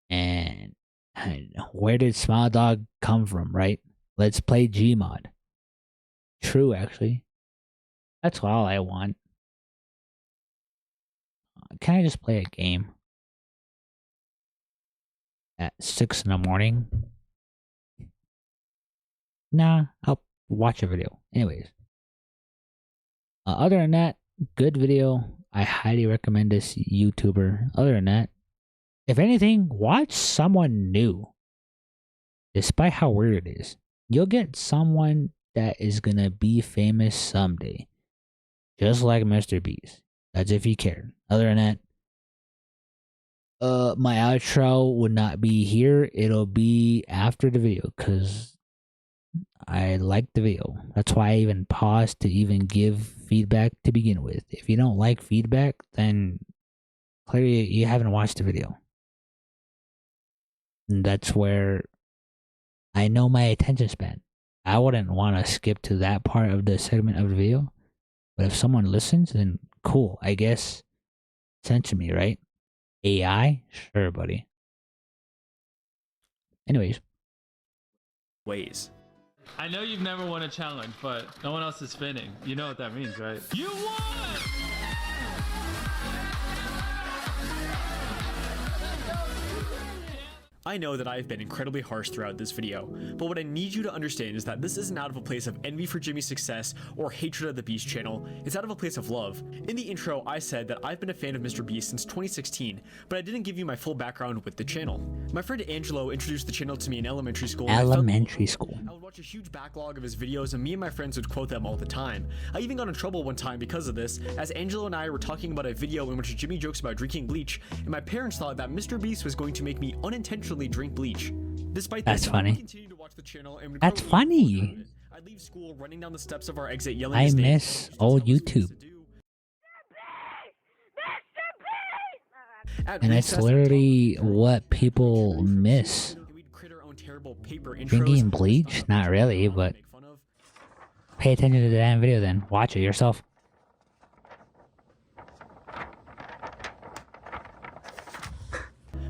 And where did Smile Dog come from, right? Let's play Gmod. True, actually. That's all I want. Can I just play a game? At 6 in the morning? Nah, I'll watch a video. Anyways. Other than that, good video. I highly recommend this YouTuber. Other than that, if anything, watch someone new. Despite how weird it is, you'll get someone that is gonna be famous someday. Just like Mr. Beast. That's if you care. Other than that, my outro would not be here. It'll be after the video, because I like the video. That's why I even paused to even give feedback to begin with. If you don't like feedback, then clearly you haven't watched the video. And that's where I know my attention span. I wouldn't want to skip to that part of the segment of the video. But if someone listens, then cool. I guess send to me, right? AI? Sure, buddy. Anyways. Ways. I know you've never won a challenge, but no one else is spinning. You know what that means, right? You won! I know that I have been incredibly harsh throughout this video, but what I need you to understand is that this isn't out of a place of envy for Jimmy's success or hatred of the Beast channel, it's out of a place of love. In the intro, I said that I've been a fan of Mr. Beast since 2016, but I didn't give you my full background with the channel. My friend Angelo introduced the channel to me in elementary school. I would watch a huge backlog of his videos and me and my friends would quote them all the time. I even got in trouble one time because of this, as Angelo and I were talking about a video in which Jimmy jokes about drinking bleach, and my parents thought that Mr. Beast was going to make me unintentionally drink bleach. Despite this, that's funny. I continued to watch the channel and that's funny. I'd leave school running down the steps of our exit yelling I his name. miss old YouTube. And that's literally what people miss. Drinking bleach? Not really, but pay attention to the damn video then. Watch it yourself.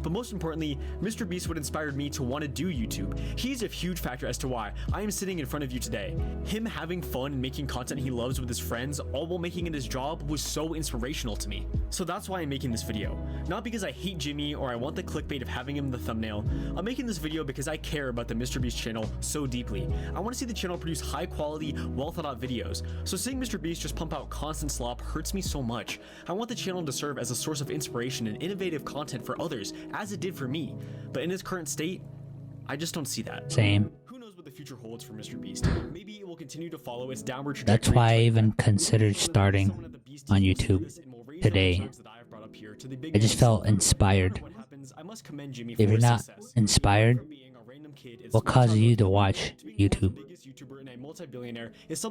But most importantly, Mr. Beast would inspire me to want to do YouTube. He's a huge factor as to why I am sitting in front of you today. Him having fun and making content he loves with his friends, all while making it his job, was so inspirational to me. So that's why I'm making this video. Not because I hate Jimmy or I want the clickbait of having him in the thumbnail. I'm making this video because I care about the Mr. Beast channel so deeply. I want to see the channel produce high quality, well thought out videos. So seeing Mr. Beast just pump out constant slop hurts me so much. I want the channel to serve as a source of inspiration and innovative content for others, as it did for me, but in its current state, I just don't see that. Same. Who knows what the future holds for Mr. Beast? Maybe it will continue to follow its downward trajectory. That's why I even considered starting on YouTube today. I just felt inspired. If you're not inspired, what causes you to watch YouTube?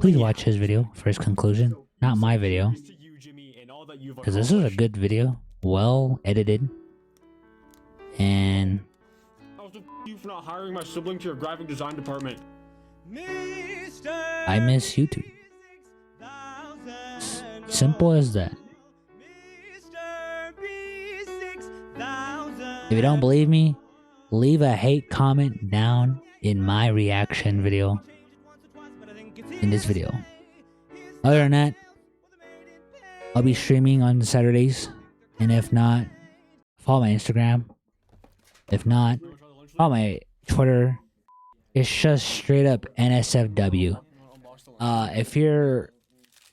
Please watch his video for his conclusion, not my video. Because this is a good video, well edited. And you for not hiring my sibling to your graphic design department. I miss YouTube. Simple as that. If you don't believe me, leave a hate comment down in my reaction video in this video. Other than that, I'll be streaming on Saturdays. And if not, follow my Instagram. If not, follow my Twitter. It's just straight up NSFW. If you're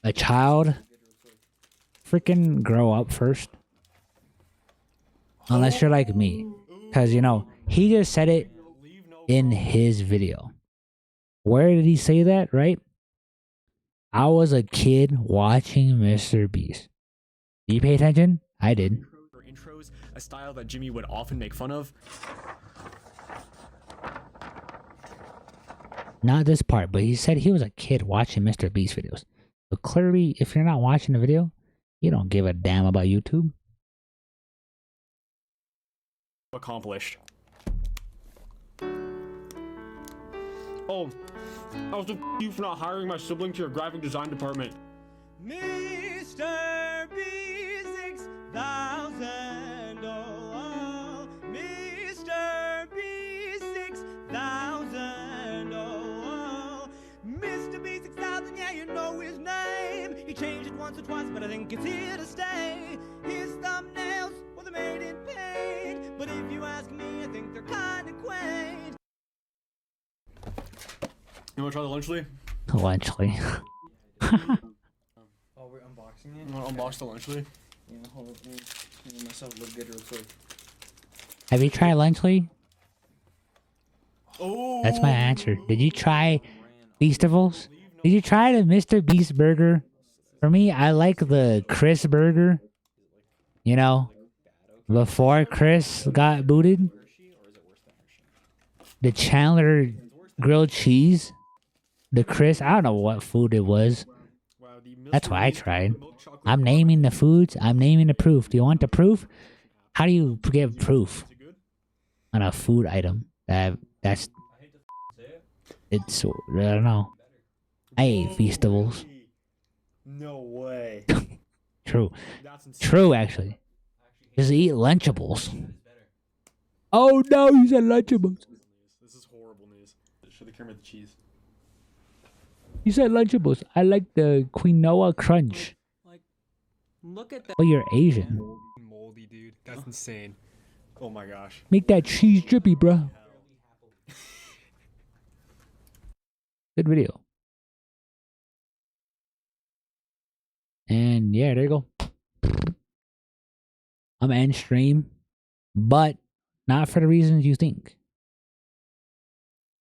a child, freaking grow up first. Unless you're like me. Because, you know, he just said it in his video. Where did he say that, right? I was a kid watching Mr. Beast. Did you pay attention? I did. Intros, a style that Jimmy would often make fun of. Not this part, but he said he was a kid watching Mr. Beast videos. So clearly, if you're not watching the video, you don't give a damn about YouTube. Accomplished. Oh, I was you for not hiring my sibling to your graphic design department. Mr. B6000, oh, Mr. B6000, oh, Mr. B6000, yeah, you know his name. He changed it once or twice, but I think it's here to stay. His thumbnails were made in paint, but if you ask me, I think they're kind of quaint. You wanna try the Lunchly? Lunchly. Oh, we're unboxing it? You wanna unbox the Lunchly? Yeah, hold up. Let me make myself look good real quick. Have you tried Lunchly? Oh, that's my answer. Did you try Feastables? Did you try the Mr. Beast burger? For me, I like the Chris burger. You know, before Chris got booted. The Chandler grilled cheese. The Chris, I don't know what food it was. That's what I tried. I'm naming the foods. I'm naming the proof. Do you want the proof? How do you give proof on a food item? It's, I don't know. I ate Feastables. No way. True. True, actually. Just eat Lunchables. Oh no, you said Lunchables. This is horrible news. Show the camera the cheese. You said Lunchables. I like the quinoa crunch. Like, look at that. Oh, you're Asian. Moldy, dude. That's insane. Oh my gosh. Make that cheese drippy, bro. Good video. And yeah, there you go. I'm end stream, but not for the reasons you think.